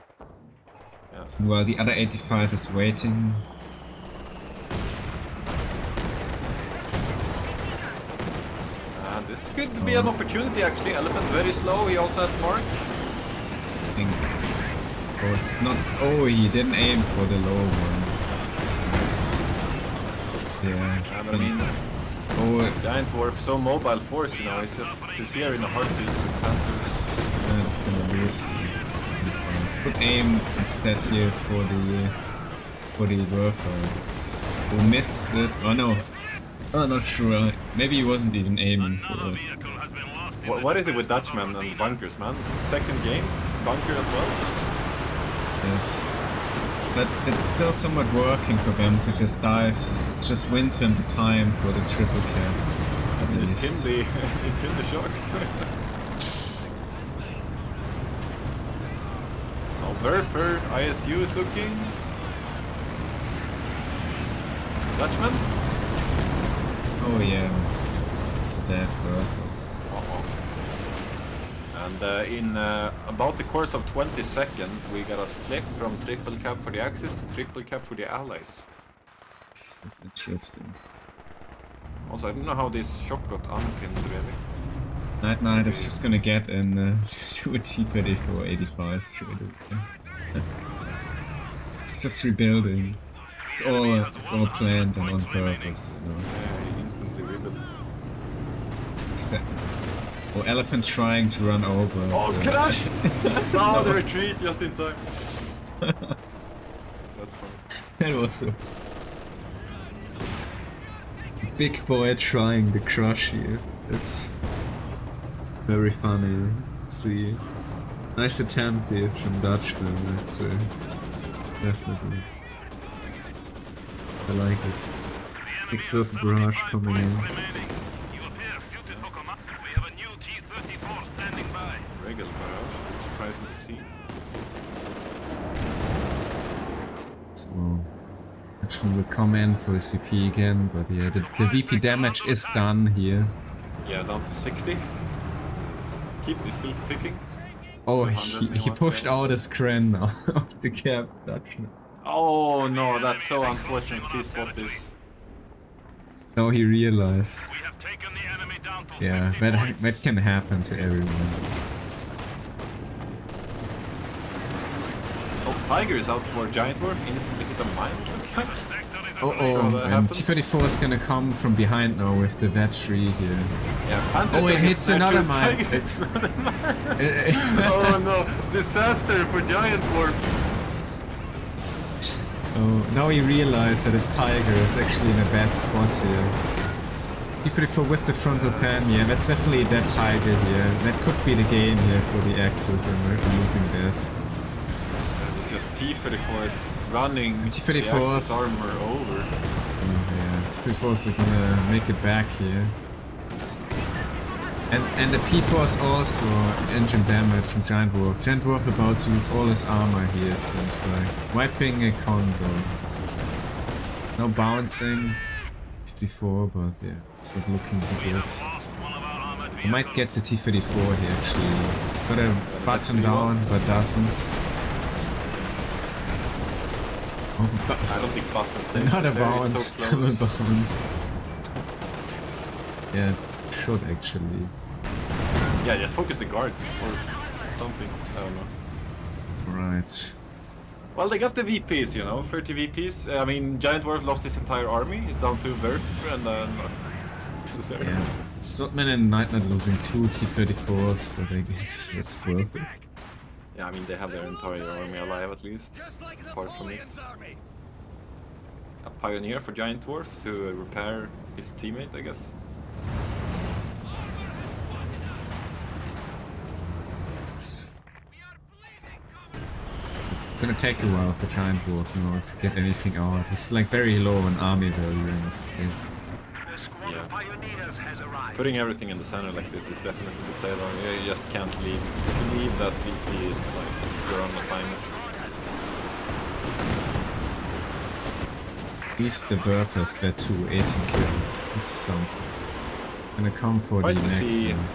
Speaker 2: Yeah.
Speaker 1: While the other 85 is waiting.
Speaker 2: could be an opportunity actually. Elephant very slow, he also has mark.
Speaker 1: I think. Oh, it's not. Oh, he didn't aim for the low one. Yeah.
Speaker 2: But I mean,
Speaker 1: Oh,
Speaker 2: GiantDwarf, so mobile force, you know, he's here in a heartbeat with Panthers.
Speaker 1: it's gonna lose. Good aim instead here for the Dwarfer. Who misses it? Oh no. Oh, not sure. Maybe he wasn't even aiming for
Speaker 3: Another
Speaker 1: it.
Speaker 3: vehicle has been lost.
Speaker 2: What is it with Dutchman and bunkers, man? Second game, bunker as well.
Speaker 1: Yes. But it's still somewhat working for them to just dives. It just wins them the time for the triple cap. At least.
Speaker 2: It killed the shots. Oh, Werfer, ISU is looking. Dutchman?
Speaker 1: Oh yeah. It's a dead bird.
Speaker 2: And in about the course of 20 seconds, we got a flip from triple cap for the Axis to triple cap for the Allies.
Speaker 1: It's interesting.
Speaker 2: Also, I don't know how this shot got unpinned, really.
Speaker 1: NiteNite is just gonna get in to a T-34 85 straight away. It's just rebuilding. It's all planned and on purpose, you know.
Speaker 2: Yeah, he instantly rebuilt.
Speaker 1: Or Elephant trying to run over.
Speaker 2: Oh, crash! No, the retreat just in time. That's funny.
Speaker 1: That was a big boy trying the crush here. It's very funny to see. Nice attempt here from Dutchman, that's definitely. I like it. Thanks for the barrage coming in.
Speaker 2: Regular barrage, it's surprising to see.
Speaker 1: So, Dutchman will come in for his VP again, but yeah, the VP damage is done here.
Speaker 2: Yeah, down to 60. It's still ticking.
Speaker 1: Oh, he pushed out his Kren now of the cap, Dutchman.
Speaker 2: Oh no, that's so unfortunate. Please spot this.
Speaker 1: Now he realized.
Speaker 3: We have taken the enemy down to
Speaker 1: Yeah,
Speaker 3: 50 points.
Speaker 1: that can happen to everyone.
Speaker 2: Oh, Tiger is out for GiantDwarf. Instantly hit a mine, looks like.
Speaker 1: Oh, and T-34 is gonna come from behind now with the Vet 3 here.
Speaker 2: Yeah, Panther's
Speaker 1: Oh, it
Speaker 2: gonna get
Speaker 1: hits
Speaker 2: sniped
Speaker 1: another
Speaker 2: with
Speaker 1: mine.
Speaker 2: Tiger. It's another mine. Oh no, disaster for GiantDwarf.
Speaker 1: Oh, now he realized that his Tiger is actually in a bad spot here. T-34 with the frontal pan, yeah, that's definitely that Tiger here. That could be the game here for the Axis, and we're losing that.
Speaker 2: It's just T-34 is running
Speaker 1: T-34's
Speaker 2: the Axis armor over.
Speaker 1: Yeah, T-34's are gonna make it back here. And the P-4 also engine damage from GiantDwarf. GiantDwarf about to lose all his armor here, it seems like. Wiping a convo. No bouncing. T-34, but yeah, it's not looking too good. I might get the T-34 here actually. Got a button down, but doesn't. Oh,
Speaker 2: I don't think button saves
Speaker 1: not a
Speaker 2: it there,
Speaker 1: bounce,
Speaker 2: it's so
Speaker 1: still a
Speaker 2: close.
Speaker 1: bounce. Yeah, should actually.
Speaker 2: Yeah, just focus the guards or something. I don't know.
Speaker 1: Right.
Speaker 2: Well, they got the VPs, you know, 30 VPs. I mean, GiantDwarf lost his entire army. He's down to Werf and then...
Speaker 1: Yeah, Saltman and NiteNite losing 2 T-34s, but I guess it's worth it.
Speaker 2: Yeah, I mean, they have their entire army alive at least, apart from it. A pioneer for GiantDwarf to repair his teammate, I guess.
Speaker 1: It's gonna take a while for GiantDwarf, you know, to get anything out. It's like very low on army value in it.
Speaker 2: Yeah. Putting everything in the center like this is definitely the play on. You just can't leave. If you leave that VP, it's like you're on the timer.
Speaker 1: At least the Werf has vet 2, 18 kills. It's something. Gonna come for
Speaker 2: Nice
Speaker 1: the
Speaker 2: to
Speaker 1: next
Speaker 2: see
Speaker 1: one.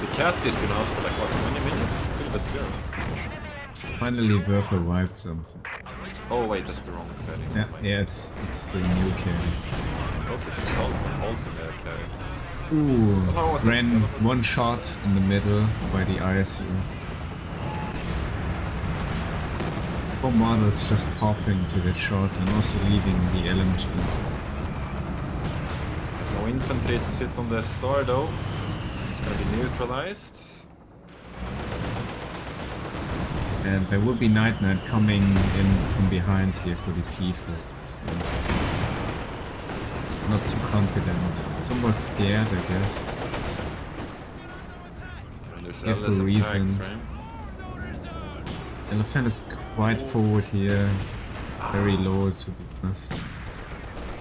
Speaker 2: the cat has been out for like what, 20 minutes? Still but zero.
Speaker 1: Finally Werfer wiped something.
Speaker 2: Oh wait, that's the wrong carry.
Speaker 1: Yeah, it's the new carry.
Speaker 2: Okay, so Saltman also got a carry.
Speaker 1: Ooh,
Speaker 2: know what
Speaker 1: ran
Speaker 2: the-
Speaker 1: one shot in the middle by the ISU. 4 models just popping to that shot and also leaving the LMG.
Speaker 2: No infantry to sit on the star though. It's gonna be neutralized.
Speaker 1: And there will be NiteNite coming in from behind here for the P-fill, it seems. Not too confident. Somewhat scared, I guess.
Speaker 2: And there's
Speaker 1: Give a
Speaker 2: LS
Speaker 1: reason.
Speaker 2: attacks, right?
Speaker 1: Elephant is quite forward here. Very low, to be honest.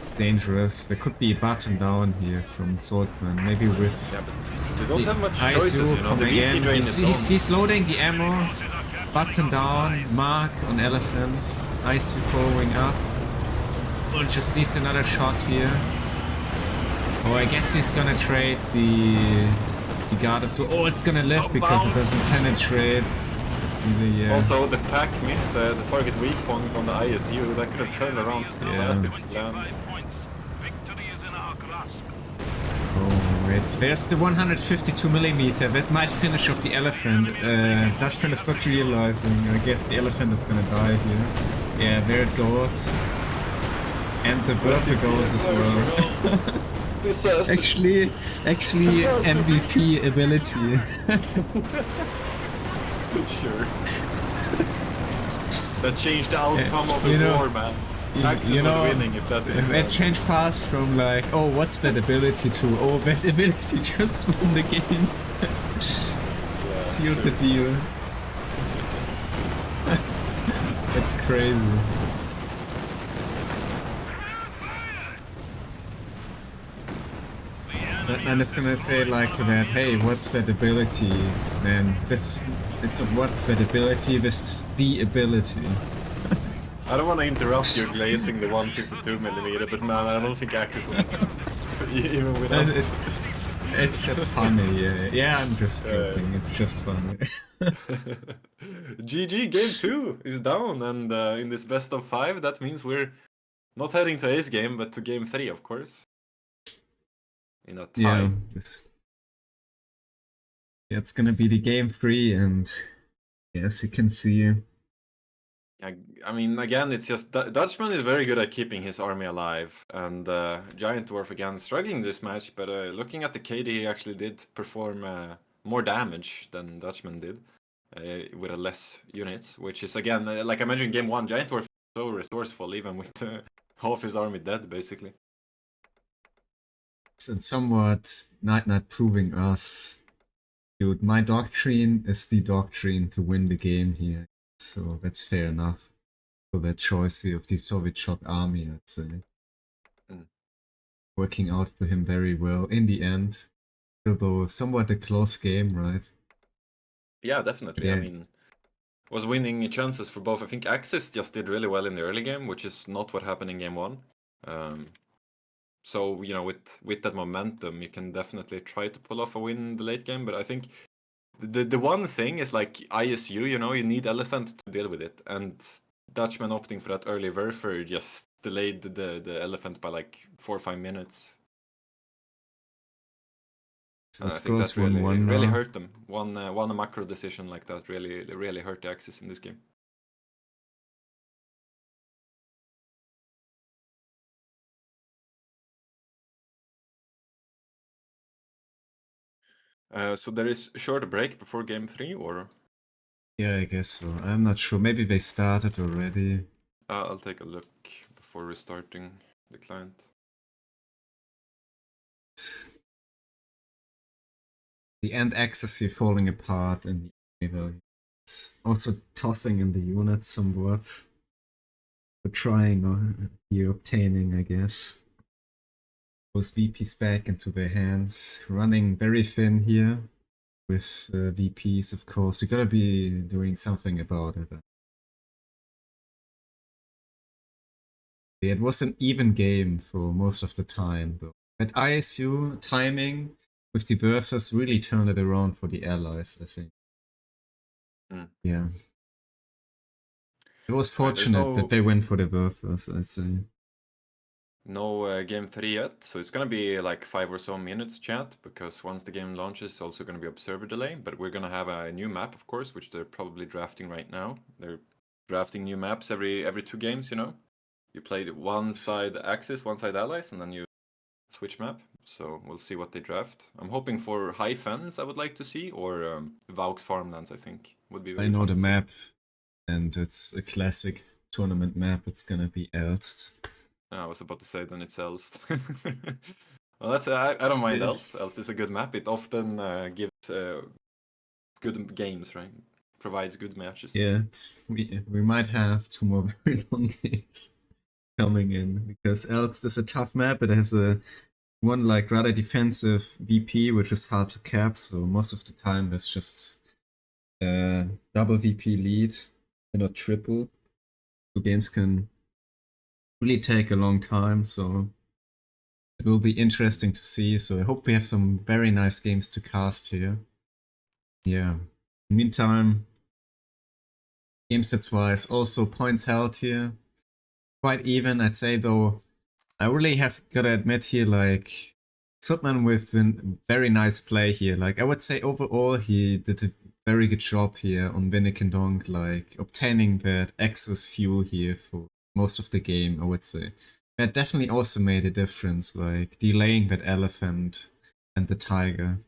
Speaker 1: It's dangerous. There could be a button down here from Saltman. Maybe with
Speaker 2: Yeah, but they don't have much
Speaker 1: ISU
Speaker 2: choices, you know. The
Speaker 1: coming
Speaker 2: VP
Speaker 1: in.
Speaker 2: drain
Speaker 1: He's,
Speaker 2: is
Speaker 1: he's,
Speaker 2: on.
Speaker 1: he's loading the ammo. Button down. Mark on Elephant. ISU following up. Oh, just needs another shot here. Oh, I guess he's gonna trade the guard of so. Oh, it's gonna lift because it doesn't penetrate. The,
Speaker 2: Also, the pack missed the target weak point on the ISU. That could have turned around fast if it lands.
Speaker 3: Victory is in our grasp.
Speaker 1: Oh, wait. There's the 152mm. That might finish off the elephant. Dutchman is not realizing. I guess the elephant is gonna die here. Yeah, there it goes. And the Bertha goes as well.
Speaker 2: Disaster.
Speaker 1: actually, MVP ability.
Speaker 2: Sure. That changed the outcome of the
Speaker 1: you know,
Speaker 2: war, man. Axis
Speaker 1: you know,
Speaker 2: was winning if that didn't
Speaker 1: it
Speaker 2: happen.
Speaker 1: changed fast from like, oh, what's that ability to, oh, that ability just won the game.
Speaker 2: Yeah,
Speaker 1: Sealed the deal. It's crazy. I'm just gonna say like to that, hey, what's that ability? Man, it's a what's that ability, this is the ability.
Speaker 2: I don't want to interrupt you glazing the 152mm, but man, I don't think Axis will even without
Speaker 1: And it's just funny, yeah, I'm just joking, it's just funny.
Speaker 2: GG, game 2 is down, and in this best of 5, that means we're not heading to Ace game, but to game 3, of course. In a tie.
Speaker 1: Yeah, it's gonna be the game 3, and yes, you can see.
Speaker 2: I mean, again, it's just Dutchman is very good at keeping his army alive, and GiantDwarf again struggling this match. But looking at the KD, he actually did perform more damage than Dutchman did with a less units, which is again like I mentioned, game 1, GiantDwarf is so resourceful, even with half his army dead, basically.
Speaker 1: It's somewhat NiteNite proving us, dude, my doctrine is the doctrine to win the game here. So that's fair enough for that choice of the Soviet shock army, I'd say. Working out for him very well in the end. Although somewhat a close game, right?
Speaker 2: Yeah, definitely.
Speaker 1: Yeah.
Speaker 2: I mean, was winning chances for both. I think Axis just did really well in the early game, which is not what happened in game 1. So, you know, with that momentum, you can definitely try to pull off a win in the late game. But I think the one thing is like ISU, you know, you need Elephant to deal with it. And Dutchman opting for that early Werfer just delayed the Elephant by like 4 or 5 minutes.
Speaker 1: So
Speaker 2: And I
Speaker 1: it
Speaker 2: think
Speaker 1: goes
Speaker 2: that really,
Speaker 1: 1-1
Speaker 2: really
Speaker 1: now.
Speaker 2: hurt them. One macro decision like that really hurt the Axis in this game. So there is a short break before game 3, or?
Speaker 1: Yeah, I guess so. I'm not sure. Maybe they started already.
Speaker 2: I'll take a look before restarting the client.
Speaker 1: The end axis here falling apart and it's also tossing in the units somewhat. But trying or here obtaining, I guess. Those VPs back into their hands. Running very thin here with VPs, of course. You gotta be doing something about it. Yeah, it was an even game for most of the time, though. At ISU, timing with the Berthas really turned it around for the Allies, I think. Yeah. It was fortunate that they went for the Berthas, I say.
Speaker 2: No game 3 yet, so it's gonna be like 5 or so minutes chat, because once the game launches, it's also gonna be observer delay. But we're gonna have a new map, of course, which they're probably drafting right now. They're drafting new maps every 2 games, you know. You play the one side Axis, one side Allies, and then you switch map. So we'll see what they draft. I'm hoping for High Fens, I would like to see, or Vaux Farmlands, I think would be very
Speaker 1: I know
Speaker 2: fun
Speaker 1: the
Speaker 2: to see.
Speaker 1: map, and it's a classic tournament map. It's gonna be Elst.
Speaker 2: I was about to say then it's Elst. Well, that's I don't mind
Speaker 1: It's-
Speaker 2: Elst. Elst is a good map. It often gives good games, right? Provides good matches.
Speaker 1: Yeah, we might have 2 more very long games coming in, because Elst is a tough map. It has a one like rather defensive VP, which is hard to cap. So most of the time there's just a double VP lead and not triple. So games can really take a long time. So it will be interesting to see. So I hope we have some very nice games to cast here. Yeah. In the meantime, game stats wise, also points held here. Quite even, I'd say, though. I really have gotta admit here, like, Saltman with a very nice play here. Like, I would say overall he did a very good job here on Winnick and Donk, like, obtaining that excess fuel here for most of the game, I would say. That definitely also made a difference, like, delaying that elephant and the tiger.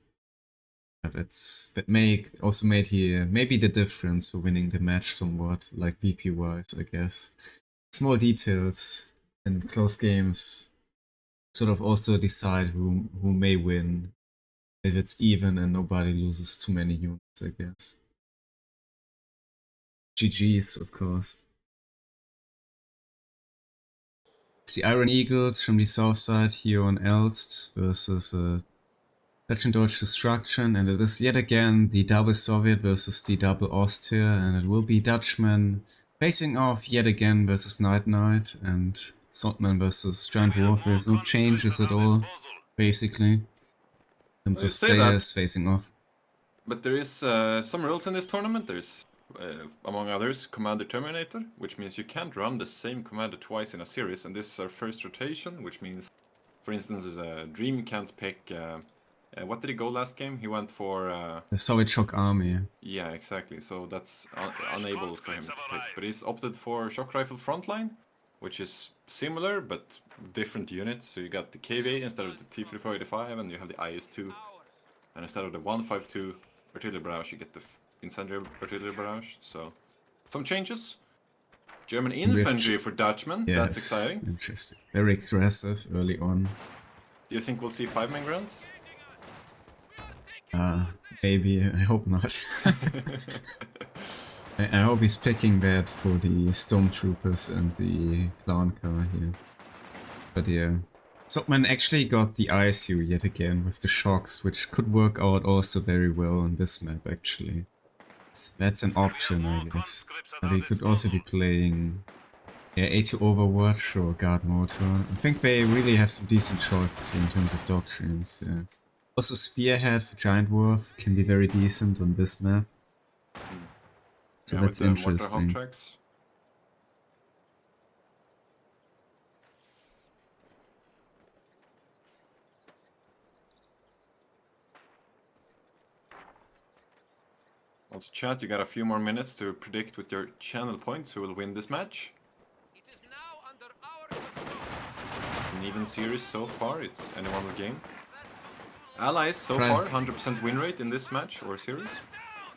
Speaker 1: That also made here maybe the difference for winning the match somewhat, like VP wise, I guess. Small details in close games sort of also decide who may win if it's even and nobody loses too many units, I guess. GG's, of course. It's the Iron Eagles from the south side here on Elst versus Dutch&Deutsch Destruction, and it is yet again the double Soviet versus the double Austria, and it will be Dutchman facing off yet again versus NiteNite, and Saltman versus GiantDwarf. There's no changes at all, basically, in terms
Speaker 2: You
Speaker 1: of
Speaker 2: say
Speaker 1: players
Speaker 2: that,
Speaker 1: facing off.
Speaker 2: but there is some rules in this tournament. There's, among others, Commander Terminator, which means you can't run the same commander twice in a series, and this is our first rotation, which means, for instance, Dream can't pick. What did he go last game? He went for.
Speaker 1: The Soviet Shock Army.
Speaker 2: Yeah, exactly. So that's unable for him to pick. But he's opted for Shock Rifle Frontline, which is similar but different units. So you got the KV instead of the T-3485, and you have the IS-2. And instead of the 152 artillery barrage, you get the incendiary artillery barrage. So some changes. German infantry for Dutchman.
Speaker 1: Yes,
Speaker 2: That's exciting.
Speaker 1: Interesting. Very aggressive early on.
Speaker 2: Do you think we'll see 5-man grounds?
Speaker 1: Maybe. I hope not. I hope he's picking that for the Stormtroopers and the clown car here. But yeah. Saltman actually got the ISU yet again with the shocks, which could work out also very well on this map actually. That's an option, I guess. But he could also be playing A2 Overwatch or Guard Motor. I think they really have some decent choices here in terms of doctrines. Yeah. Also Spearhead for GiantDwarf can be very decent on this map. So
Speaker 2: Yeah,
Speaker 1: that's
Speaker 2: with the
Speaker 1: interesting.
Speaker 2: Mortar tracks. Also, chat, you got a few more minutes to predict with your channel points who will win this match. It's an even series so far, it's anyone's game. Allies so far, 100% win rate in this match or series.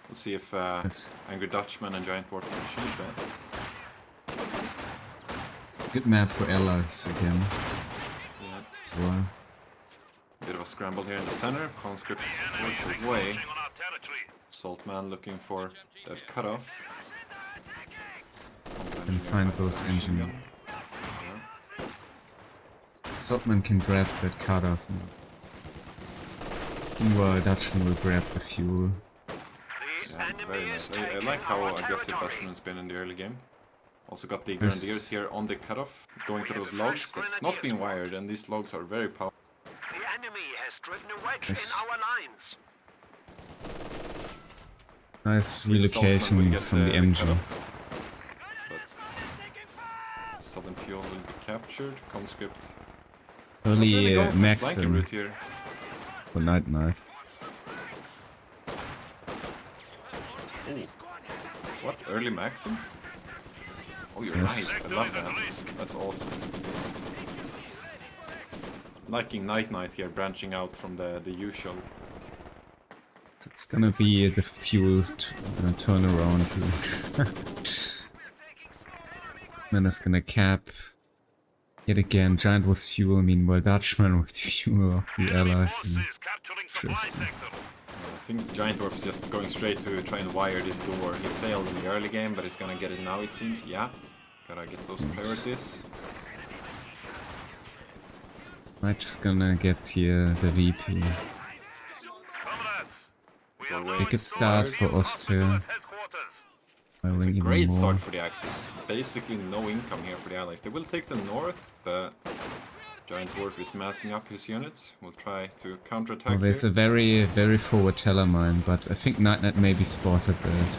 Speaker 2: We'll see if AngryDutchman and GiantDwarf can change that.
Speaker 1: It's a good map for allies again.
Speaker 2: Yeah.
Speaker 1: As well.
Speaker 2: Bit of a scramble here in the center. Conscripts force away. Saltman looking for that cutoff.
Speaker 1: And find those engineers. Saltman can grab that cutoff. Meanwhile, Dutchman will grab the fuel.
Speaker 2: Yeah, very nice. I like how aggressive Dutchman's been in the early game. Also got the Grenadiers here on the cutoff, going to those logs. That's not been wired, and these logs are very powerful.
Speaker 3: The enemy has driven a wedge in our lines.
Speaker 1: Nice relocation from the MG.
Speaker 2: But Southern fuel will be captured. captured. Conscript.
Speaker 1: Early
Speaker 2: Flanking
Speaker 1: Maxim
Speaker 2: route here.
Speaker 1: for NiteNite.
Speaker 2: Ooh. What? Early Maxim? Oh, you're
Speaker 1: Yes.
Speaker 2: right. I love that. That's awesome. Liking NiteNite here, branching out from the usual.
Speaker 1: It's gonna be the fuel turnaround here. Then it's gonna cap yet again. Giant was fuel, meanwhile Dutchman with fuel of the allies. And interesting.
Speaker 2: I think GiantDwarf is just going straight to try and wire this door. He failed in the early game, but he's gonna get it now, it seems. Yeah. Gotta get those priorities.
Speaker 1: I'm just gonna get here the VP. A good start for Austria.
Speaker 2: It's a great start for the Axis. Basically no income here for the Allies. They will take the north, but GiantDwarf is massing up his units. We'll try to counterattack
Speaker 1: Well, there's
Speaker 2: here.
Speaker 1: a very forward Tellermine, but I think NiteNite maybe spotted that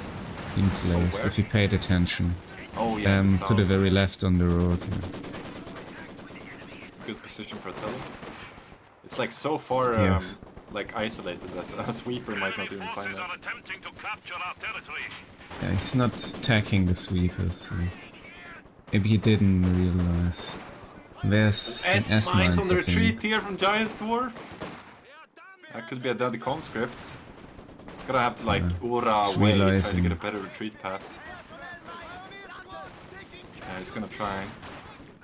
Speaker 1: in place
Speaker 2: where?
Speaker 1: if you paid attention.
Speaker 2: Oh yeah,
Speaker 1: To the very left on the road. Yeah.
Speaker 2: Good position for a Teller. It's like so far
Speaker 1: Yes.
Speaker 2: like isolated that a sweeper might not even find
Speaker 3: Forces
Speaker 2: it.
Speaker 3: are attempting to capture our territory.
Speaker 1: Yeah, he's not attacking the sweepers. So maybe he didn't realize. There's an
Speaker 2: S-mines on the
Speaker 1: I think.
Speaker 2: retreat here from GiantDwarf. That could be a deadly conscript. It's gonna have to like aura
Speaker 1: it's
Speaker 2: away, try to
Speaker 1: realizing.
Speaker 2: get a better retreat path. Yeah, he's gonna try.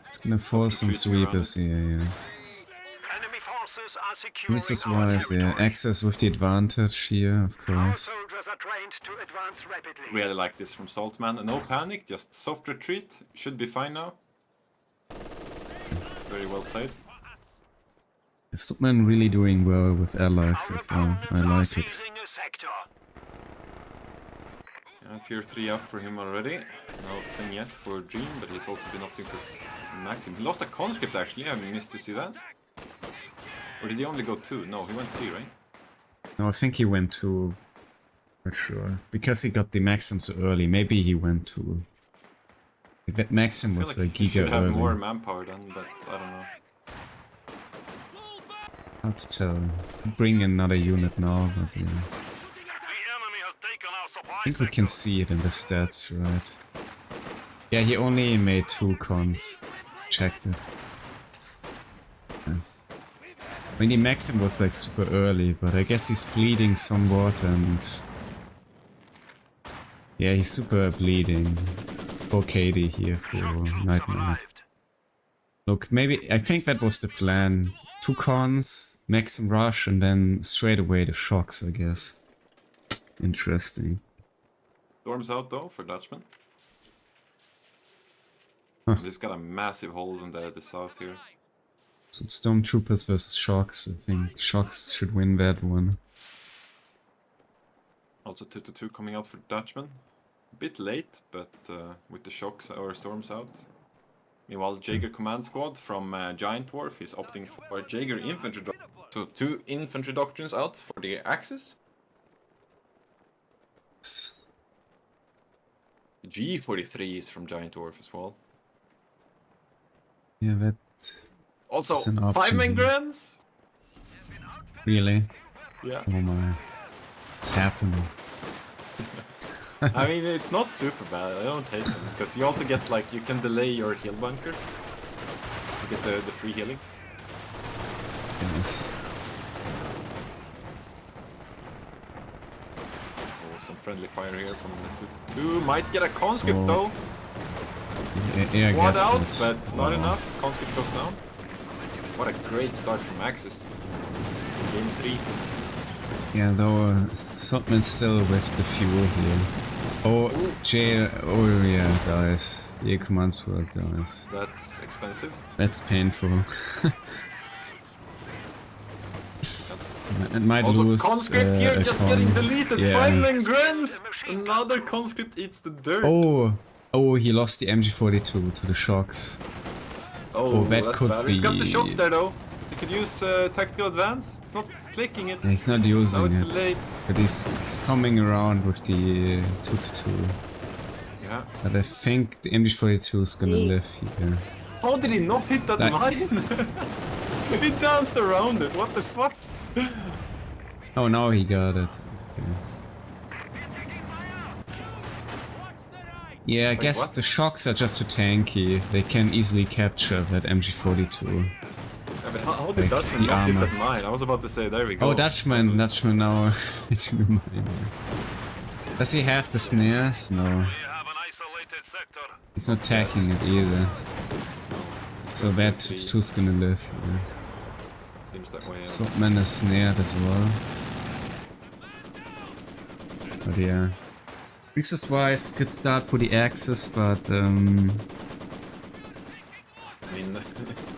Speaker 1: It's gonna force some
Speaker 2: retreating around
Speaker 1: sweepers here, yeah.
Speaker 3: Enemy forces are securing
Speaker 1: Mrs.
Speaker 3: our
Speaker 1: Wise, yeah.
Speaker 3: territory.
Speaker 1: Access with the advantage here, of
Speaker 3: Our
Speaker 1: course.
Speaker 3: soldiers are trained to advance rapidly.
Speaker 2: Really like this from Saltman. No panic, just soft retreat. Should be fine now. Very well played.
Speaker 1: Saltman really doing well with allies so
Speaker 3: Our
Speaker 1: far. I
Speaker 3: opponents are
Speaker 1: like it.
Speaker 3: seizing a sector.
Speaker 2: Yeah, tier 3 up for him already. Nothing yet for Dream, but he's also been opting for Maxim. He lost a conscript actually, I missed to see that. Or did he only go 2? No, he went 3, right?
Speaker 1: No, I think he went to... Not sure. Because he got the Maxim so early, maybe he went to... That Maxim
Speaker 2: I
Speaker 1: was
Speaker 2: feel
Speaker 1: a
Speaker 2: like he should
Speaker 1: giga
Speaker 2: have more
Speaker 1: early.
Speaker 2: manpower then, but I don't know.
Speaker 1: Hard to tell. Bring another unit now, but yeah.
Speaker 3: The enemy has taken our supply
Speaker 1: I think we can
Speaker 3: sector.
Speaker 1: see it in the stats, right? Yeah, he only made 2 cons. Checked it. Yeah. I mean, the Maxim was like super early, but I guess he's bleeding somewhat and... Yeah, he's super bleeding. 4KD here for
Speaker 3: Shock troops have
Speaker 1: NiteNite.
Speaker 3: arrived.
Speaker 1: Look, maybe... I think that was the plan. 2 cons, Maxim rush, and then straight away the shocks, I guess. Interesting.
Speaker 2: Storms out though for Dutchman.
Speaker 1: Huh.
Speaker 2: He's got a massive hold in the south here.
Speaker 1: So it's Stormtroopers versus Shocks. I think Shocks should win that one.
Speaker 2: Also 2-2 coming out for Dutchman. A bit late, but with the shocks or storms out. Meanwhile, Jaeger Command Squad from GiantDwarf is opting for Jaeger Infantry Doctrine. So 2 infantry doctrines out for the Axis. G43 is from GiantDwarf as well.
Speaker 1: Yeah, that
Speaker 2: Also,
Speaker 1: It's an
Speaker 2: 5
Speaker 1: option
Speaker 2: main
Speaker 1: here.
Speaker 2: grants?
Speaker 1: really.
Speaker 2: Yeah.
Speaker 1: Oh my, it's happening.
Speaker 2: I mean, it's not super bad. I don't hate them because you also get like you can delay your heal bunker to get the free healing.
Speaker 1: Yes.
Speaker 2: Oh, some friendly fire here from the 2-2. Might get a conscript
Speaker 1: Oh.
Speaker 2: though.
Speaker 1: Yeah,
Speaker 2: Quad
Speaker 1: gets
Speaker 2: out,
Speaker 1: it.
Speaker 2: but not
Speaker 1: Wow.
Speaker 2: enough. Conscript goes down. What a great start from Axis. Game 3.
Speaker 1: Yeah, though Saltman's still with the fuel here. Oh, oh yeah, dies. Yeah, Command Squad dies.
Speaker 2: That's expensive.
Speaker 1: That's painful.
Speaker 2: That's
Speaker 1: It might
Speaker 2: also
Speaker 1: lose
Speaker 2: conscript here
Speaker 1: a
Speaker 2: just
Speaker 1: con.
Speaker 2: getting deleted.
Speaker 1: Yeah.
Speaker 2: 5 main grants. Another conscript eats the dirt.
Speaker 1: Oh, he lost the MG42 to the Shocks.
Speaker 2: Oh,
Speaker 1: that
Speaker 2: that's
Speaker 1: could
Speaker 2: bad. He's got the
Speaker 1: be-
Speaker 2: shocks there though. You could use tactical advance. It's not clicking it.
Speaker 1: Yeah, he's not
Speaker 2: Now
Speaker 1: using
Speaker 2: it's
Speaker 1: it.
Speaker 2: too late.
Speaker 1: But he's coming around with the 2-2.
Speaker 2: Yeah.
Speaker 1: But I think the MG42 is gonna live here.
Speaker 2: How did he not hit that mine? He danced around it, what the fuck?
Speaker 1: Oh, now he got it. Okay. Yeah, I guess
Speaker 2: what?
Speaker 1: the shocks are just too tanky. They can easily capture that MG42.
Speaker 2: Yeah, but how did
Speaker 1: Like
Speaker 2: Dutchman
Speaker 1: the
Speaker 2: not hit
Speaker 1: armor.
Speaker 2: that mine? I was about to say, there we go.
Speaker 1: Oh, Dutchman now. Does he have the snares? No.
Speaker 3: We have an isolated sector.
Speaker 1: He's not attacking it either. So that two's gonna live. Yeah.
Speaker 2: Seems that way.
Speaker 1: Saltman is snared as well. But yeah. Resource wise, good start for the Axis, but
Speaker 2: I mean,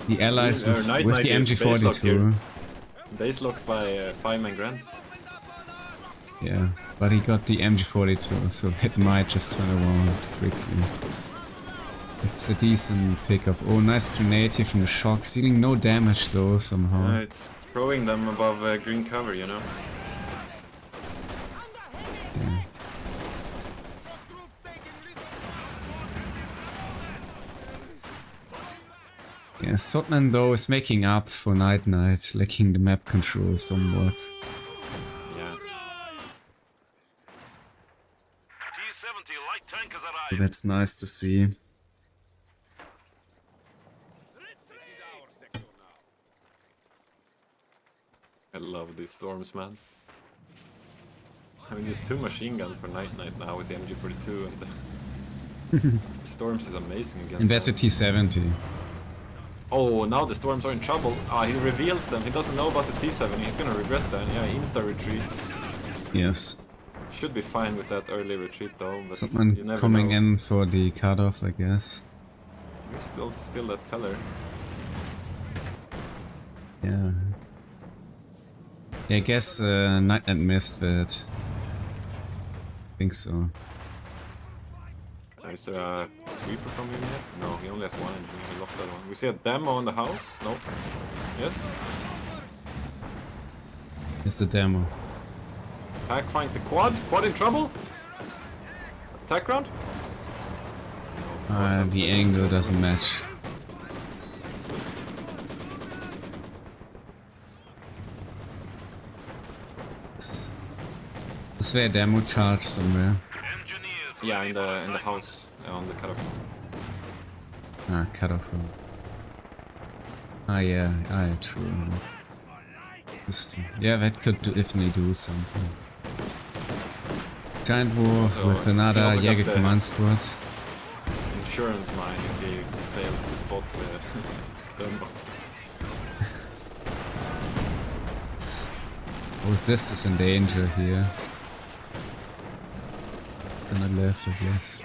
Speaker 1: the allies with the
Speaker 2: NiteNite is
Speaker 1: MG42.
Speaker 2: base locked by 5-man grants.
Speaker 1: Yeah, but he got the MG42, so it might just turn around quickly. It's a decent pickup. Oh, nice grenade here from the shock, dealing no damage though somehow.
Speaker 2: It's throwing them above green cover, you know.
Speaker 1: Yeah. Yeah, Saltman though is making up for NiteNite, lacking the map control somewhat.
Speaker 2: Yeah.
Speaker 3: T-70 light tank has
Speaker 1: So
Speaker 3: arrived.
Speaker 1: that's nice to see.
Speaker 2: I love these storms, man. I mean, there's 2 machine guns for NiteNite now with the MG42, and the storms is amazing against
Speaker 1: And there's a
Speaker 2: them.
Speaker 1: T70.
Speaker 2: Oh, now the storms are in trouble. Ah, he reveals them. He doesn't know about the T70. He's gonna regret that. Yeah, insta retreat.
Speaker 1: Yes.
Speaker 2: Should be fine with that early retreat though. But you
Speaker 1: Saltman
Speaker 2: never
Speaker 1: coming
Speaker 2: know.
Speaker 1: in for the cutoff, I guess.
Speaker 2: He's still that teller.
Speaker 1: Yeah. Yeah, I guess NiteNite missed it. I think so.
Speaker 2: Is there a sweeper from him yet? No, he only has 1 engineer. He lost that one. We see a demo in the house. Nope. Yes.
Speaker 1: It's the demo.
Speaker 2: Pack finds the quad. Quad in trouble. Attack round.
Speaker 1: The angle doesn't match. Is there a demo charge somewhere?
Speaker 3: Engineers
Speaker 2: Yeah, in the house on the cutoff.
Speaker 1: Ah, cutoff. Ah, yeah, true. Yeah, that could definitely do something. GiantDwarf
Speaker 2: So,
Speaker 1: with
Speaker 2: he
Speaker 1: another
Speaker 2: also got
Speaker 1: Jäger
Speaker 2: the-
Speaker 1: command squad.
Speaker 2: Insurance mine if he fails to spot the demo.
Speaker 1: Oh, this is in danger here. It's gonna live, I guess.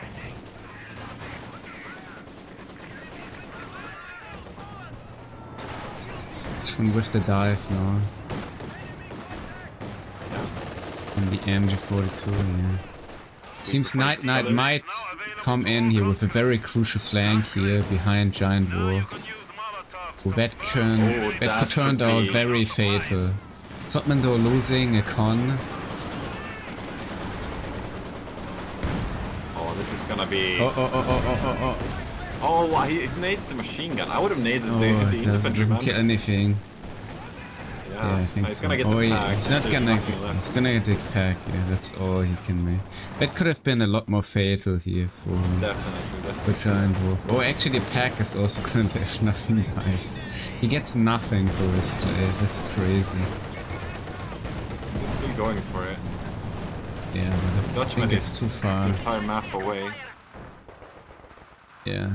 Speaker 1: It's one with the dive now. And the MG42, yeah. Seems NiteNite might come in here with a very crucial flank here behind GiantDwarf.
Speaker 3: can use Molotovs.
Speaker 1: Oh, that could turn out
Speaker 2: be-
Speaker 1: very fatal. Saltman though losing a con.
Speaker 2: Oh, this is gonna be.
Speaker 1: Oh.
Speaker 2: Oh, wow, he nades the machine gun. I would have naded
Speaker 1: Oh,
Speaker 2: the
Speaker 1: it doesn't
Speaker 2: infantryman.
Speaker 1: kill anything. Yeah, I think
Speaker 2: he's
Speaker 1: so.
Speaker 2: gonna get
Speaker 1: Oh,
Speaker 2: the pack.
Speaker 1: he's not
Speaker 2: There's
Speaker 1: gonna.
Speaker 2: nothing left.
Speaker 1: He's gonna get the pack. Yeah, that's all he can make. That could have been a lot more fatal here for
Speaker 2: Definitely.
Speaker 1: GiantDwarf. Oh, actually, the pack is also gonna live. Nothing dies. He gets nothing for his play. That's crazy.
Speaker 2: He's still going for it.
Speaker 1: Yeah, but I
Speaker 2: Dutchman
Speaker 1: think it's
Speaker 2: is
Speaker 1: too far.
Speaker 2: the entire map away.
Speaker 1: Yeah.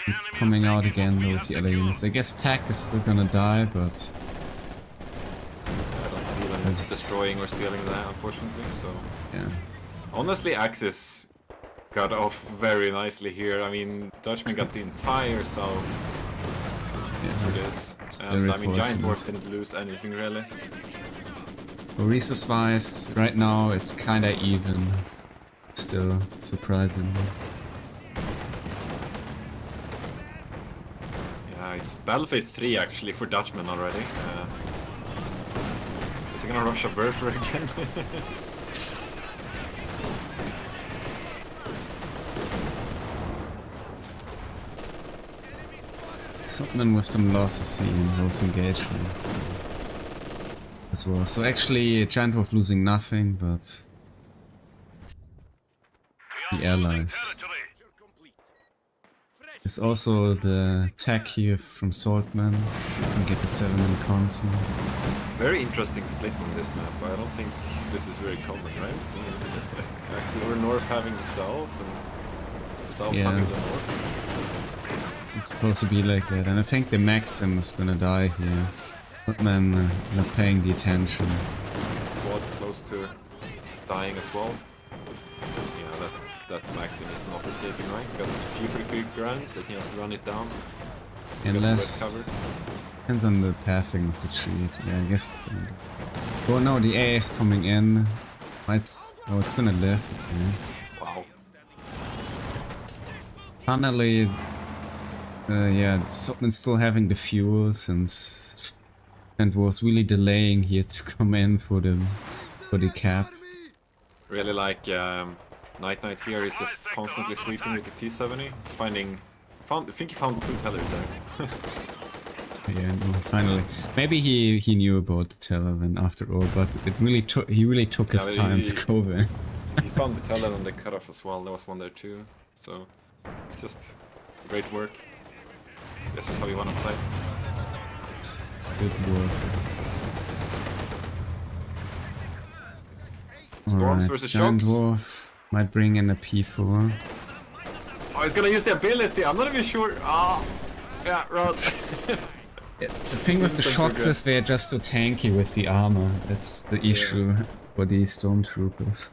Speaker 1: It's coming out again though, the other units. I guess pack is still gonna die, but
Speaker 2: I don't see them destroying or stealing that, unfortunately. So
Speaker 1: yeah.
Speaker 2: honestly, Axis got off very nicely here. I mean, Dutchman got the entire south for
Speaker 1: Yeah.
Speaker 2: this,
Speaker 1: It's
Speaker 2: and
Speaker 1: very
Speaker 2: I mean, GiantDwarf
Speaker 1: fortunate.
Speaker 2: didn't lose anything really.
Speaker 1: Resource wise, right now it's kinda even. Still, surprisingly.
Speaker 2: Yeah, it's battle phase 3 actually for Dutchman already. Is he gonna rush a Bertha again?
Speaker 1: Saltman with some losses in those engagements as well. So actually, GiantDwarf losing nothing, but the allies. There's also the tech here from Saltman, so you can get the 7-man console.
Speaker 2: Very interesting split on this map. I don't think this is very common, right? Actually, we're north having the south and the south having the north.
Speaker 1: It's supposed to be like that, and I think the Maxim is gonna die here. Saltman not paying the attention.
Speaker 2: Quad close to dying as well. Yeah, that Maxim is not escaping, right? Got a few pretty big grinds that he has to run it down.
Speaker 1: Unless depends on the pathing of the retreat. Yeah, I guess it's gonna. Oh no, the AA is coming in. It's gonna live. Okay.
Speaker 2: Wow.
Speaker 1: Finally, yeah, Saltman's still having the fuel since and was really delaying here to come in for the cap.
Speaker 2: Really like NiteNite here is just constantly sweeping with the T70. He's I think he found 2 tellers there.
Speaker 1: Yeah, no, finally. Maybe he knew about the teller then after all, but he really took his time to go there.
Speaker 2: He found the teller on the cutoff as well. There was one there too. So it's just great work. This is how you want to play.
Speaker 1: It's good work.
Speaker 2: Storms
Speaker 1: Alright,
Speaker 2: versus Shocks.
Speaker 1: GiantDwarf might bring in a P4.
Speaker 2: Oh, he's gonna use the ability. I'm not even sure. Ah, yeah, run.
Speaker 1: The thing with the Shocks is they're just so tanky with the armor. That's the issue for the stormtroopers.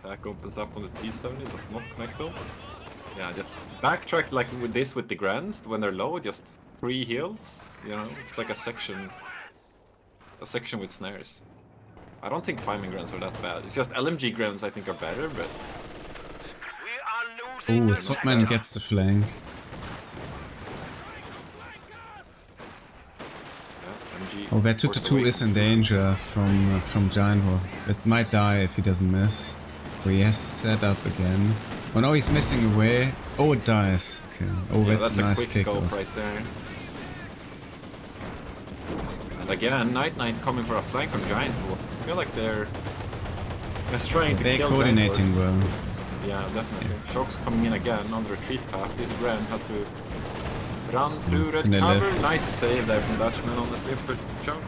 Speaker 2: Back opens up on the T70. Does not connect though. Yeah, just backtrack like with this with the Grants when they're low. Just 3 heals. You know, it's like a section with snares. I don't think 5-man Grants are that bad. It's just LMG Grants I think are better, but...
Speaker 1: Oh, Saltman gets the flank.
Speaker 2: Yeah,
Speaker 1: Oh, that 2-2 is in danger from GiantDwarf. It might die if he doesn't miss. So he has to set up again. Oh no, he's missing away. Oh, it dies. Okay. Oh,
Speaker 2: yeah,
Speaker 1: that's a nice
Speaker 2: quick scope
Speaker 1: pick-off.
Speaker 2: right there. And again, NiteNite coming for a flank on GiantDwarf. I feel like they're just trying to
Speaker 1: They're
Speaker 2: kill
Speaker 1: coordinating
Speaker 2: GiantDwarf.
Speaker 1: well.
Speaker 2: Yeah, definitely. Shock's coming in again on the retreat path. This Grand has to run through
Speaker 1: It's
Speaker 2: red
Speaker 1: gonna
Speaker 2: cover.
Speaker 1: live.
Speaker 2: Nice save there from Dutchman, honestly, for Chunk.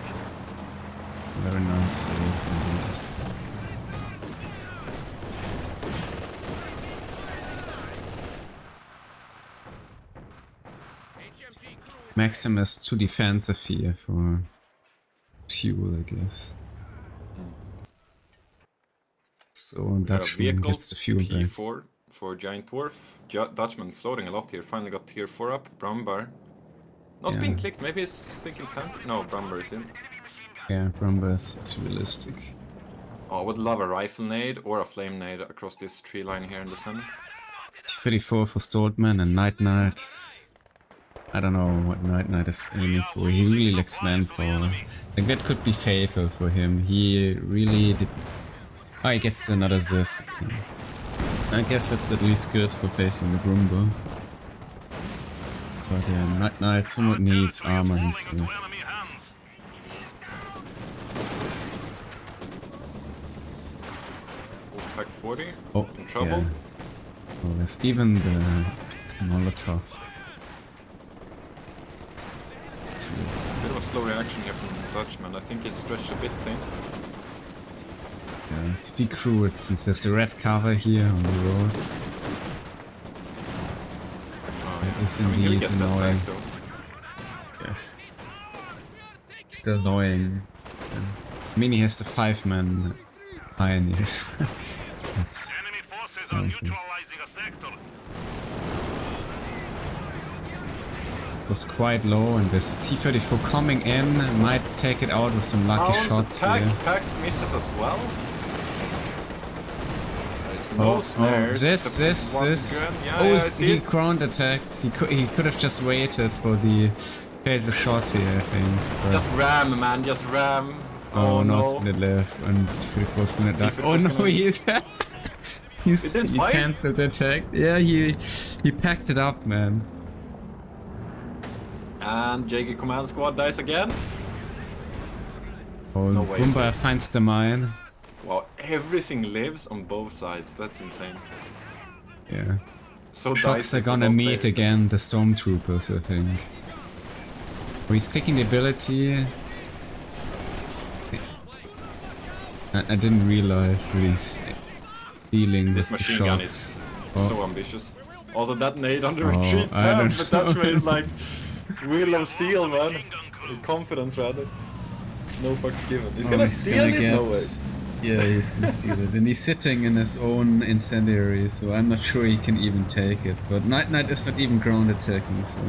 Speaker 1: Very nice save indeed. Maximus too defensive here for fuel, I guess. So Dutchman gets the fuel back.
Speaker 2: P4 for GiantDwarf. Dutchman floating a lot here. Finally got tier 4 up. Brumbar. Not being clicked. Maybe he's thinking plant. No, Brumbar is in.
Speaker 1: Yeah, Brumbar is realistic.
Speaker 2: Oh, I would love a rifle nade or a flame nade across this tree line here in the center.
Speaker 1: T34 for Saltman and NiteNite. I don't know what NiteNite is aiming for. He really lacks manpower. Like that could be fatal for him. He really did. Oh, he gets another Zis. Okay. I guess that's at least good for facing the Brumbar. But yeah, NiteNite somewhat needs armor himself.
Speaker 2: Pack 40.
Speaker 1: Oh,
Speaker 2: In trouble.
Speaker 1: yeah. Oh, there's even the Molotov.
Speaker 2: A bit of a slow reaction here from Dutchman. I think he's stretched a bit thin.
Speaker 1: Yeah, it's decrewed since there's the red cover here on the road. It's indeed annoying. Yeah. Still annoying. I mean, he has the 5-man pioneers. That's something. Was quite low, and this T34 coming in might take it out with some lucky shots here.
Speaker 2: Pack misses as well. There's no snares.
Speaker 1: This.
Speaker 2: Yeah,
Speaker 1: Oh,
Speaker 2: yeah,
Speaker 1: he ground attacked. He could have just waited for the fatal shot here, I think. But
Speaker 2: just ram, man, just ram.
Speaker 1: oh no, it's gonna live, and T34's gonna die. Oh no, he's He
Speaker 2: didn't fight?
Speaker 1: cancelled the attack. Yeah, he packed it up, man.
Speaker 2: And Jaeger Command Squad dies again.
Speaker 1: Oh,
Speaker 2: No way.
Speaker 1: Boomba finds the mine.
Speaker 2: Wow, everything lives on both sides. That's insane.
Speaker 1: Yeah.
Speaker 2: So
Speaker 1: Shocks
Speaker 2: dicey
Speaker 1: are
Speaker 2: for
Speaker 1: gonna
Speaker 2: both
Speaker 1: meet
Speaker 2: players.
Speaker 1: again the stormtroopers, I think. Oh, he's clicking the ability. I didn't realize that he's dealing
Speaker 2: This
Speaker 1: with the
Speaker 2: machine gun
Speaker 1: shocks.
Speaker 2: is
Speaker 1: Oh.
Speaker 2: so ambitious. Also that nade on the
Speaker 1: Oh,
Speaker 2: retreat
Speaker 1: I don't
Speaker 2: path, but Dutchman
Speaker 1: know.
Speaker 2: is like Wheel of Steel, man. With confidence, rather. No fucks given. He's gonna steal it? No way.
Speaker 1: Yeah, he's gonna steal it. And he's sitting in his own incendiary, so I'm not sure he can even take it. But NiteNite is not even ground attacking, so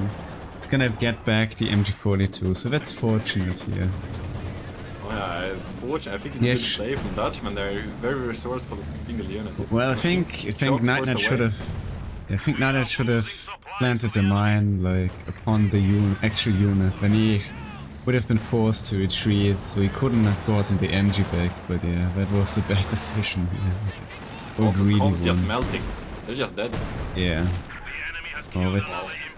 Speaker 1: it's gonna get back the MG42, so that's fortunate here.
Speaker 2: Oh yeah, fortunate. I think it's
Speaker 1: Yes.
Speaker 2: a good play from Dutchman. They're very resourceful single unit.
Speaker 1: Well, I think
Speaker 2: Shocks
Speaker 1: NiteNite
Speaker 2: forced
Speaker 1: should
Speaker 2: away.
Speaker 1: have. I think NiteNite should have planted the mine like upon the actual unit when he would have been forced to retreat, so he couldn't have gotten the MG back. But yeah, that was a bad decision. Yeah.
Speaker 2: Also,
Speaker 1: Really
Speaker 2: comms just
Speaker 1: won.
Speaker 2: melting. They're just dead.
Speaker 1: Yeah. Oh, it's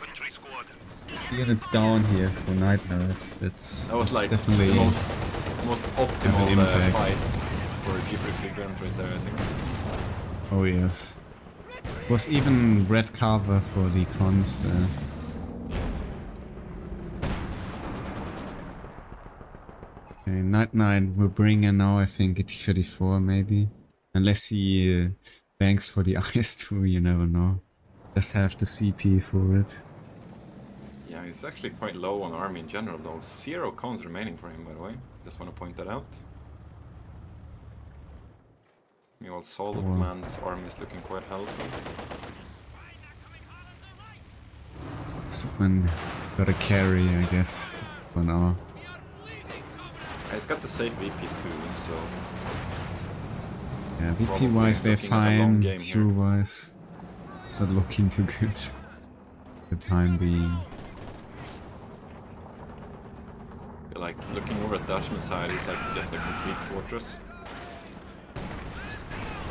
Speaker 1: units down here for NiteNite. That's
Speaker 2: That was like
Speaker 1: definitely
Speaker 2: the most optimal
Speaker 1: impact.
Speaker 2: fight for G3 guns right there, I think.
Speaker 1: Oh yes. Was even red cover for the cons. Okay, NiteNite will bring in now, I think, a T-34 maybe. Unless he banks for the IS-2, you never know. Just have the CP for it.
Speaker 2: Yeah, he's actually quite low on army in general though. 0 cons remaining for him, by the way. Just want to point that out. Meanwhile, Saltman's army is looking quite healthy.
Speaker 1: Someone got a carry, I guess, for now.
Speaker 2: He's got the safe VP too, so...
Speaker 1: Yeah, VP
Speaker 2: Probably
Speaker 1: wise they're
Speaker 2: looking at a long
Speaker 1: fine,
Speaker 2: game here.
Speaker 1: Q wise it's not looking too good for the time being.
Speaker 2: Like, looking over at Dutchman's side, he's like just a complete fortress.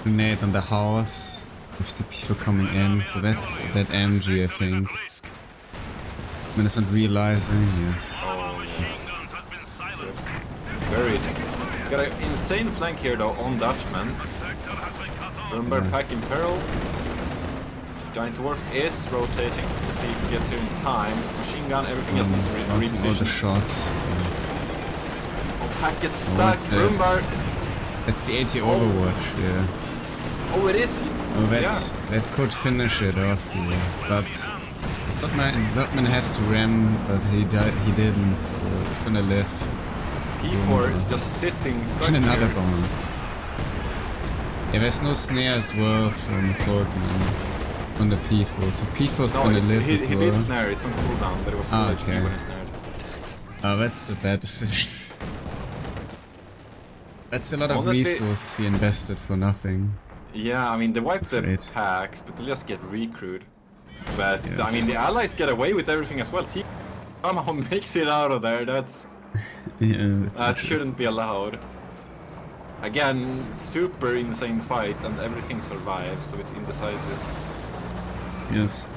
Speaker 1: Grenade on the house with the people coming in, so that's that MG I think. When it's not realizing, yes.
Speaker 2: Oh, yeah. Very... Got an insane flank here though on Dutchman. Remember,
Speaker 1: Yeah.
Speaker 2: pack in peril. GiantDwarf is rotating. Let's see if he gets here in time. Machine gun, everything else needs
Speaker 1: Bouncing all the
Speaker 2: reposition.
Speaker 1: shots.
Speaker 2: Oh, pack gets
Speaker 1: Oh,
Speaker 2: stuck.
Speaker 1: it's
Speaker 2: Rumbar.
Speaker 1: That's the 80 Overwatch, yeah.
Speaker 2: Oh, it is.
Speaker 1: Oh, that
Speaker 2: Yeah.
Speaker 1: that could finish it off here, but Saltman has to ram, but he didn't, so it's gonna live.
Speaker 2: P4 is just sitting stuck
Speaker 1: And another
Speaker 2: here.
Speaker 1: bound. Yeah, there's no snare as well from Saltman on the P4, so P4's
Speaker 2: No,
Speaker 1: gonna live
Speaker 2: he
Speaker 1: as well.
Speaker 2: did snare, it's on cooldown, but it was full
Speaker 1: Ah,
Speaker 2: HP
Speaker 1: okay.
Speaker 2: when he snared.
Speaker 1: Oh, that's a bad decision. That's a lot of
Speaker 2: Honestly-
Speaker 1: resources he invested for nothing.
Speaker 2: Yeah, I mean, they wiped the
Speaker 1: Afraid.
Speaker 2: packs, but they just get recruit. But, I
Speaker 1: Yes.
Speaker 2: mean, the allies get away with everything as well. Team somehow makes it out of there, that's...
Speaker 1: Yeah, that's
Speaker 2: That
Speaker 1: interesting.
Speaker 2: shouldn't be allowed. Again, super insane fight, and everything survives, so it's indecisive.
Speaker 1: Yes.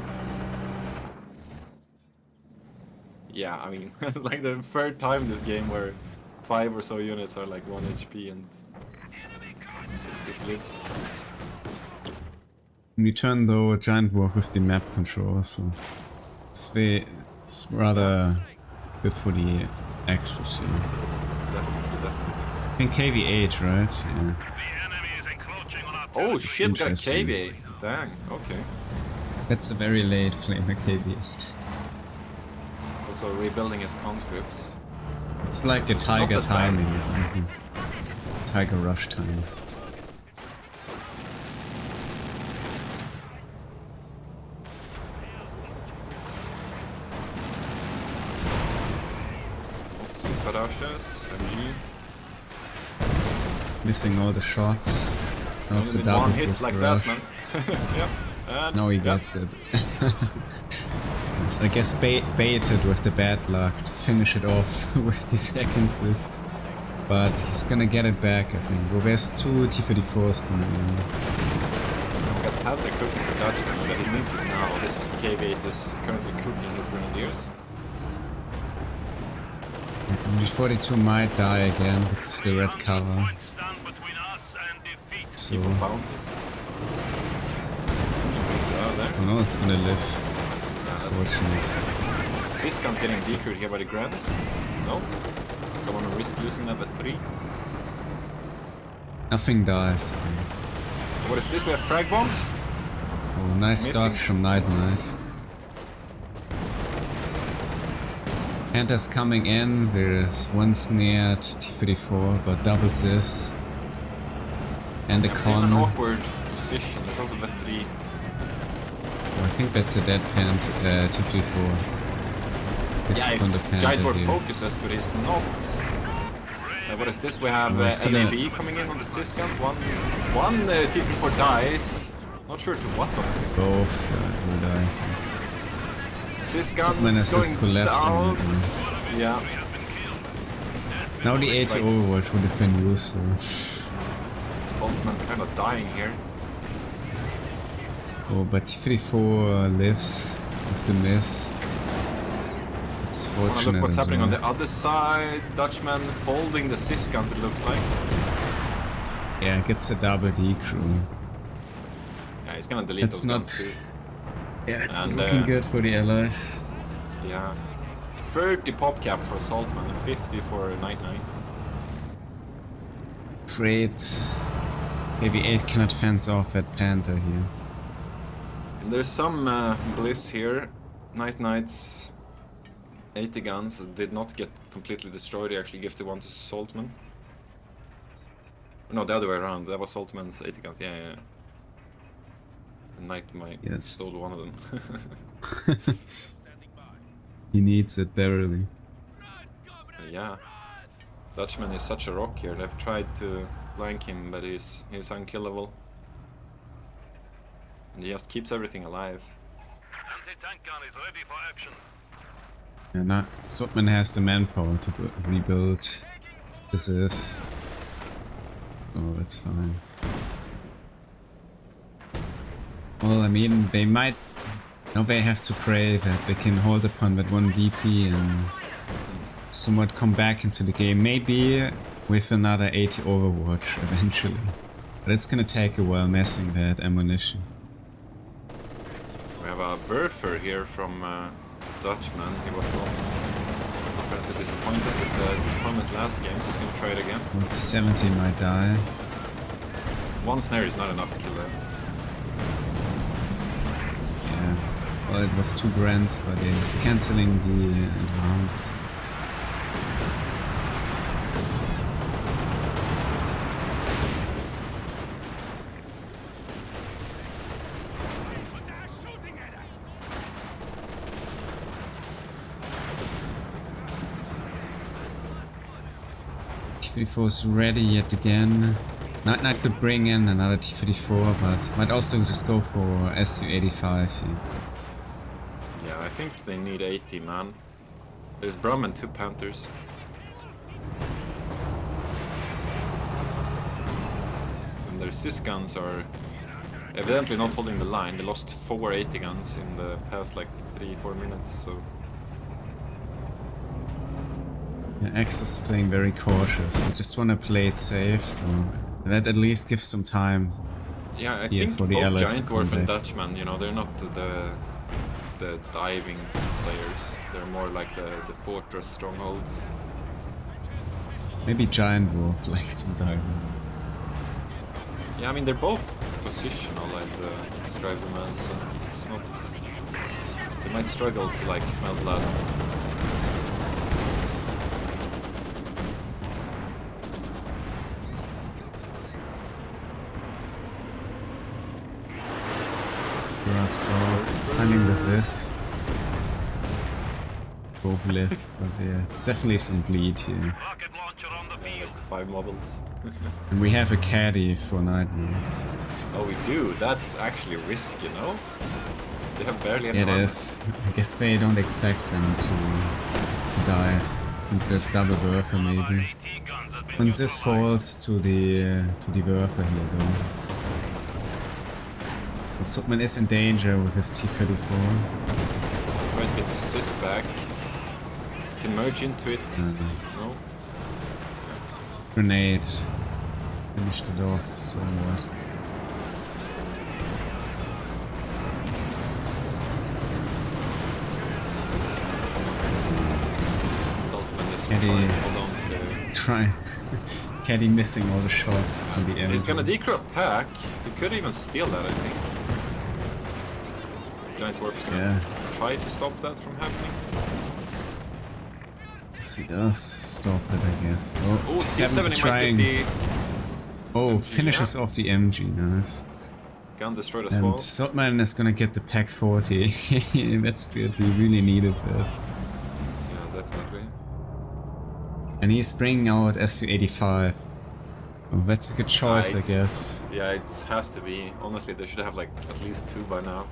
Speaker 2: Yeah, I mean, it's like the third time this game where 5 or so units are like 1 HP and it just lives.
Speaker 1: In return though, a GiantDwarf with the map control, so it's rather good for the access here.
Speaker 2: Definitely, definitely.
Speaker 1: I think KV8, right? Yeah.
Speaker 3: The enemy is encroaching on our
Speaker 2: Oh
Speaker 3: territory.
Speaker 2: shit, got a
Speaker 1: Interesting.
Speaker 2: KV. Dang, okay.
Speaker 1: That's a very late flamer KV8.
Speaker 2: It's also rebuilding his conscripts.
Speaker 1: It's like a Tiger
Speaker 2: that bad.
Speaker 1: timing or something. Tiger rush time.
Speaker 2: Oops, his Badashes, MG.
Speaker 1: Missing all the shots. Now it's a
Speaker 2: Only with one
Speaker 1: double
Speaker 2: hit
Speaker 1: this
Speaker 2: like
Speaker 1: barrage.
Speaker 2: that, man. Yep. And
Speaker 1: Now he
Speaker 2: yep.
Speaker 1: gets it. Yes, I guess baited with the bad luck to finish it off with the seconds. But he's gonna get it back, I think. Well, there's 2 T-34s coming in.
Speaker 2: have the cooking for Dutchman, but he needs it now. This KV8 is currently cooking his grenadiers.
Speaker 1: MG42 might die again because of the red cover. So,
Speaker 2: People bounces. There.
Speaker 1: oh no, it's gonna live. It's
Speaker 2: That's
Speaker 1: fortunate.
Speaker 2: So Siskan's getting decreed here by the Grants. No. Don't want to risk losing that at 3.
Speaker 1: Nothing dies.
Speaker 2: What is this? We have frag bombs?
Speaker 1: Oh, nice
Speaker 2: Missing.
Speaker 1: dodge from NiteNite. Panther's coming in, there's one snare at T-34, but doubles this. And a
Speaker 2: In an
Speaker 1: con.
Speaker 2: awkward position. There's also the 3.
Speaker 1: Oh, I think that's a dead T-34. This
Speaker 2: Yeah,
Speaker 1: is from the
Speaker 2: if
Speaker 1: Panther
Speaker 2: GiantDwarf
Speaker 1: here.
Speaker 2: focuses, but he's not. What is this? We have
Speaker 1: Oh, it's gonna-
Speaker 2: LAB coming in on the Siskans. One T-34 dies. Not sure to what, honestly.
Speaker 1: Both will die. Saltman
Speaker 2: Siskan's
Speaker 1: is just
Speaker 2: going
Speaker 1: collapsing.
Speaker 2: down. Yeah.
Speaker 1: Now the 80
Speaker 2: Looks like
Speaker 1: Overwatch would have been useful.
Speaker 2: Saltman kind of dying here.
Speaker 1: Oh, but T-34 lives with the miss. It's
Speaker 2: Wanna
Speaker 1: fortunate
Speaker 2: look what's
Speaker 1: as
Speaker 2: happening
Speaker 1: well.
Speaker 2: on the other side. Dutchman folding the Siskans, it looks like.
Speaker 1: Yeah, gets a double decrew.
Speaker 2: Yeah, he's gonna delete
Speaker 1: It's
Speaker 2: those
Speaker 1: not...
Speaker 2: guns too.
Speaker 1: Yeah, it's
Speaker 2: And,
Speaker 1: not looking good for the allies.
Speaker 2: Yeah. 30 pop cap for Saltman and 50 for NiteNite.
Speaker 1: Afraid KV8 cannot fence off at Panther here.
Speaker 2: And there's some bliss here. NiteNite's 80 guns did not get completely destroyed. He actually gifted one to Saltman. No, the other way around. That was Saltman's 80 guns. Yeah. And NiteNite
Speaker 1: Yes.
Speaker 2: stole one of them.
Speaker 1: He needs it barely.
Speaker 2: Yeah. Dutchman is such a rock here. They've tried to blank him, but he's unkillable. And he just keeps everything alive.
Speaker 3: Anti-tank gun is ready for action.
Speaker 1: And now Saltman has the manpower to rebuild. This is... Oh, that's fine. Well, I mean, they might... Now they have to pray that they can hold upon that one VP and somewhat come back into the game. Maybe with another 80 Overwatch eventually. But it's gonna take a while messing that ammunition.
Speaker 2: We have a Werfer here from Dutchman. He was not apparently disappointed with the performance last game, so he's gonna try it again.
Speaker 1: 70 might die.
Speaker 2: One snare is not enough to kill them.
Speaker 1: Yeah. Well, it was 2 grants, but he's cancelling the advance. T-34 is ready yet again. NiteNite could bring in another T-34, but might also just go for Su-85 here.
Speaker 2: Yeah, I think they need 80, man. There's Brum and 2 Panthers. And their Sis guns are evidently not holding the line. They lost 4 80 guns in the past like 3-4 minutes, so...
Speaker 1: Yeah, X is playing very cautious. I just want to play it safe, so that at least gives some time.
Speaker 2: Yeah, I
Speaker 1: here
Speaker 2: think
Speaker 1: for the
Speaker 2: both
Speaker 1: allies to
Speaker 2: GiantDwarf
Speaker 1: come
Speaker 2: and
Speaker 1: back.
Speaker 2: Dutchman, you know, they're not the diving players. They're more like the fortress strongholds.
Speaker 1: Maybe GiantDwarf likes some diving.
Speaker 2: Yeah, I mean, they're both positional, like the Striderman, so it's not... They might struggle to, like, smell blood.
Speaker 1: Assault. Finding resist. Both left, but yeah, it's definitely some bleed here.
Speaker 3: Rocket launcher on the field.
Speaker 2: 5 models.
Speaker 1: And we have a caddy for NiteNite.
Speaker 2: Oh, we do? That's actually risk, you know? They have barely any
Speaker 1: It
Speaker 2: armor.
Speaker 1: is. I guess they don't expect them to dive, since there's double Werfer maybe.
Speaker 3: AT guns have been
Speaker 1: When this
Speaker 3: neutralized.
Speaker 1: falls to the Werfer here though. Saltman is in danger with his T-34.
Speaker 2: Try to get the assist back. Can merge into it. No?
Speaker 1: Grenade. Finished it off somewhat. Caddy's trying. Caddy missing all the shots on the end.
Speaker 2: He's gonna decrypt pack. He could even steal that, I think. GiantDwarf is gonna try to stop that from happening.
Speaker 1: Yes, he does stop it, I guess. Oh,
Speaker 2: Oh,
Speaker 1: T70 trying. Oh, finishes off the MG, nice.
Speaker 2: Gun destroyed as
Speaker 1: And
Speaker 2: well.
Speaker 1: Saltman is gonna get the Pack 40. That's good, he really needed that.
Speaker 2: Yeah, definitely.
Speaker 1: And he's bringing out Su-85. Oh, that's a good choice, I guess.
Speaker 2: Yeah, it has to be. Honestly, they should have like at least 2 by now.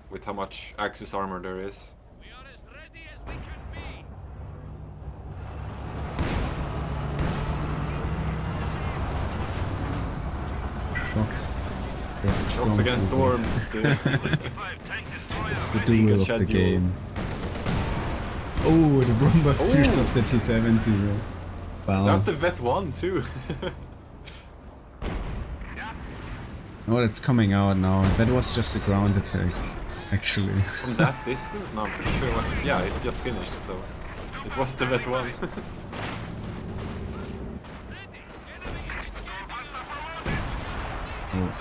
Speaker 2: With how much Axis armor there is.
Speaker 3: We are as ready as we can be.
Speaker 1: Shocks versus
Speaker 2: Shocks
Speaker 1: Stormtroopers.
Speaker 2: against Storms. dude.
Speaker 3: 25 tank destroyer
Speaker 1: It's the
Speaker 3: ready.
Speaker 1: duel of the game. Oh, the bomber pierce of the T-70. Wow.
Speaker 2: That's the Vet 1 too.
Speaker 1: Oh, that's coming out now. That was just a ground attack, actually.
Speaker 2: From that distance? No, I'm pretty sure it was. Yeah, it just finished, so it was the Vet 1.
Speaker 1: Oh.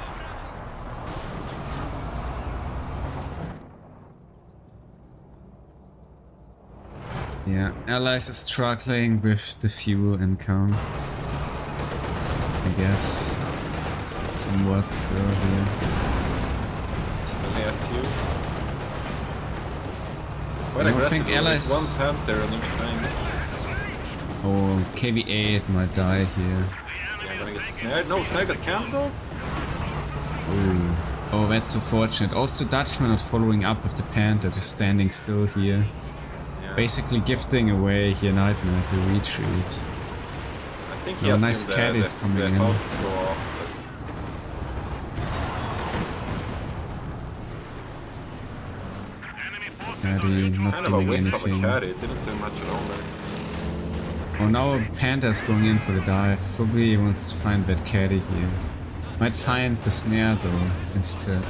Speaker 1: Yeah, Allies are struggling with the fuel income. I guess. Somewhat still here.
Speaker 2: LASU. Quite
Speaker 1: I don't
Speaker 2: aggressive.
Speaker 1: think
Speaker 2: There's
Speaker 1: Allies-
Speaker 2: one Panther and each flank.
Speaker 1: Oh, KV-8 might die here.
Speaker 2: Yeah, I'm gonna get snared. No, snare got cancelled?
Speaker 1: Oh. Oh, that's unfortunate. Also, Dutchman not following up with the Panther, just standing still here.
Speaker 2: Yeah.
Speaker 1: Basically gifting away here NiteNite to retreat.
Speaker 2: I think he
Speaker 1: Oh,
Speaker 2: has
Speaker 1: nice
Speaker 2: seen
Speaker 1: cat is coming in.
Speaker 2: Faust go off.
Speaker 3: Enemy forces
Speaker 1: Caddy not
Speaker 2: Kind of a
Speaker 1: doing
Speaker 2: whiff of a
Speaker 1: anything.
Speaker 2: caddy. It didn't do much at all there.
Speaker 1: Oh, now Panther's going in for the dive. Probably he wants to find that caddy here. Might find the snare though, instead.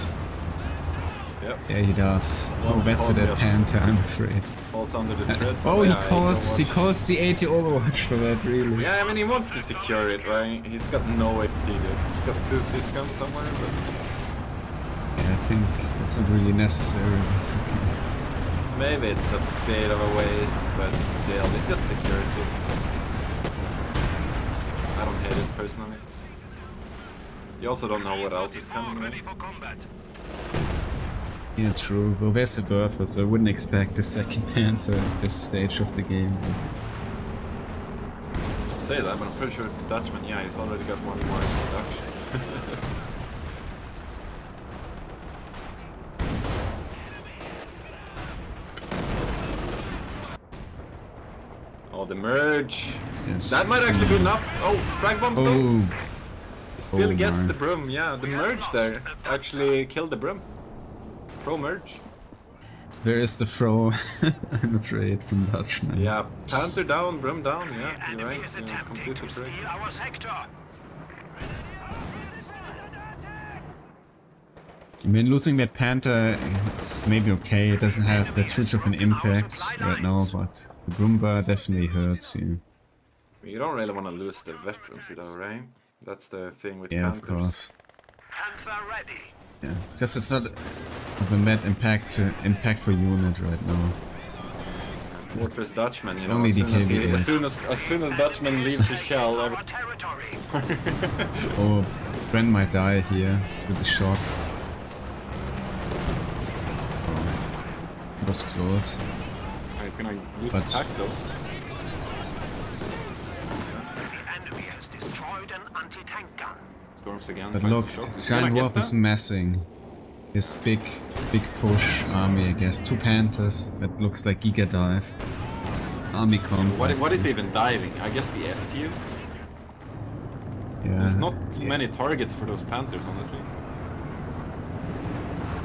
Speaker 2: Yep.
Speaker 1: Yeah, he does. Oh,
Speaker 2: One
Speaker 1: that's a
Speaker 2: call,
Speaker 1: dead
Speaker 2: yeah.
Speaker 1: Panther, I'm afraid.
Speaker 2: Falls under the treads.
Speaker 1: Oh, he
Speaker 2: yeah,
Speaker 1: calls
Speaker 2: Overwatch.
Speaker 1: the 80 Overwatch for that, really.
Speaker 2: Yeah, I mean, he wants to secure it, right? He's got no way to do it. He's got 2 Sysguns somewhere, but...
Speaker 1: Yeah, I think it's not really necessary. But okay.
Speaker 2: Maybe it's a bit of a waste, but still, it just secures it. I don't hate it, personally. You also don't know what else is coming,
Speaker 3: ready
Speaker 2: right?
Speaker 3: for combat.
Speaker 1: Yeah, true. Well, there's a buffer, so I wouldn't expect a second Panther at this stage of the game.
Speaker 2: Say that, but I'm pretty sure Dutchman, yeah, he's already got one more introduction. Oh, the merge.
Speaker 1: Yes.
Speaker 2: That might actually be enough. Oh, frag bombs though.
Speaker 1: Oh,
Speaker 2: Still
Speaker 1: oh
Speaker 2: gets
Speaker 1: my.
Speaker 2: the broom, yeah. The merge there actually killed the broom. Pro merge.
Speaker 1: there is the throw, I'm afraid, from Dutchman.
Speaker 2: Yeah, Panther down, broom down, yeah, you're
Speaker 3: Enemy
Speaker 2: right.
Speaker 3: is
Speaker 2: Yeah,
Speaker 3: attempting
Speaker 2: completely
Speaker 3: to
Speaker 2: correct.
Speaker 3: steal our sector.
Speaker 1: I mean, losing that Panther is maybe okay. It doesn't have that huge of an impact right now, but the Broomba definitely hurts you.
Speaker 2: You don't really want to lose the veterancy though, right? That's the thing with
Speaker 1: Yeah, of
Speaker 2: Panthers.
Speaker 1: course.
Speaker 3: Panther ready.
Speaker 1: Yeah, just it's not of a mad impact for unit right now.
Speaker 2: Fortress Dutchman,
Speaker 1: It's
Speaker 2: you know,
Speaker 1: only
Speaker 2: as
Speaker 1: the
Speaker 2: soon as,
Speaker 1: KB8.
Speaker 2: as soon as Dutchman leaves his shell,
Speaker 3: Our territory.
Speaker 1: Oh, Bren might die here to the shock. Oh, it was close.
Speaker 2: he's gonna lose
Speaker 1: But-
Speaker 2: the pack though.
Speaker 3: The enemy has destroyed an anti-tank gun.
Speaker 2: Storms again.
Speaker 1: But
Speaker 2: finds
Speaker 1: look,
Speaker 2: the shock. He's gonna get
Speaker 1: GiantDwarf is
Speaker 2: that.
Speaker 1: messing his big push army, I guess. 2 Panthers, that looks like Giga Dive. Army comp.
Speaker 2: What is even diving? I guess the SU?
Speaker 1: Yeah.
Speaker 2: There's not
Speaker 1: yeah.
Speaker 2: many targets for those Panthers, honestly.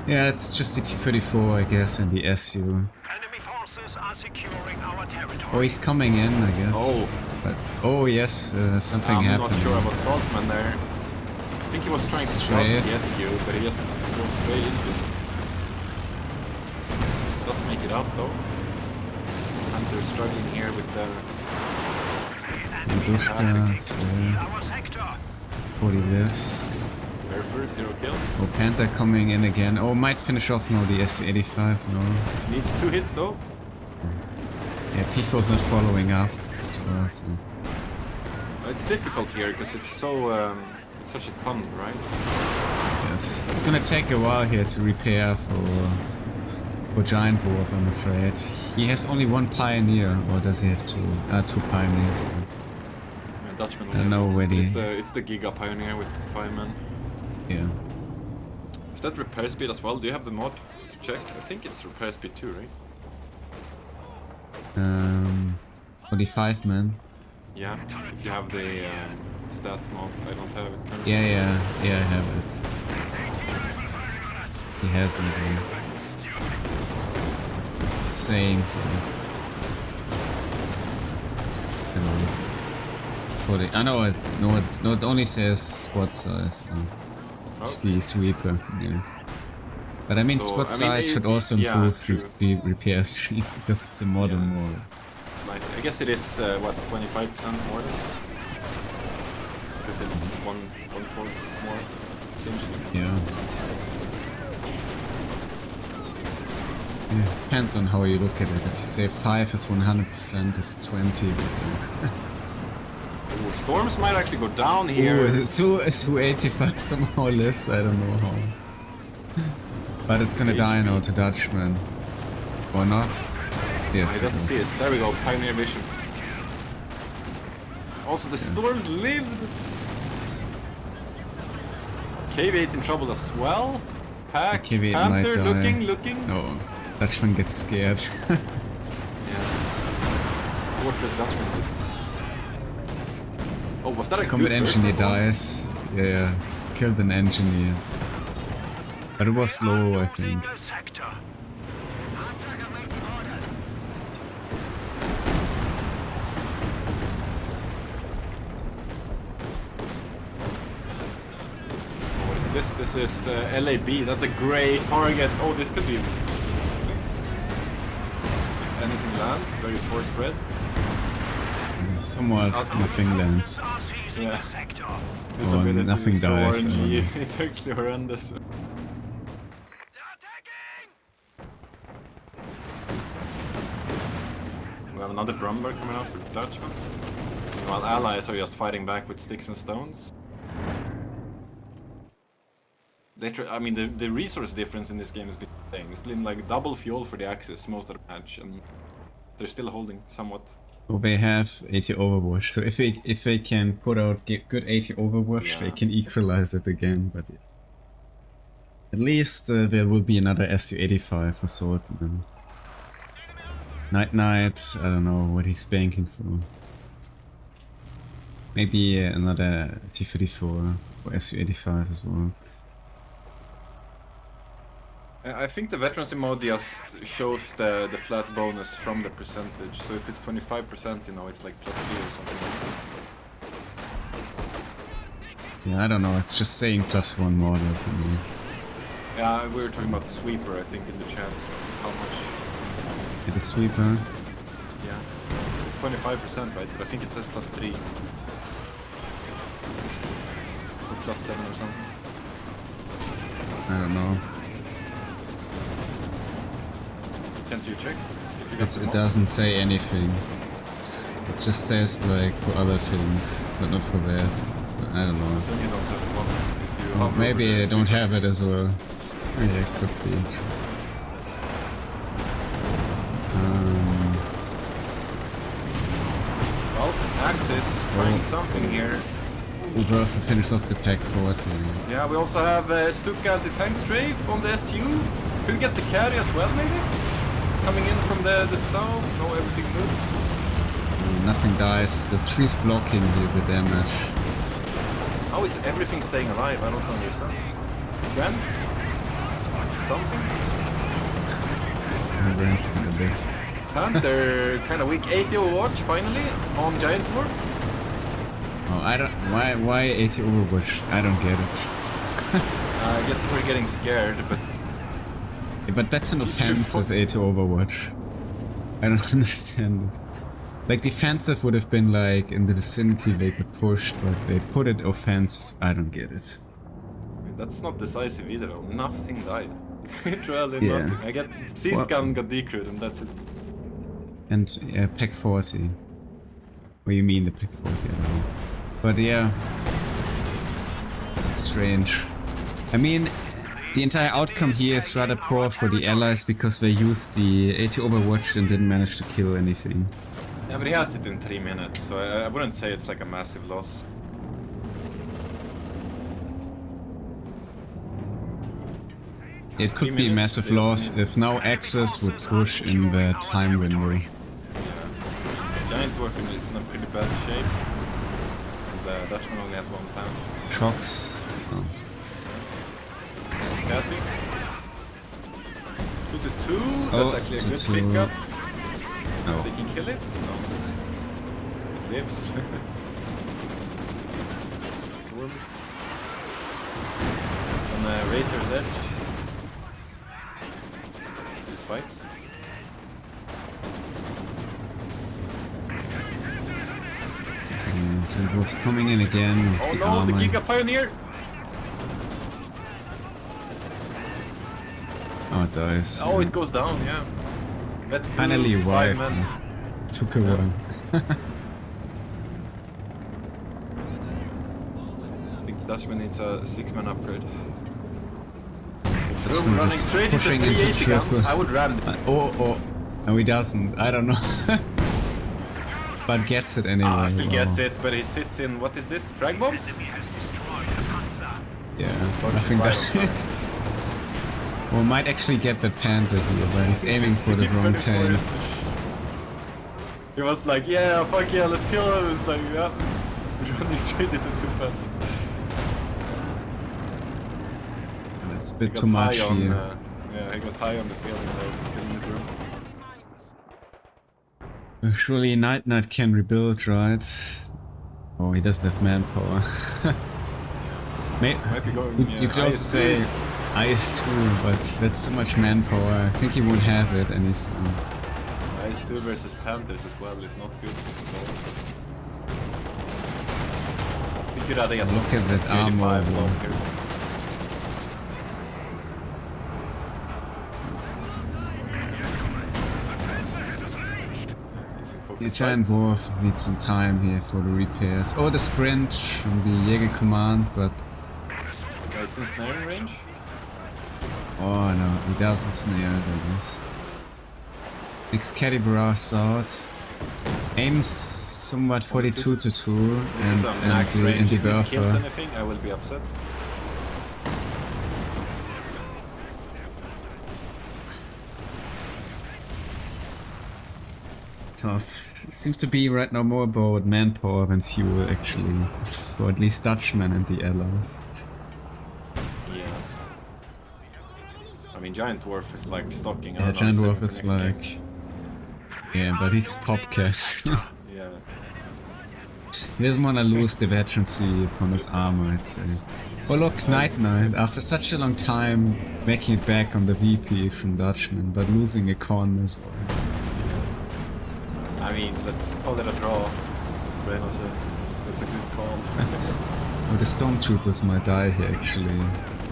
Speaker 1: Yeah, it's just the T-34, I guess, and the SU.
Speaker 3: Enemy forces are securing our territory.
Speaker 1: Oh, he's coming in, I guess.
Speaker 2: Oh.
Speaker 1: But, oh yes, something
Speaker 2: I'm
Speaker 1: happened.
Speaker 2: not sure about Saltman there. I think he was trying to stop
Speaker 1: Straight.
Speaker 2: the SU, but he doesn't go straight into it. Does make it up though. Hunter's struggling here with the...
Speaker 1: Dushkas,
Speaker 3: Our sector.
Speaker 1: 40 lives.
Speaker 2: Very first, 0 kills.
Speaker 1: Oh, Panther coming in again. Oh, might finish off now the SU-85, no.
Speaker 2: Needs 2 hits though.
Speaker 1: Yeah, P4's not following up as well, so...
Speaker 2: It's difficult here because it's so... it's such a ton, right?
Speaker 1: Yes, it's gonna take a while here to repair for GiantDwarf, I'm afraid. He has only one pioneer, or does he have two? Two pioneers.
Speaker 2: Yeah, Dutchman
Speaker 1: I know already.
Speaker 2: It's the Giga Pioneer with 5 men.
Speaker 1: Yeah.
Speaker 2: Is that repair speed as well? Do you have the mod to check? I think it's repair speed too, right?
Speaker 1: 45 man.
Speaker 2: Yeah, if you have the stats mod. I don't have it currently.
Speaker 1: Yeah, I have it. He hasn't. It's saying so. Anyways. 40. I know it. No, it only says squad size. It's the sweeper. Yeah. But I mean,
Speaker 2: So,
Speaker 1: squad
Speaker 2: I mean,
Speaker 1: size should also
Speaker 2: yeah,
Speaker 1: improve
Speaker 2: true.
Speaker 1: the repair stream because it's a modern
Speaker 2: Yes.
Speaker 1: mod.
Speaker 2: Like, I guess it is what 25% more than? Because it's 1/4 more essentially.
Speaker 1: Yeah. Yeah, it depends on how you look at it. If you say 5 is 100%, it's 20.
Speaker 2: Ooh, storms might actually go down here.
Speaker 1: Ooh, 285 somehow lives, I don't know how. But it's gonna die now to Dutchman. Or not? Yes,
Speaker 2: He doesn't see it. There we go, Pioneer Vision. Also, the storms lived! KV8 in trouble as well. Pack,
Speaker 1: KV8 might
Speaker 2: Panther
Speaker 1: die.
Speaker 2: looking.
Speaker 1: No, Dutchman gets scared.
Speaker 2: Yeah. Fortress Dutchman. Oh, was that a
Speaker 1: Combat
Speaker 2: good first
Speaker 1: engineer
Speaker 2: performance?
Speaker 1: dies. Yeah, killed an engineer. But it was low, I think.
Speaker 3: The sector.
Speaker 2: What is this? This is LAB. That's a great target. Oh, this could be... If anything lands, very poor spread.
Speaker 1: Somewhat nothing lands.
Speaker 2: Yeah. This
Speaker 1: Oh,
Speaker 2: ability
Speaker 1: nothing
Speaker 2: is so
Speaker 1: dies,
Speaker 2: RNG. It's actually horrendous. We have another Brumber coming out for Dutchman. While allies are just fighting back with sticks and stones. I mean, the resource difference in this game has been insane. It's been like double fuel for the Axis most of the match, and they're still holding somewhat.
Speaker 1: Well, they have 80 Overwatch, so if they can put out good 80 Overwatch, they
Speaker 2: Yeah.
Speaker 1: can equalize it again. But at least there will be another SU-85 for Saltman. NiteNite, I don't know what he's banking for. Maybe another T-34 or SU-85 as well.
Speaker 2: I think the veterancy mode just shows the flat bonus from the percentage. So if it's 25%, you know, it's like +3 or something like that.
Speaker 1: Yeah, I don't know, it's just saying +1 model for me.
Speaker 2: Yeah, we were talking about the sweeper, I think, in the chat. How much?
Speaker 1: Yeah, the sweeper.
Speaker 2: Yeah. It's 25%, right? But I think it says +3. Or +7 or something.
Speaker 1: I don't know.
Speaker 2: Can't you check? If you got the
Speaker 1: It
Speaker 2: mod?
Speaker 1: doesn't say anything. It just says like for other things, but not for that. I don't know.
Speaker 2: Then you don't have the mod. If you
Speaker 1: Oh,
Speaker 2: hover
Speaker 1: maybe
Speaker 2: over
Speaker 1: I
Speaker 2: the
Speaker 1: don't
Speaker 2: sweeper.
Speaker 1: have it as well. Yeah, it could be.
Speaker 2: Well, Axis trying something here.
Speaker 1: Uber finishes off the pack 40.
Speaker 2: Yeah, we also have Stuka anti-tank strafe on the SU. Could get the carry as well, maybe? It's coming in from the south. No, everything good.
Speaker 1: Nothing dies. The tree's blocking the damage.
Speaker 2: How is everything staying alive? I don't understand. Grants? something.
Speaker 1: My brand's kinda big.
Speaker 2: Panther kind of weak. 80 Overwatch finally on GiantDwarf.
Speaker 1: Oh, I don't. Why 80 Overwatch? I don't get it.
Speaker 2: I guess we're getting scared, but
Speaker 1: Yeah, but that's an offensive 80 Overwatch. I don't understand it. Like defensive would have been like in the vicinity they could push, but they put it offensive. I don't get it.
Speaker 2: that's not decisive either. Though. Nothing died. Literally
Speaker 1: Yeah.
Speaker 2: nothing. I get C-Scan got decrewed and that's it.
Speaker 1: And pack 40. What do you mean the pack 40? I don't know. But yeah, it's strange. I mean, the entire outcome here is rather poor for the allies because they used the 80 Overwatch and didn't manage to kill anything.
Speaker 2: Yeah, but he has it in 3 minutes, so I wouldn't say it's like a massive loss.
Speaker 1: It could be a massive loss if now Axis would push in the time window.
Speaker 2: Yeah. GiantDwarf is in a pretty bad shape. And Dutchman only has 1 pound.
Speaker 1: Shocks. Oh.
Speaker 2: Catty. 2-2. That's
Speaker 1: Oh,
Speaker 2: actually a
Speaker 1: 2-2.
Speaker 2: good pickup.
Speaker 1: No.
Speaker 2: They can kill it? No. It lives. Storms. Some Razor's Edge. These fights.
Speaker 1: GiantDwarf's coming in again.
Speaker 2: Oh
Speaker 1: with
Speaker 2: no,
Speaker 1: armor.
Speaker 2: the Giga Pioneer!
Speaker 1: Oh, it dies.
Speaker 2: Oh, it goes down, yeah. That
Speaker 1: Finally
Speaker 2: five
Speaker 1: wiped.
Speaker 2: men.
Speaker 1: Took a while.
Speaker 2: I think Dutchman needs a 6-man upgrade.
Speaker 1: Dutchman
Speaker 2: Running
Speaker 1: just
Speaker 2: straight
Speaker 1: pushing
Speaker 2: into
Speaker 1: into
Speaker 2: 380 guns.
Speaker 1: triple.
Speaker 2: I would ram it.
Speaker 1: No, he doesn't. I don't know. But gets it anyway.
Speaker 2: Still gets
Speaker 1: Wow.
Speaker 2: it, but he sits in, what is this? Frag bombs?
Speaker 1: Yeah, nothing
Speaker 2: right
Speaker 1: that
Speaker 2: on
Speaker 1: is. Well, might actually get that Panther here, but he's aiming for the wrong tank.
Speaker 2: He was like, yeah, fuck yeah, let's kill him. It's like, yeah. Running straight into 2 Panther.
Speaker 1: That's a bit too much here.
Speaker 2: Yeah, he got high on the field of killing the room.
Speaker 1: Surely NiteNite can rebuild, right? Oh, he doesn't have manpower.
Speaker 2: Might be going,
Speaker 1: you could also say IS-2, but that's so much manpower. I think he won't have it any soon.
Speaker 2: IS-2 versus Panthers as well is not good. I think you'd rather just
Speaker 1: Look at that armor. The GiantDwarf needs some time here for the repairs. Oh, the sprint from the Jäger command, but...
Speaker 2: Yeah, it's in snaring range?
Speaker 1: Oh no, he doesn't snare it, I guess. Next caddy barrage out. Aims somewhat 42 to 2
Speaker 2: This
Speaker 1: and
Speaker 2: is a max range.
Speaker 1: the
Speaker 2: If this kills
Speaker 1: buffer.
Speaker 2: anything, I will be upset.
Speaker 1: Tough. Seems to be right now more about manpower than fuel actually. For at least Dutchman and the allies.
Speaker 2: Yeah. I mean, GiantDwarf is like stocking.
Speaker 1: Yeah, GiantDwarf is like... Yeah, but he's popcat.
Speaker 2: Yeah.
Speaker 1: He doesn't want to lose the veterancy upon his armor, I'd say. Oh look, NiteNite, after such a long time making it back on the VP from Dutchman, but losing a con as well.
Speaker 2: I mean, let's call it a draw. As Breno says, that's a good call.
Speaker 1: Oh, the stormtroopers might die here actually.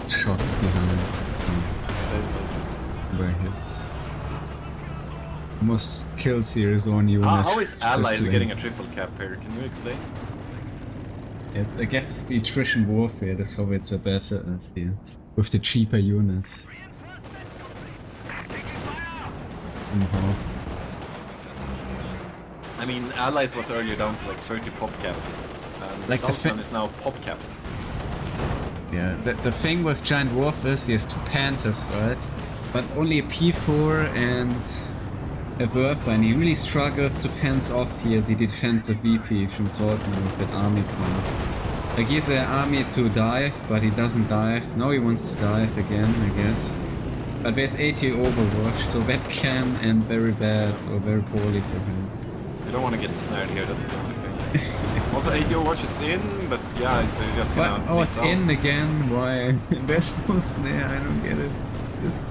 Speaker 1: Shots behind. By hits. Almost kills here his own unit.
Speaker 2: How is Allies
Speaker 1: Dutchman.
Speaker 2: getting a triple cap here? Can you explain?
Speaker 1: I guess it's the attrition warfare, the Soviets are better at here. With the cheaper units. Somehow.
Speaker 2: I mean, Allies was earlier down to like 30 pop cap. And
Speaker 1: Like the
Speaker 2: Saltman is now pop capped.
Speaker 1: Yeah, the thing with GiantDwarf is he has 2 Panthers, right? But only a P4 and a Werfer, and he really struggles to fence off here the defensive VP from Saltman with that army point. Like he's an army to dive, but he doesn't dive. Now he wants to dive again, I guess. But there's 80 Overwatch, so that can end very bad or very poorly for him.
Speaker 2: You don't want to get snared here, that's the only thing. Also, 80 Overwatch is in, but yeah, they're just
Speaker 1: What?
Speaker 2: gonna...
Speaker 1: Oh, it's
Speaker 2: out.
Speaker 1: in again? Why? There's no snare, I don't get it. This...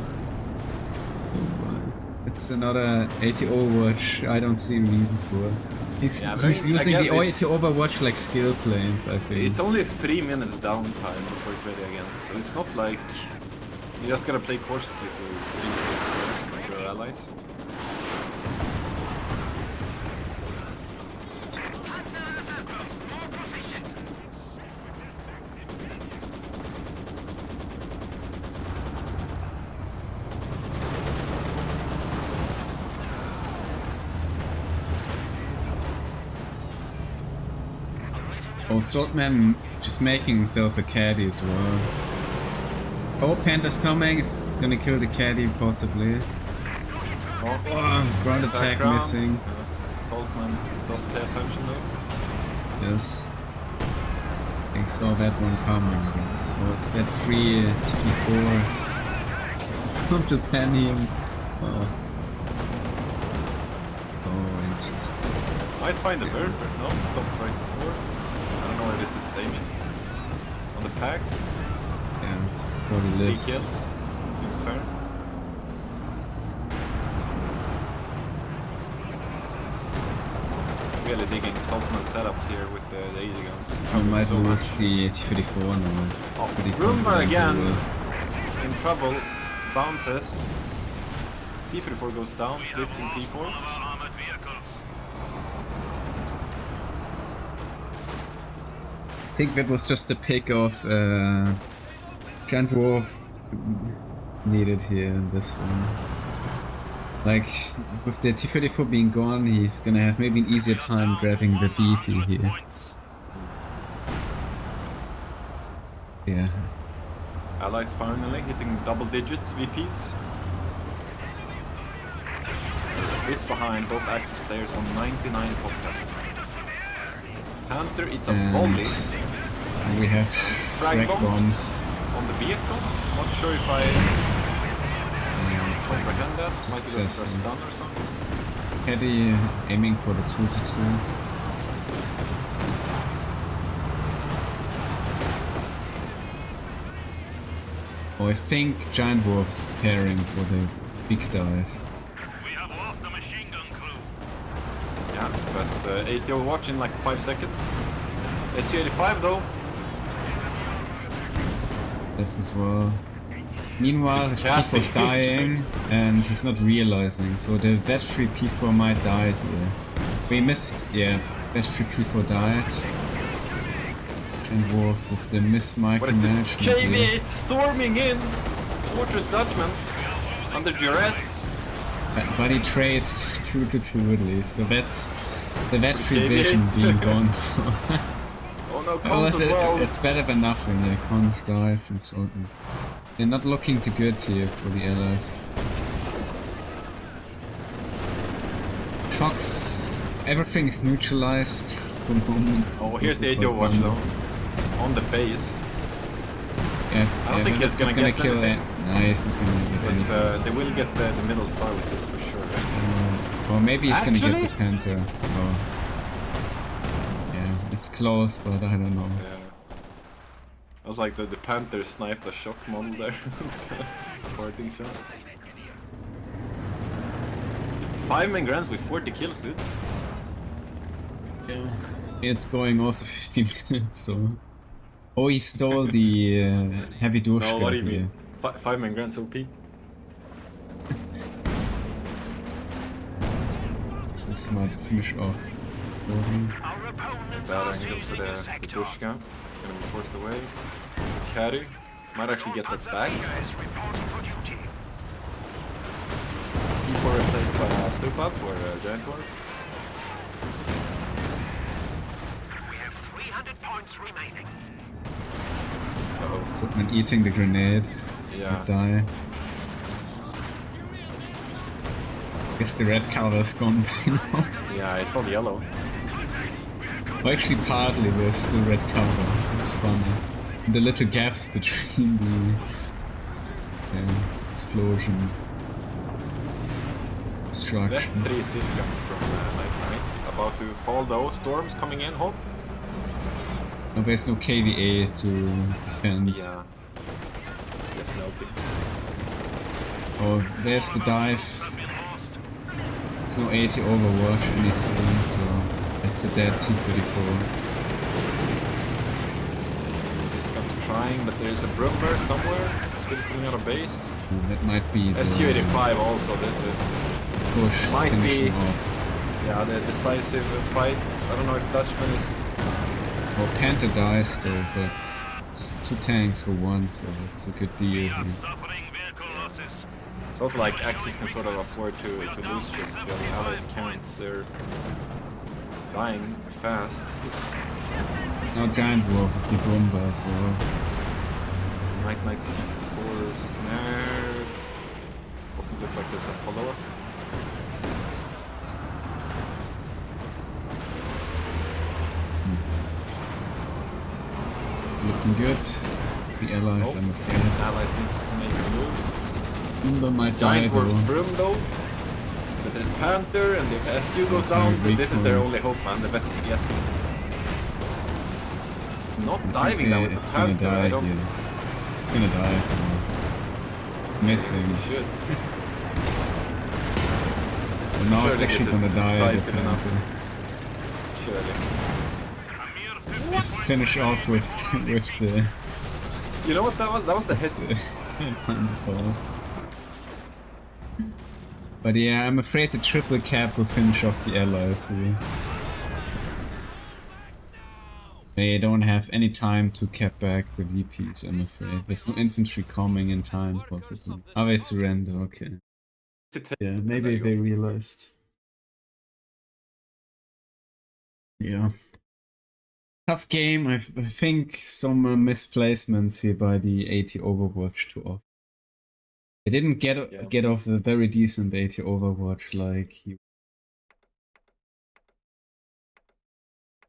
Speaker 1: It's another 80 Overwatch, I don't see a reason for it. He's using the 80 Overwatch like skill planes, I think.
Speaker 2: It's only 3 minutes downtime before it's ready again, so it's not like... You just gotta play cautiously for 3 minutes with your allies.
Speaker 1: Oh, Saltman just making himself a caddy as well. Oh, Panther's coming, it's gonna kill the caddy possibly. Oh, ground attack missing.
Speaker 2: Saltman does pay attention though.
Speaker 1: Yes. I saw that one coming, I guess. Oh, that free T4s. The frontal pan him. Oh. Oh, interesting.
Speaker 2: Might find the bird, but no, stopped right before. I don't know where this is aiming. On the pack.
Speaker 1: Yeah, probably
Speaker 2: 3
Speaker 1: lives.
Speaker 2: kills. Seems fair. Really digging Saltman setups here with the 80 guns.
Speaker 1: I might lose the T34 now.
Speaker 2: Oh,
Speaker 1: Pretty
Speaker 2: Roomba again.
Speaker 1: confident.
Speaker 2: In trouble. Bounces. T34 goes down. Blitzing P4.
Speaker 3: Armored vehicles.
Speaker 1: I think that was just a pick of GiantDwarf needed here in this one. Like, with the T34 being gone, he's gonna have maybe an easier time grabbing the VP here. Yeah.
Speaker 2: Allies finally hitting double digits VPs. Bit behind both Axis players on 99 pop cap. Panther, it's a volley.
Speaker 1: And we have frag bombs
Speaker 2: on the vehicles. Not sure if I comprehend that. Might be looking for a stun or something.
Speaker 1: Caddy aiming for the 2-2. Oh, I think GiantDwarf is preparing for the big dive.
Speaker 3: We have lost a machine gun crew.
Speaker 2: Yeah, but 80 Overwatch in like 5 seconds. SU-85 though.
Speaker 1: Death as well. Meanwhile, his P4 is dying and he's not realizing, so the battery P4 might die here. We missed, yeah, battery P4 died. GiantDwarf with the miss micromanagement.
Speaker 2: What is this? JV, it's storming in towards Dutchman under duress.
Speaker 1: But he trades 2-2 at least, so that's the battery vision being gone.
Speaker 2: Oh no, cons as well.
Speaker 1: It's better than nothing, yeah, cons dive and so on. They're not looking too good here for the allies. Shocks, everything is neutralized for the moment.
Speaker 2: Oh, here's the 80 Overwatch though. On the base.
Speaker 1: Yeah,
Speaker 2: I don't think he's gonna get
Speaker 1: kill
Speaker 2: anything.
Speaker 1: it. No, he's not gonna get anything.
Speaker 2: But they will get the middle star with this for sure, right?
Speaker 1: Or maybe he's gonna get
Speaker 2: Actually?
Speaker 1: the Panther. Oh. Yeah, it's close, but I don't know.
Speaker 2: Yeah. I was like the Panther sniped a shock model there. Parting shot. 5 main grands with 40 kills, dude.
Speaker 1: Yeah. It's going also 15 minutes, so... Oh, he stole the heavy door
Speaker 2: No, what do you mean? 5 main grands OP?
Speaker 1: So smart to finish off.
Speaker 2: Bad angle to the Dushka. It's gonna be forced away. So Caddy might actually get that back. P4 replaced by Stupa for GiantDwarf.
Speaker 3: We have 300 points remaining.
Speaker 2: Uh-oh.
Speaker 1: Saltman eating the grenade.
Speaker 2: Yeah.
Speaker 1: Die. Guess the red cover's gone by now.
Speaker 2: Yeah, it's all yellow.
Speaker 1: Well, actually, partly there's the red cover. It's funny. The little gaps between the... Yeah. explosion. Destruction.
Speaker 2: That 3 system from NiteNite. About to fall though, storms coming in hot.
Speaker 1: No, there's no KVA to defend.
Speaker 2: Yeah. Just melting.
Speaker 1: Oh, there's the dive. There's no 80 overwatch any soon, so it's a dead T-34.
Speaker 2: Syscon's trying, but there's a Brumber somewhere. Still coming out of base.
Speaker 1: That might be the
Speaker 2: SU-85 also, this is...
Speaker 1: push
Speaker 2: might
Speaker 1: finishing
Speaker 2: be-
Speaker 1: off.
Speaker 2: Yeah, the decisive fight. I don't know if Dutchman is...
Speaker 1: Well, Panther dies still, but it's 2 tanks for 1, so it's a good deal here.
Speaker 3: Suffering vehicle losses.
Speaker 2: It's also like Axis can sort of afford to lose shit still. The allies can't. They're dying fast.
Speaker 1: Now GiantDwarf with the Bomber as well.
Speaker 2: NiteNite's T-4 snared. Doesn't look like there's a follow-up.
Speaker 1: It's looking good. The allies, I'm afraid.
Speaker 2: Allies need to make a move.
Speaker 1: Bomber might die
Speaker 2: GiantDwarf's
Speaker 1: though.
Speaker 2: Broom though. But there's Panther, and if SU goes
Speaker 1: It's
Speaker 2: down,
Speaker 1: a
Speaker 2: then this is their
Speaker 1: weak
Speaker 2: only hope, man. The Vettig SU. It's not diving now with
Speaker 1: It's
Speaker 2: the
Speaker 1: gonna
Speaker 2: Panther. I
Speaker 1: die
Speaker 2: don't...
Speaker 1: here. It's gonna die. Missing.
Speaker 2: Should.
Speaker 1: Well, now it's
Speaker 2: Surely
Speaker 1: actually
Speaker 2: this is
Speaker 1: gonna die. The
Speaker 2: decisive enough.
Speaker 1: Panther.
Speaker 2: Surely.
Speaker 1: Let's finish off with the
Speaker 2: You know what that was? That was the Hessian.
Speaker 1: Panther falls. But yeah, I'm afraid the triple cap will finish off the allies here. They don't have any time to cap back the VPs, I'm afraid. There's no infantry coming in time, possibly. Oh, they surrender, okay. Yeah, maybe they realized. Yeah. Tough game. I think some misplacements here by the 80 Overwatch too often. They didn't get off a very decent 80 Overwatch like you.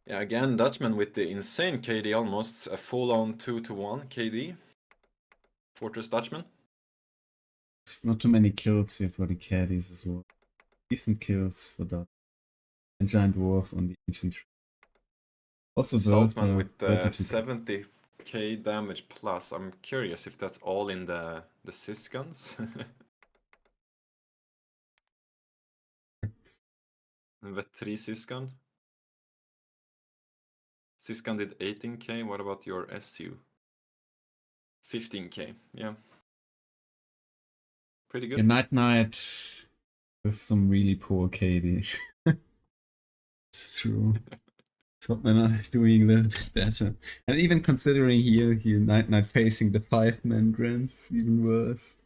Speaker 2: Yeah, again, Dutchman with the insane KD, almost a full-on 2-to-1 KD. Fortress Dutchman.
Speaker 1: It's not too many kills here for the caddies as well. Decent kills for that. And GiantDwarf on the infantry. Also
Speaker 2: Saltman with
Speaker 1: 32.
Speaker 2: 70k damage plus. I'm curious if that's all in the Sysguns. And the 3 Sysgun. Sysgun did 18k. What about your SU? 15k. Yeah. Pretty good.
Speaker 1: Yeah, NiteNite with some really poor KD. It's true. Saltman are doing a little bit better. And even considering here NiteNite facing the 5-man grants is even worse.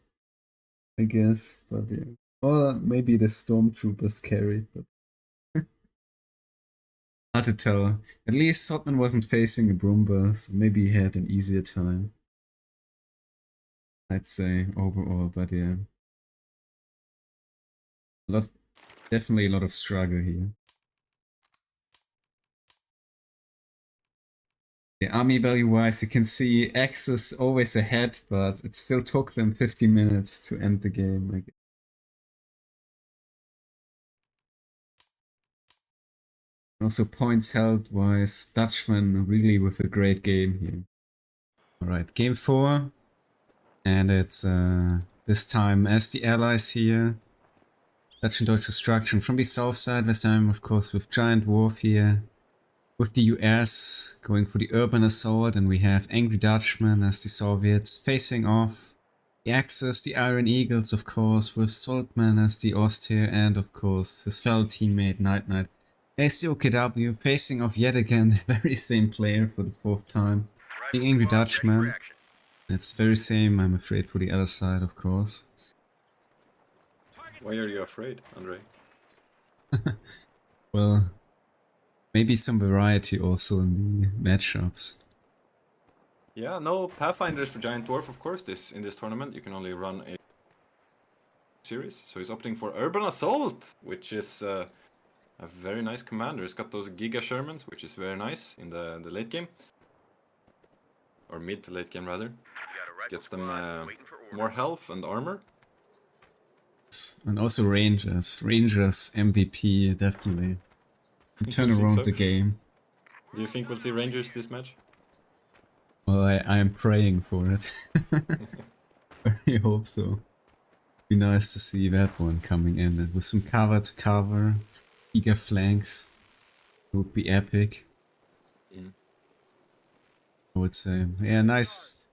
Speaker 1: I guess. But yeah. Or maybe the Stormtroopers carried, but hard to tell. At least Saltman wasn't facing a Brumber, so maybe he had an easier time. I'd say overall, but yeah. Definitely a lot of struggle here. The army value-wise, you can see Axis always ahead, but it still took them 50 minutes to end the game. I guess. Also points held-wise, Dutchman really with a great game here. Alright, game 4. And it's this time as the allies here. Dutch&Deutsch destruction from the south side, this time of course with GiantDwarf here. With the US going for the urban assault, and we have AngryDutchman as the Soviets facing off. The Axis, the Iron Eagles of course, with Saltman as the Austere, and of course his fellow teammate NiteNite as the OKW, facing off yet again the very same player for the 4th time. Being AngryDutchman. It's very same, I'm afraid, for the other side of course.
Speaker 2: Why are you afraid, Andre?
Speaker 1: Well, maybe some variety also in the matchups.
Speaker 2: Yeah, no Pathfinders for GiantDwarf, of course. In this tournament, you can only run a series. So he's opting for Urban Assault, which is a very nice commander. He's got those Giga Shermans, which is very nice in the late game. Or mid to late game, rather. gets them more health and armor.
Speaker 1: And also Rangers. Rangers MVP, definitely. Turn
Speaker 2: You think
Speaker 1: around
Speaker 2: so?
Speaker 1: the game.
Speaker 2: Do you think we'll see Rangers this match?
Speaker 1: Well, I am praying for it. I hope so. Be nice to see that one coming in, and with some cover to cover, eager flanks. It would be epic.
Speaker 2: Mm.
Speaker 1: I would say. Yeah, nice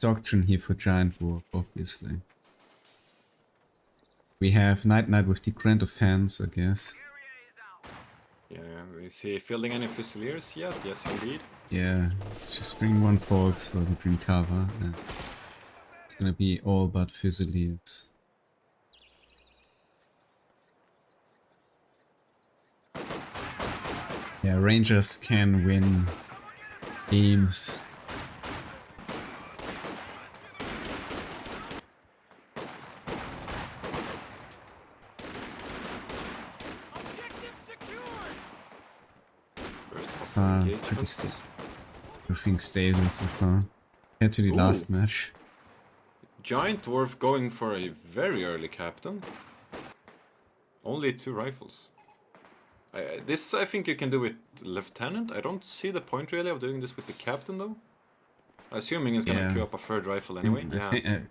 Speaker 1: doctrine here for GiantDwarf, obviously. We have NiteNite with the Grand Offense, I guess.
Speaker 2: Yeah, is he fielding any Fusiliers yet? Yes, indeed.
Speaker 1: Yeah, let's just bring one Fox for the green cover, and it's gonna be all but Fusiliers. Yeah, Rangers can win games. So far, pretty stable. Everything stable so far. Head to the last match.
Speaker 2: GiantDwarf going for a very early captain. Only 2 rifles. This I think you can do with Lieutenant. I don't see the point really of doing this with the captain though. Assuming he's gonna queue up a 3rd rifle anyway.
Speaker 1: I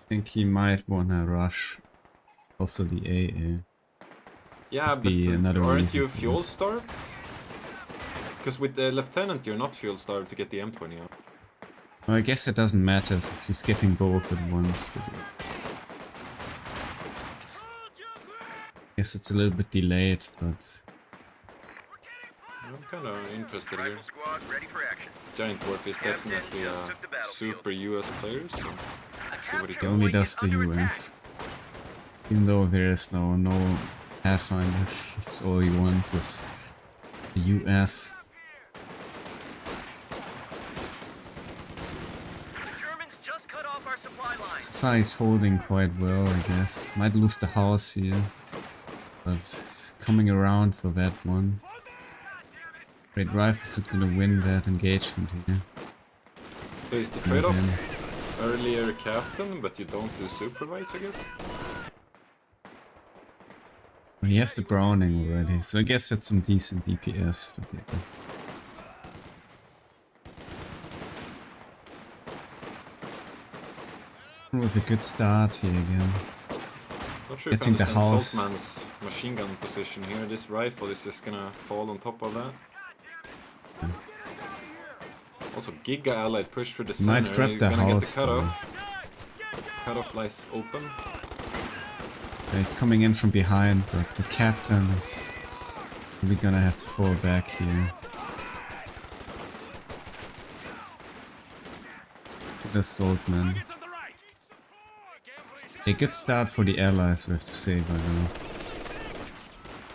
Speaker 1: think he might wanna rush also the AA.
Speaker 2: Yeah, but aren't you fuel starved? Because with the Lieutenant you're not fuel starved to get the M20 out.
Speaker 1: Well, I guess it doesn't matter since he's getting both at once. But I guess it's a little bit delayed, but
Speaker 2: I'm kind of interested here. GiantDwarf is definitely a super US player, so let's see what he
Speaker 1: he only does the US. Even though there is no Pathfinders, it's all he wants is the US. So far he's holding quite well, I guess. Might lose the house here, but he's coming around for that one. Great Rifles are gonna win that engagement here.
Speaker 2: So is the trade-off earlier captain, but you don't do supervise, I guess?
Speaker 1: Well, he has the Browning already, so I guess that's some decent DPS. But yeah. With a good start here again.
Speaker 2: Not sure if I
Speaker 1: Getting the
Speaker 2: understand
Speaker 1: house.
Speaker 2: Saltman's machine gun position here. This rifle is just gonna fall on top of that.
Speaker 1: Yeah.
Speaker 2: Also, Giga Allied push through the
Speaker 1: He might
Speaker 2: center.
Speaker 1: grab
Speaker 2: He's
Speaker 1: the
Speaker 2: gonna
Speaker 1: house,
Speaker 2: get the cutoff. Cutoff lies open.
Speaker 1: Yeah, he's coming in from behind, but the captain is probably gonna have to fall back here. To the Saltman. A good start for the allies, we have to say, by the way.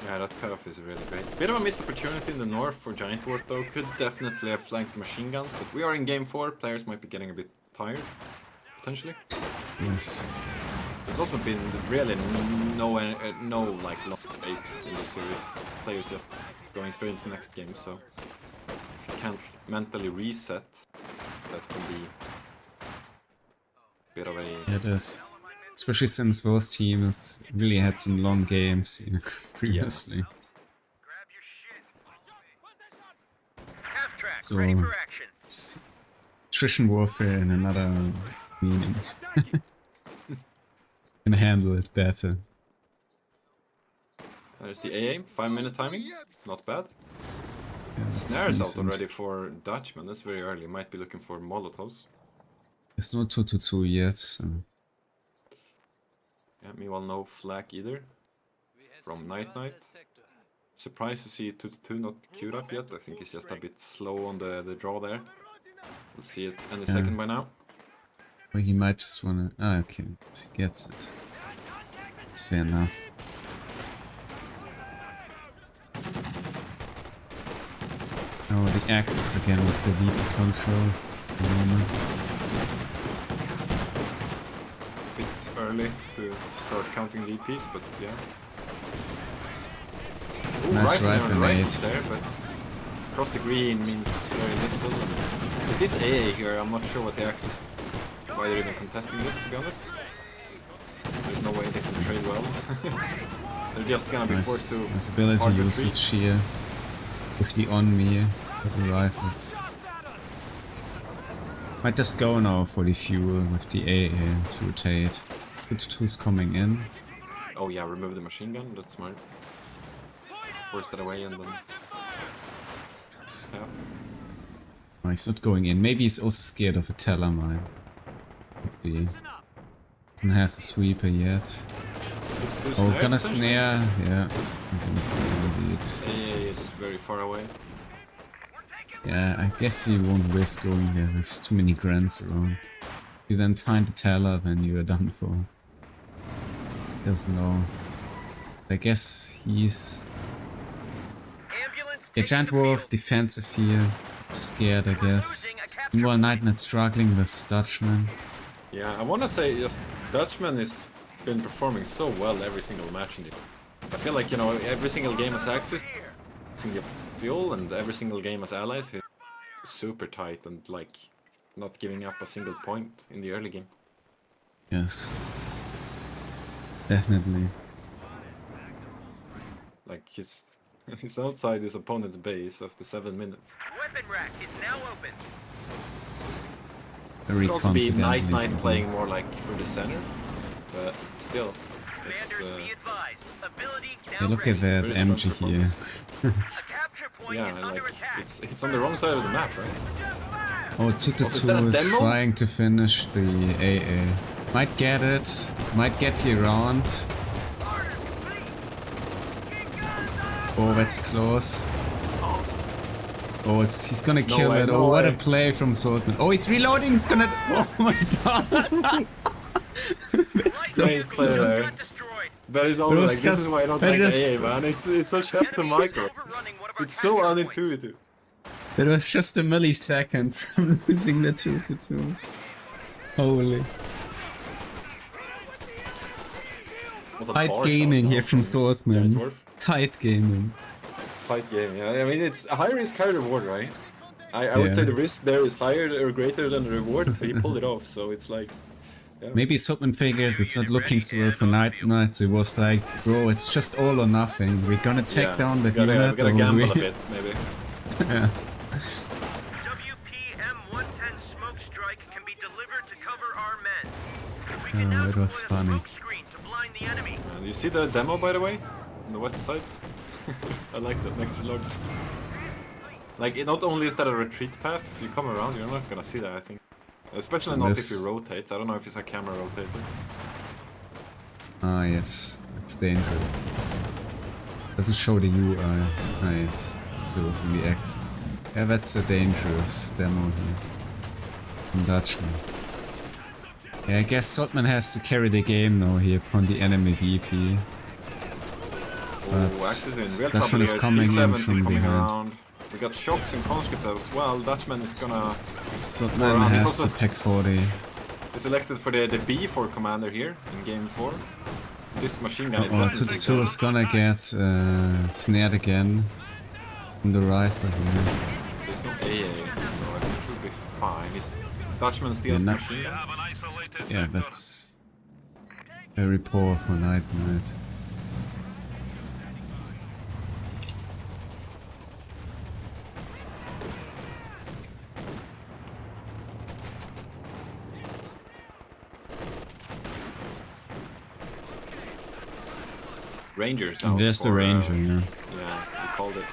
Speaker 2: Yeah, that cutoff is really great. Bit of a missed opportunity in the north for GiantDwarf though. Could definitely have flanked the machine guns, but we are in game 4. Players might be getting a bit tired, potentially.
Speaker 1: Yes.
Speaker 2: There's also been really no like long breaks in this series. Players just going straight into the next game, so if you can't mentally reset, that can be a bit of a...
Speaker 1: Yeah, it is. Especially since both teams really had some long games previously. So it's attrition warfare in another meaning. Can handle it better.
Speaker 2: There's the AA, 5-minute timing, not bad.
Speaker 1: Yeah, it's
Speaker 2: Snares out
Speaker 1: decent.
Speaker 2: already for Dutchman, that's very early, might be looking for Molotovs.
Speaker 1: It's not 2-2 yet, so...
Speaker 2: Yeah, meanwhile no flag either from NiteNite. Surprised to see 2-2 not queued up yet, I think it's just a bit slow on the draw there. We'll see it any second by now.
Speaker 1: Well, he might just wanna... Ah, okay, he gets it. It's fair enough. Oh, the axis again with the VP control.
Speaker 2: It's a bit early to start counting VPs, but yeah. Ooh,
Speaker 1: Nice rifle
Speaker 2: on the right
Speaker 1: made.
Speaker 2: there, but across the green means very little. With this AA here, I'm not sure what the axis. why they're even contesting this, to be honest. There's no way they can trade well. They're just gonna be forced to
Speaker 1: Nice ability
Speaker 2: hard
Speaker 1: usage
Speaker 2: retreat.
Speaker 1: here with the on me with the rifles. Might just go now for the fuel with the AA to rotate. 2-2's coming in.
Speaker 2: Oh yeah, remove the machine gun, that's smart. Force that away and then... Yeah.
Speaker 1: Oh, he's not going in. Maybe he's also scared of a teller mine. Could be. Doesn't have a sweeper yet. Oh, gonna snare. Yeah, I'm gonna snare indeed.
Speaker 2: AA is very far away.
Speaker 1: Yeah, I guess you won't risk going there. There's too many grants around. You then find the teller, then you are done for. Doesn't know. I guess he's... Yeah, GiantDwarf defensive here. Too scared, I guess. Meanwhile, NiteNite struggling versus Dutchman.
Speaker 2: Yeah, I wanna say just Dutchman has been performing so well every single match in the... I feel like, you know, every single game as Axis, single fuel, and every single game as allies, he's super tight and like not giving up a single point in the early game.
Speaker 1: Yes. Definitely.
Speaker 2: Like he's outside his opponent's base after 7 minutes.
Speaker 4: Weapon rack is now open.
Speaker 1: Very
Speaker 2: Could also be
Speaker 1: confidently
Speaker 2: NiteNite
Speaker 1: to
Speaker 2: playing more like through the center, but still, it's,
Speaker 4: Commanders, be advised. Ability now
Speaker 1: Yeah, look
Speaker 4: ready.
Speaker 1: at that
Speaker 2: Very
Speaker 1: MG
Speaker 2: strong
Speaker 1: here.
Speaker 4: A capture point
Speaker 2: yeah,
Speaker 4: is under
Speaker 2: like
Speaker 4: attack.
Speaker 2: it's on the wrong side of the map, right?
Speaker 1: Oh,
Speaker 2: is that a
Speaker 1: 2-2
Speaker 2: demo?
Speaker 1: trying to finish the AA. Might get it. Might get the round. Oh, that's close. Oh, he's gonna kill
Speaker 2: way,
Speaker 1: it.
Speaker 2: no
Speaker 1: Oh, what a
Speaker 2: way.
Speaker 1: play from Saltman. Oh, he's reloading. He's gonna. Oh my god.
Speaker 2: Great play
Speaker 4: Just
Speaker 2: there.
Speaker 4: got destroyed.
Speaker 2: But it's only like, this is why I don't like AA, man. It's so sharp to
Speaker 4: Enemy is
Speaker 2: micro.
Speaker 4: overrunning one of our
Speaker 2: It's so
Speaker 4: capture points.
Speaker 2: unintuitive.
Speaker 1: It was just a millisecond from losing the 2-2. Holy.
Speaker 2: What a
Speaker 1: Tight
Speaker 2: bar
Speaker 1: gaming
Speaker 2: shot
Speaker 1: here
Speaker 2: now
Speaker 1: from Saltman.
Speaker 2: GiantDwarf.
Speaker 1: Tight gaming.
Speaker 2: Fight game, yeah. I mean, it's a high risk, high reward, right? I would
Speaker 1: Yeah.
Speaker 2: say the risk there is higher or greater than the reward, but he pulled it off, so it's like... Yeah.
Speaker 1: Maybe Saltman figured it's not looking so well for NiteNite, so he was like, bro, it's just all or nothing. We're gonna take
Speaker 2: Yeah.
Speaker 1: down that
Speaker 2: we
Speaker 1: unit,
Speaker 2: gotta
Speaker 1: or
Speaker 2: gamble
Speaker 1: we...
Speaker 2: a bit, maybe.
Speaker 1: Yeah.
Speaker 4: WPM-110 smoke strike can be delivered to cover our men. We
Speaker 1: Oh,
Speaker 4: can now
Speaker 1: it
Speaker 4: deploy
Speaker 1: was
Speaker 4: a
Speaker 1: funny.
Speaker 4: smoke screen to blind the enemy.
Speaker 2: You see the demo, by the way? On the west side? I like that, next to logs. Like, not only is that a retreat path, if you come around, you're not gonna see that, I think. Especially not if
Speaker 1: This-
Speaker 2: you rotate. I don't know if it's a camera rotator.
Speaker 1: Ah, yes. It's dangerous. Doesn't show the UI. Nice. So it's on the axis. Yeah, that's a dangerous demo here. From Dutchman. Yeah, I guess Saltman has to carry the game now here upon the enemy VP.
Speaker 2: Oh,
Speaker 1: But
Speaker 2: Axis is in real
Speaker 1: Dutchman
Speaker 2: trouble
Speaker 1: is
Speaker 2: here.
Speaker 1: coming in
Speaker 2: 370
Speaker 1: from
Speaker 2: coming
Speaker 1: behind.
Speaker 2: around. We got shocks and conscript as well. Dutchman is gonna...
Speaker 1: Saltman
Speaker 2: Around, he's
Speaker 1: has the
Speaker 2: also-
Speaker 1: Pack 40.
Speaker 2: Is selected for the B4 commander here in game 4. This machine gun is
Speaker 1: Oh,
Speaker 2: definitely
Speaker 1: 2-2 is gonna get snared again. From the rifle here.
Speaker 2: There's no AA, so I think he'll be fine. Dutchman steals
Speaker 1: Yeah,
Speaker 2: the
Speaker 1: no-
Speaker 2: machine
Speaker 3: We
Speaker 2: gun.
Speaker 3: have an isolated
Speaker 1: Yeah,
Speaker 3: sector.
Speaker 1: that's very poor for NiteNite.
Speaker 2: Rangers out
Speaker 1: There's the
Speaker 2: for,
Speaker 1: ranger, yeah.
Speaker 2: Yeah, we called it.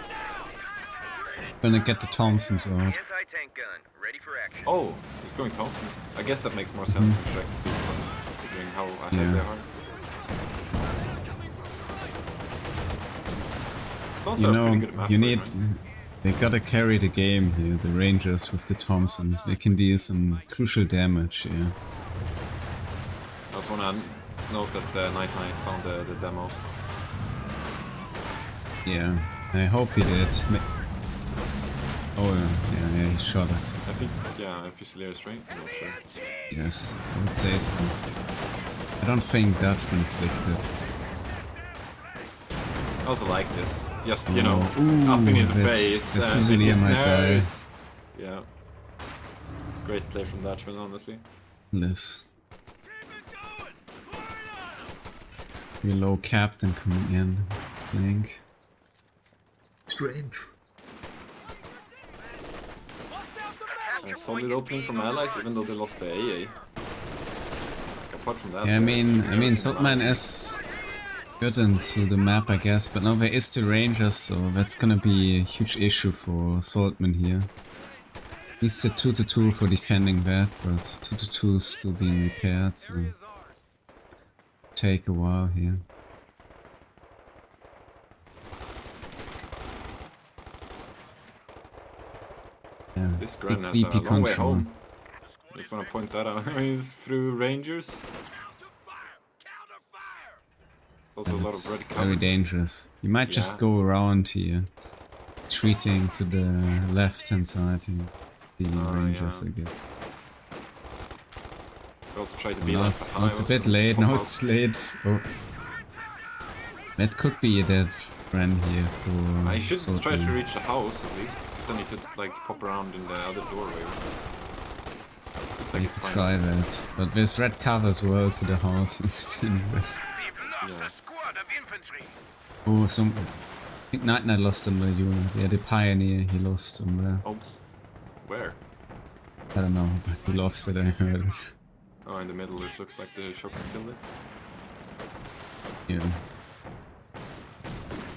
Speaker 1: Gonna get the Thompsons out.
Speaker 4: Anti-tank gun, ready for action.
Speaker 2: Oh, he's going Thompson. I guess that makes more sense for Shreks at this point, considering how ahead
Speaker 1: Yeah.
Speaker 2: they are. It's also
Speaker 1: You
Speaker 2: a
Speaker 1: know,
Speaker 2: pretty good map
Speaker 1: you
Speaker 2: for
Speaker 1: need...
Speaker 2: it, right?
Speaker 1: They gotta carry the game here, the Rangers with the Thompsons. They can deal some crucial damage here.
Speaker 2: I also wanna note that NiteNite found the demo.
Speaker 1: Yeah, I hope he did. Oh yeah, he shot it.
Speaker 2: I think, yeah, Fusiliers, right? I'm not sure.
Speaker 1: Yes, I would say so. I don't think Dutchman clicked it.
Speaker 2: I also like this. Just, you know,
Speaker 1: Ooh,
Speaker 2: up in his
Speaker 1: that's-
Speaker 2: face.
Speaker 1: that
Speaker 2: and if
Speaker 1: Fusilier
Speaker 2: you
Speaker 1: might
Speaker 2: snare,
Speaker 1: die.
Speaker 2: it's- Yeah. Great play from Dutchman, honestly.
Speaker 1: lives. Pretty low captain coming in, I think. Strange.
Speaker 2: A solid opening from allies, even though they lost the AA. Like, apart from that,
Speaker 1: Yeah, I mean, Saltman is good into the map, I guess, but now there is the Rangers, so that's gonna be a huge issue for Saltman here. Needs the 2-2 for defending that, but 2-2 is still being repaired, so take a while here. Yeah,
Speaker 2: this Gran
Speaker 1: big
Speaker 2: has a
Speaker 1: BP
Speaker 2: long way
Speaker 1: control.
Speaker 2: home. Just want to point that out. He's through Rangers. Also a lot of
Speaker 1: That's
Speaker 2: red cover.
Speaker 1: very dangerous. You might just go around here, retreating to the left-hand side here. The Rangers,
Speaker 2: yeah.
Speaker 1: I guess.
Speaker 2: We also try to be
Speaker 1: Now
Speaker 2: like
Speaker 1: it's a bit late. Now it's late. Oh, that could be a dead run here for.
Speaker 2: I should try to
Speaker 1: Saltman.
Speaker 2: reach the house at least, because then you could like pop around in the other doorway. Looks like
Speaker 1: You
Speaker 2: it's
Speaker 1: could
Speaker 2: fine.
Speaker 1: try that, but there's red cover as well to the house. It's dangerous.
Speaker 4: We've lost a squad of infantry.
Speaker 1: Oh, some. I think NiteNite lost another unit. Yeah, the Pioneer he lost somewhere.
Speaker 2: Oh, where?
Speaker 1: I don't know, but he lost it. I heard it.
Speaker 2: Oh, in the middle. It looks like the shocks killed it.
Speaker 1: Yeah.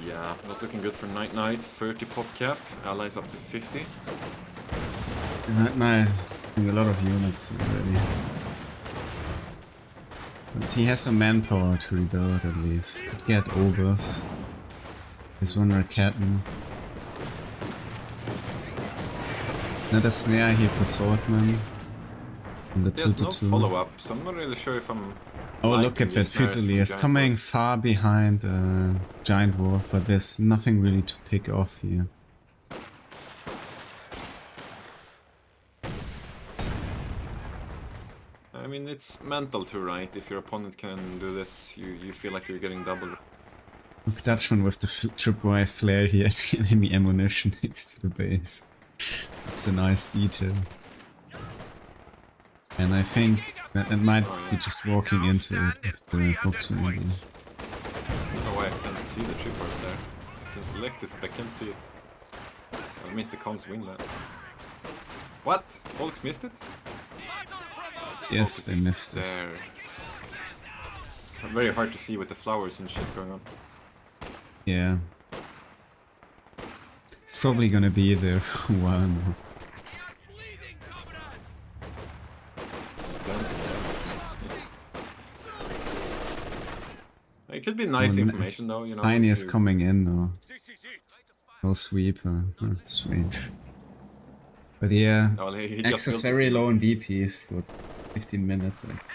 Speaker 2: Yeah, not looking good for NiteNite. 30 pop cap. Allies up to 50.
Speaker 1: NiteNite doing a lot of units already. But he has some manpower to rebuild at least. Could get overs. There's one Captain. Another snare here for Saltman. On the
Speaker 2: There's no
Speaker 1: 2-2.
Speaker 2: follow-up, so I'm not really sure if I'm.
Speaker 1: Oh, look
Speaker 2: liking
Speaker 1: at that
Speaker 2: these snares from
Speaker 1: Fusilier. It's coming
Speaker 2: GiantDwarf.
Speaker 1: far behind GiantDwarf, but there's nothing really to pick off here.
Speaker 2: I mean, it's mental too, right? If your opponent can do this, you feel like you're getting double.
Speaker 1: Look, Dutchman with the tripwire flare here at the enemy ammunition next to the base. It's a nice detail. And I think that it might be just walking into it with the Volkswagen.
Speaker 2: Oh, I can't see the tripwire there. I can select it, but I can't see it. That means the cons win that. What? Volks missed it?
Speaker 1: Yes, they
Speaker 2: Volks is
Speaker 1: missed it.
Speaker 2: there. It's very hard to see with the flowers and shit going on.
Speaker 1: Yeah. It's probably gonna be there for a while now.
Speaker 2: It could be nice
Speaker 1: Oh,
Speaker 2: information though, you know.
Speaker 1: Pioneer's
Speaker 2: if you-
Speaker 1: coming in now.
Speaker 3: This is it.
Speaker 1: No sweeper. Strange. But yeah,
Speaker 2: Oh, he just
Speaker 1: access
Speaker 2: built it.
Speaker 1: very low in BPs for 15 minutes. It's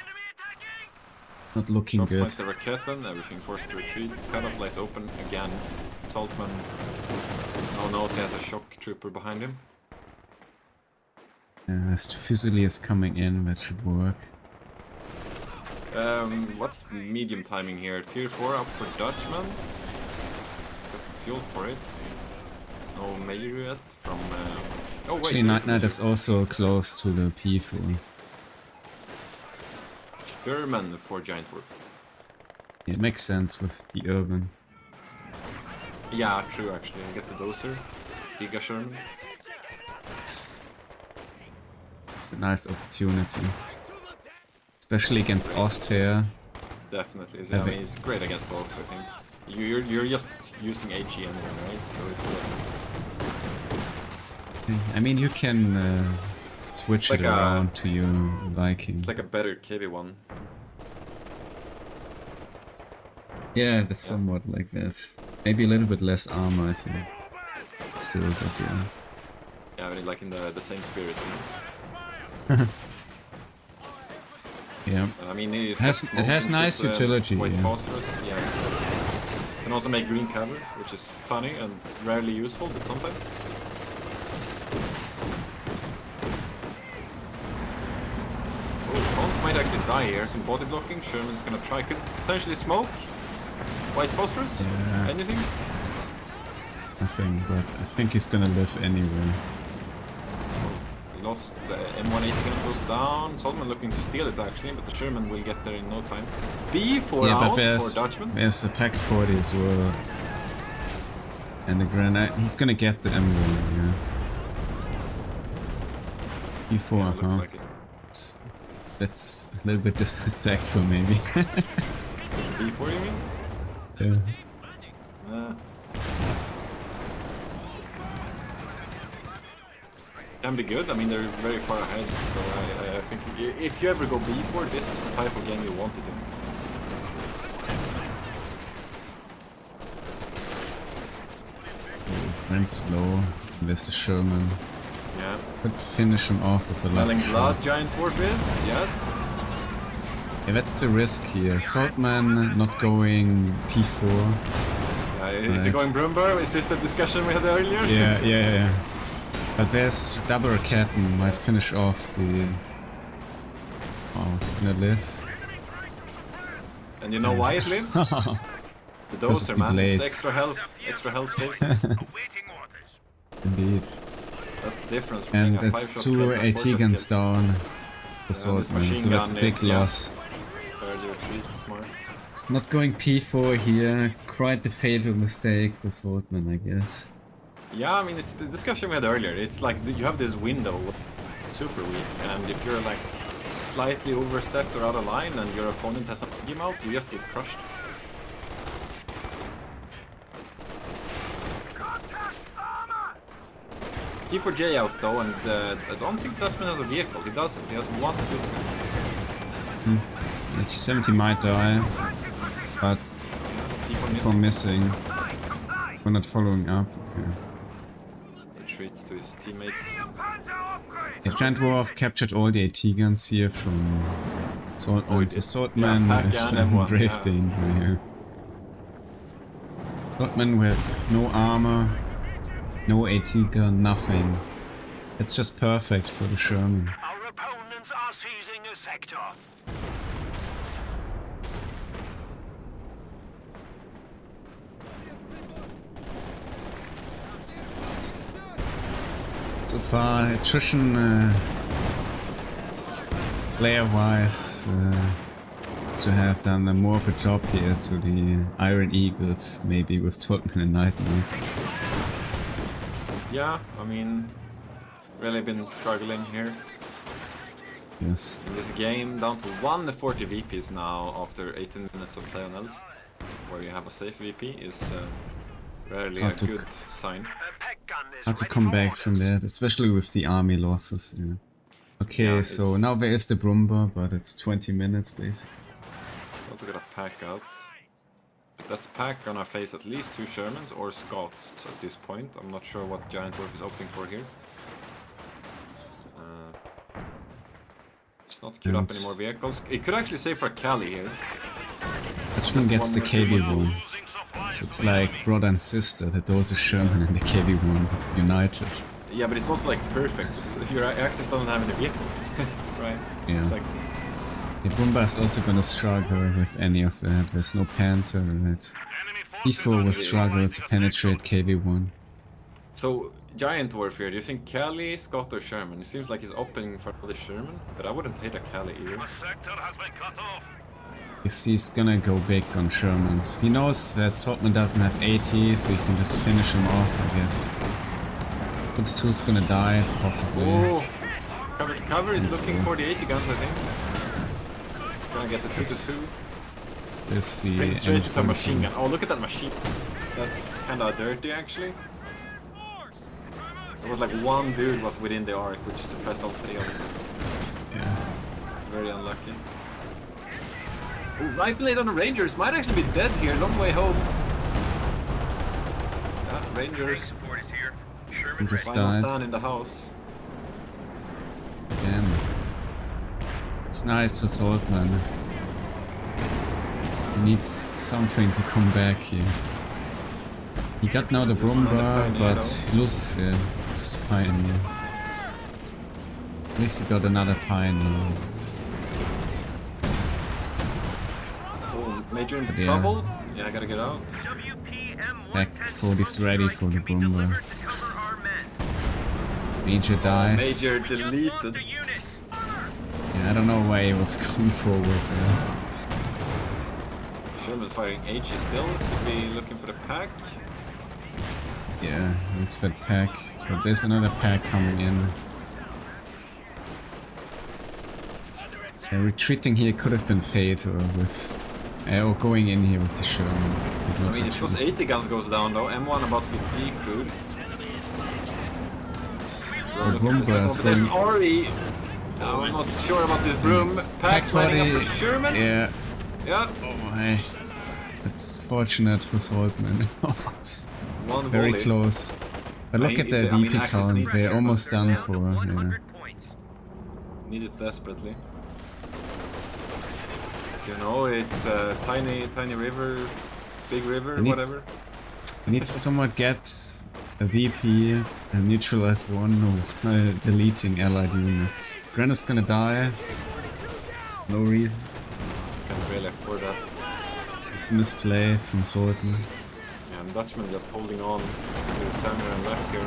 Speaker 1: not looking
Speaker 2: Shots
Speaker 1: good.
Speaker 2: finds the Raketten, everything forced to retreat. Cutoff lies open again. Saltman. Oh no, he has a shock trooper behind him.
Speaker 1: As Fusilier coming in, that should work.
Speaker 2: What's medium timing here? Tier 4 up for Dutchman. Got fuel for it. No major yet from. Oh wait,
Speaker 1: Actually,
Speaker 2: there's a
Speaker 1: NiteNite
Speaker 2: major.
Speaker 1: is also close to the P4.
Speaker 2: German for GiantDwarf.
Speaker 1: Yeah, it makes sense with the urban.
Speaker 2: Yeah, true actually. And get the dozer. Giga Sherman.
Speaker 1: It's a nice opportunity. Especially against Austria.
Speaker 2: Definitely.
Speaker 1: I
Speaker 2: I mean,
Speaker 1: think-
Speaker 2: it's great against both. I think. You're just using HE anyway, right? So it's just.
Speaker 1: I mean, you can switch
Speaker 2: Like
Speaker 1: it
Speaker 2: a-
Speaker 1: around to your liking.
Speaker 2: It's like a better KV1.
Speaker 1: Yeah, that's somewhat like that. Maybe a little bit less armor, I think. Still, but yeah.
Speaker 2: Yeah, I mean, like in the same spirit.
Speaker 1: Yeah.
Speaker 2: I mean, it
Speaker 1: It has nice utility,
Speaker 2: White
Speaker 1: yeah.
Speaker 2: phosphorus, yeah. Exactly. Can also make green cover, which is funny and rarely useful, but sometimes. Oh, Cons might actually die here. Some body blocking. Sherman's gonna try. Could potentially smoke. White phosphorus.
Speaker 1: Yeah.
Speaker 2: Anything?
Speaker 1: Nothing, but I think he's gonna live anyway.
Speaker 2: He lost. The M180 gun goes down. Saltman looking to steal it actually, but the Sherman will get there in no time. B4
Speaker 1: Yeah,
Speaker 2: out
Speaker 1: but
Speaker 2: for Dutchman.
Speaker 1: there's the Pack 40 as well. And the grenade. He's gonna get the M1, yeah. B4,
Speaker 2: Yeah, looks like it.
Speaker 1: That's a little bit disrespectful, maybe.
Speaker 2: B4 you mean?
Speaker 1: Yeah.
Speaker 2: Can be good. I mean, they're very far ahead, so I think if you ever go B4, this is the type of game you want to do.
Speaker 1: Went slow. There's the Sherman.
Speaker 2: Yeah.
Speaker 1: Could finish him off with the
Speaker 2: Smelling
Speaker 1: left
Speaker 2: blood,
Speaker 1: shot.
Speaker 2: GiantDwarf is, yes.
Speaker 1: Yeah, that's the risk here. Saltman not going P4.
Speaker 2: Is he going Brumber? Is this the discussion we had earlier?
Speaker 1: Yeah. But there's double Captain, might finish off the... Oh, it's gonna live.
Speaker 2: And you know why it lives? The
Speaker 1: Because
Speaker 2: doser,
Speaker 1: of the
Speaker 2: man. It's
Speaker 1: blades.
Speaker 2: extra health saves it.
Speaker 3: Awaiting orders.
Speaker 1: Indeed.
Speaker 2: That's the difference. From
Speaker 1: And
Speaker 2: being a
Speaker 1: it's
Speaker 2: 5-shot
Speaker 1: 2
Speaker 2: kill to a
Speaker 1: AT
Speaker 2: 4-shot
Speaker 1: guns
Speaker 2: kill.
Speaker 1: down for
Speaker 2: this
Speaker 1: Saltman,
Speaker 2: machine
Speaker 1: so that's a
Speaker 2: gun
Speaker 1: big
Speaker 2: is, yeah.
Speaker 1: loss.
Speaker 2: Early retreat, smart.
Speaker 1: Not going P4 here, quite the fatal mistake for Saltman, I guess.
Speaker 2: Yeah, I mean, it's the discussion we had earlier. It's like you have this window, super weak, and if you're like slightly overstepped or out of line and your opponent has a game out, you just get crushed. P4J out though, and I don't think Dutchman has a vehicle. He doesn't. He has one system.
Speaker 1: H70 might die, but
Speaker 2: P4
Speaker 1: for
Speaker 2: missing.
Speaker 1: missing. We're not following up. Okay.
Speaker 2: Retreats to his teammates.
Speaker 1: Yeah, GiantDwarf captured all the AT guns here from Saltman, so Saltman
Speaker 2: Pack
Speaker 1: is
Speaker 2: and M1,
Speaker 1: drifting. Yeah. Saltman with no armor, no AT gun, nothing. It's just perfect for the Sherman.
Speaker 3: Our opponents are seizing a sector.
Speaker 1: So far, attrition player-wise to have done more of a job here to the Iron Eagles, maybe with Saltman and NiteNite.
Speaker 2: Yeah, I mean, really been struggling here.
Speaker 1: Yes.
Speaker 2: In this game, down to 140 VPs now after 18 minutes of play on Elst, where you have a safe VP is rarely a good sign.
Speaker 1: Hard to come back from that, especially with the army losses. Yeah. Okay,
Speaker 2: Yeah,
Speaker 1: so
Speaker 2: it's-
Speaker 1: now there is the Brumba, but it's 20 minutes basically.
Speaker 2: Also got a pack out. But that's pack gonna face at least 2 Shermans or Scots at this point. I'm not sure what GiantDwarf is opting for here. It's not queued up any more vehicles. It could actually save for a Cali here.
Speaker 1: Dutchman gets the KB1. So it's like brother and sister, the Dozer Sherman and the KB1 united.
Speaker 2: Yeah, but it's also like perfect because if your Axis doesn't have any vehicle, right?
Speaker 1: Yeah.
Speaker 2: It's like,
Speaker 1: The Brumba is also gonna struggle with any of that. There's no Panther, right? P4 will struggle to penetrate KB1.
Speaker 2: so GiantDwarf here. Do you think Cali, Scott, or Sherman? It seems like he's opting for the Sherman, but I wouldn't hate a Cali either.
Speaker 3: The sector has been cut off.
Speaker 1: He's gonna go big on Shermans. He knows that Saltman doesn't have AT, so he can just finish him off, I guess. 42's gonna die, possibly.
Speaker 2: Oh, cover to cover is
Speaker 1: Let's
Speaker 2: looking
Speaker 1: see.
Speaker 2: for the 80 guns, I think. Gonna get the 2
Speaker 1: This-
Speaker 2: to 2.
Speaker 1: There's the
Speaker 2: Straight to the
Speaker 1: M42.
Speaker 2: machine gun. Oh, look at that machine. That's kinda dirty, actually. There was like one dude was within the arc, which suppressed all 3 of them.
Speaker 1: Yeah.
Speaker 2: Very unlucky. Ooh, rifle aid on the Rangers might actually be dead here. Long way home. Yeah, Rangers.
Speaker 4: Support is here. Sherman
Speaker 1: I'm just
Speaker 4: ready.
Speaker 2: Final
Speaker 1: died.
Speaker 2: stand in the house.
Speaker 1: Damn. It's nice for Saltman. He needs something to come back here. He got now the Brumba, but he loses his Pioneer. At least he got another Pioneer.
Speaker 2: Oh, Major in
Speaker 1: Yeah.
Speaker 2: trouble. Yeah, I gotta get out.
Speaker 4: WPM-110
Speaker 1: Back 40's ready for the
Speaker 4: can be
Speaker 1: Brumba.
Speaker 4: delivered to cover our men.
Speaker 1: Major dies.
Speaker 2: Major
Speaker 4: We just lost
Speaker 2: deleted.
Speaker 4: a unit.
Speaker 1: Yeah, I don't know why he was going forward there.
Speaker 2: Sherman firing HE still. Could be looking for the pack.
Speaker 1: Yeah, it's that pack. But there's another pack coming in. Retreating here could have been fatal with... or going in here with the Sherman.
Speaker 2: I mean, if those 80 guns goes down though, M1 about to be decrewed.
Speaker 1: The Rumba is
Speaker 2: There's
Speaker 1: going...
Speaker 2: Ari. I'm not sure about this broom. Pack lining up for Sherman.
Speaker 1: Yeah.
Speaker 2: Yeah.
Speaker 1: Oh my. It's fortunate for Saltman.
Speaker 2: One
Speaker 1: Very
Speaker 2: volley.
Speaker 1: close. But look at their DP
Speaker 2: Axis
Speaker 1: count,
Speaker 2: needs
Speaker 1: they're
Speaker 2: to
Speaker 1: almost done
Speaker 4: Down to
Speaker 1: for. Yeah.
Speaker 4: 100 points.
Speaker 2: Need it desperately. You know, it's a tiny river, big river,
Speaker 1: We need-
Speaker 2: whatever.
Speaker 1: We need to somewhat get a VP and neutralize one of deleting allied units. Grenna's gonna die. No reason.
Speaker 2: Can't really afford that.
Speaker 1: Just a misplay from Saltman.
Speaker 2: Yeah, and Dutchman just holding on to center and left here.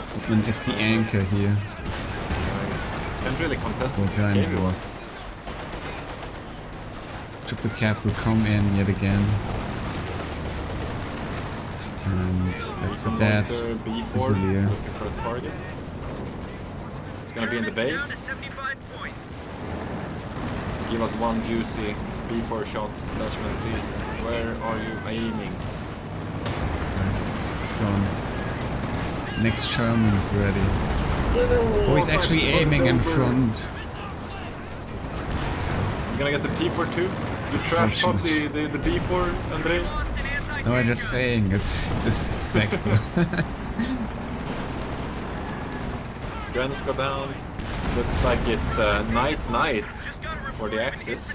Speaker 1: Saltman is the anchor here.
Speaker 2: Can't really contest
Speaker 1: For
Speaker 2: this game.
Speaker 1: GiantDwarf. Triple cap will come in yet again. And that's a dead
Speaker 2: B4
Speaker 1: Fusilier.
Speaker 2: looking for a target. It's gonna be in the
Speaker 4: Down
Speaker 2: base.
Speaker 4: to 75 points.
Speaker 2: Give us one juicy B4 shot, Dutchman, please. Where are you aiming?
Speaker 1: Nice, it's gone. Next Sherman is ready. Oh, he's actually aiming in front.
Speaker 2: He's gonna get the P4 too. You
Speaker 1: It's
Speaker 2: trash shot
Speaker 1: fortunate.
Speaker 2: the B4, Andre.
Speaker 1: No, I'm just saying, it's disrespectful.
Speaker 2: Grants go down. Looks like it's NiteNite for the Axis.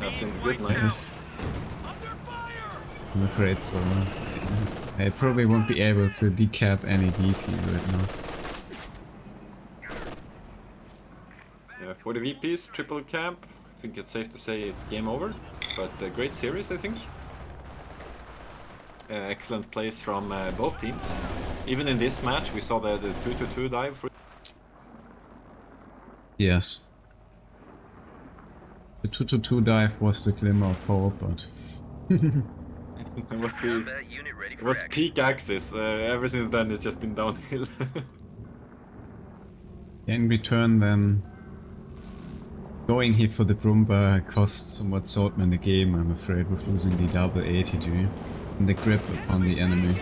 Speaker 2: That's in good night.
Speaker 1: Yes. I'm afraid so. I probably won't be able to decap any DP right now.
Speaker 2: Yeah, for the VPs, triple camp. I think it's safe to say it's game over. But a great series, I think. Excellent plays from both teams. Even in this match, we saw the 2-2 dive.
Speaker 1: Yes. The 2-2 dive was the glimmer of hope, but...
Speaker 2: It was the
Speaker 4: Combat unit ready
Speaker 2: it
Speaker 4: for
Speaker 2: was
Speaker 4: action.
Speaker 2: peak Axis. Ever since then, it's just been downhill.
Speaker 1: In return then... Going here for the Brumba costs somewhat Saltman the game, I'm afraid, with losing the double ATG and the grip upon the enemy.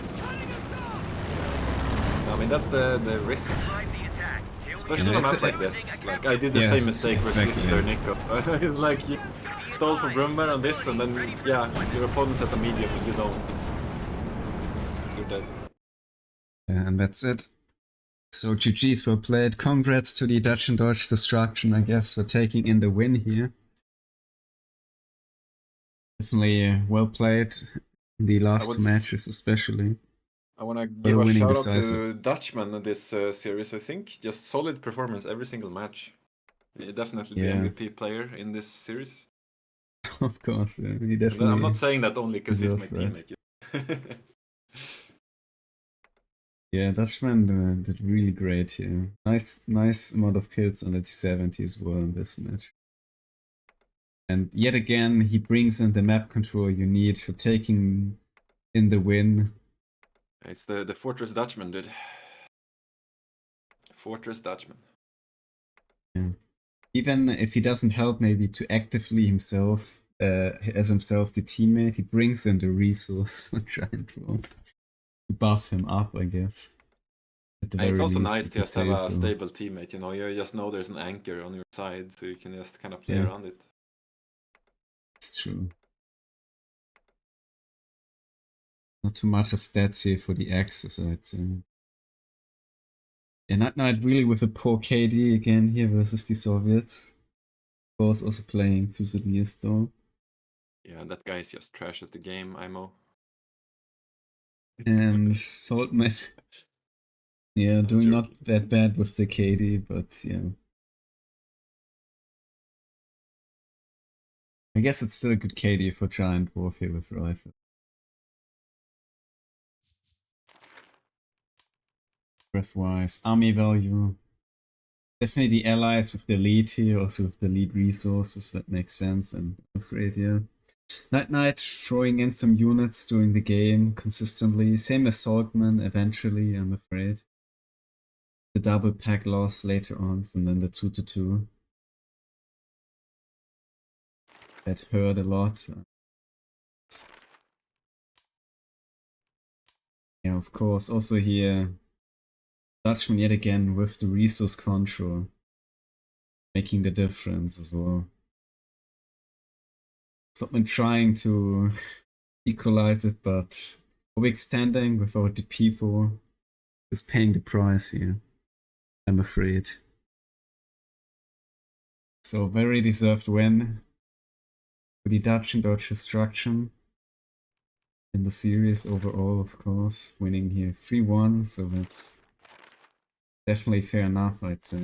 Speaker 2: I mean, that's the risk.
Speaker 4: Survive the attack. Here we
Speaker 2: Especially
Speaker 1: Yeah,
Speaker 2: on a
Speaker 1: it's
Speaker 2: map
Speaker 1: a-
Speaker 2: like this. Like, I did the
Speaker 1: Yeah,
Speaker 2: same mistake with
Speaker 1: exactly,
Speaker 2: Sister
Speaker 1: yeah.
Speaker 2: Nico. It's like, you stole from Brumber on this, and then, yeah, your opponent has a medium and you don't. You're dead.
Speaker 1: And that's it. So GG's were played. Congrats to the Dutch&Deutsch Destruction, I guess, for taking in the win here. Definitely well played. The last
Speaker 2: would
Speaker 1: two matches especially.
Speaker 2: I want to
Speaker 1: But
Speaker 2: give a
Speaker 1: winning
Speaker 2: shout out
Speaker 1: decisive.
Speaker 2: to Dutchman in this series, I think. Just solid performance every single match. Definitely
Speaker 1: Yeah.
Speaker 2: the MVP player in this series.
Speaker 1: Of course, yeah. He
Speaker 2: And
Speaker 1: definitely...
Speaker 2: I'm not saying that only because he's my
Speaker 1: deserves
Speaker 2: teammate.
Speaker 1: Yeah, Dutchman did really great here. Nice amount of kills on the T70 as well in this match. And yet again, he brings in the map control you need for taking in the win.
Speaker 2: It's the Fortress Dutchman, dude. Fortress Dutchman.
Speaker 1: Yeah. Even if he doesn't help maybe to actively himself, as himself the teammate, he brings in the resource on GiantDwarf to buff him up, I guess. At the
Speaker 2: And it's
Speaker 1: very
Speaker 2: also
Speaker 1: least,
Speaker 2: nice
Speaker 1: you
Speaker 2: to
Speaker 1: could
Speaker 2: just have
Speaker 1: say
Speaker 2: a
Speaker 1: so.
Speaker 2: stable teammate, you know, you just know there's an anchor on your side, so you can just kind of play
Speaker 1: Yeah.
Speaker 2: around it.
Speaker 1: It's true. Not too much of stats here for the Axis, I'd say. Yeah, NiteNite really with a poor KD again here versus the Soviets. Of course, also playing Fusiliers though.
Speaker 2: Yeah, that guy is just trash at the game, IMO.
Speaker 1: And Saltman, yeah, doing not
Speaker 2: joking.
Speaker 1: that bad with the KD, but yeah. I guess it's still a good KD for GiantDwarf here with rifle. Breath-wise, army value. Definitely the allies with the lead here, also with the lead resources, that makes sense, and I'm afraid, yeah. NiteNite throwing in some units during the game consistently. Same as Saltman eventually, I'm afraid. The double pack loss later on, and then the 2-2. That hurt a lot. Yeah, of course. Also here, Dutchman yet again with the resource control, making the difference as well. Saltman trying to equalize it, but overextending without the P4 is paying the price here, I'm afraid. So very deserved win for the Dutch&Deutsch destruction in the series overall, of course, winning here 3-1, so that's definitely fair enough, I'd say.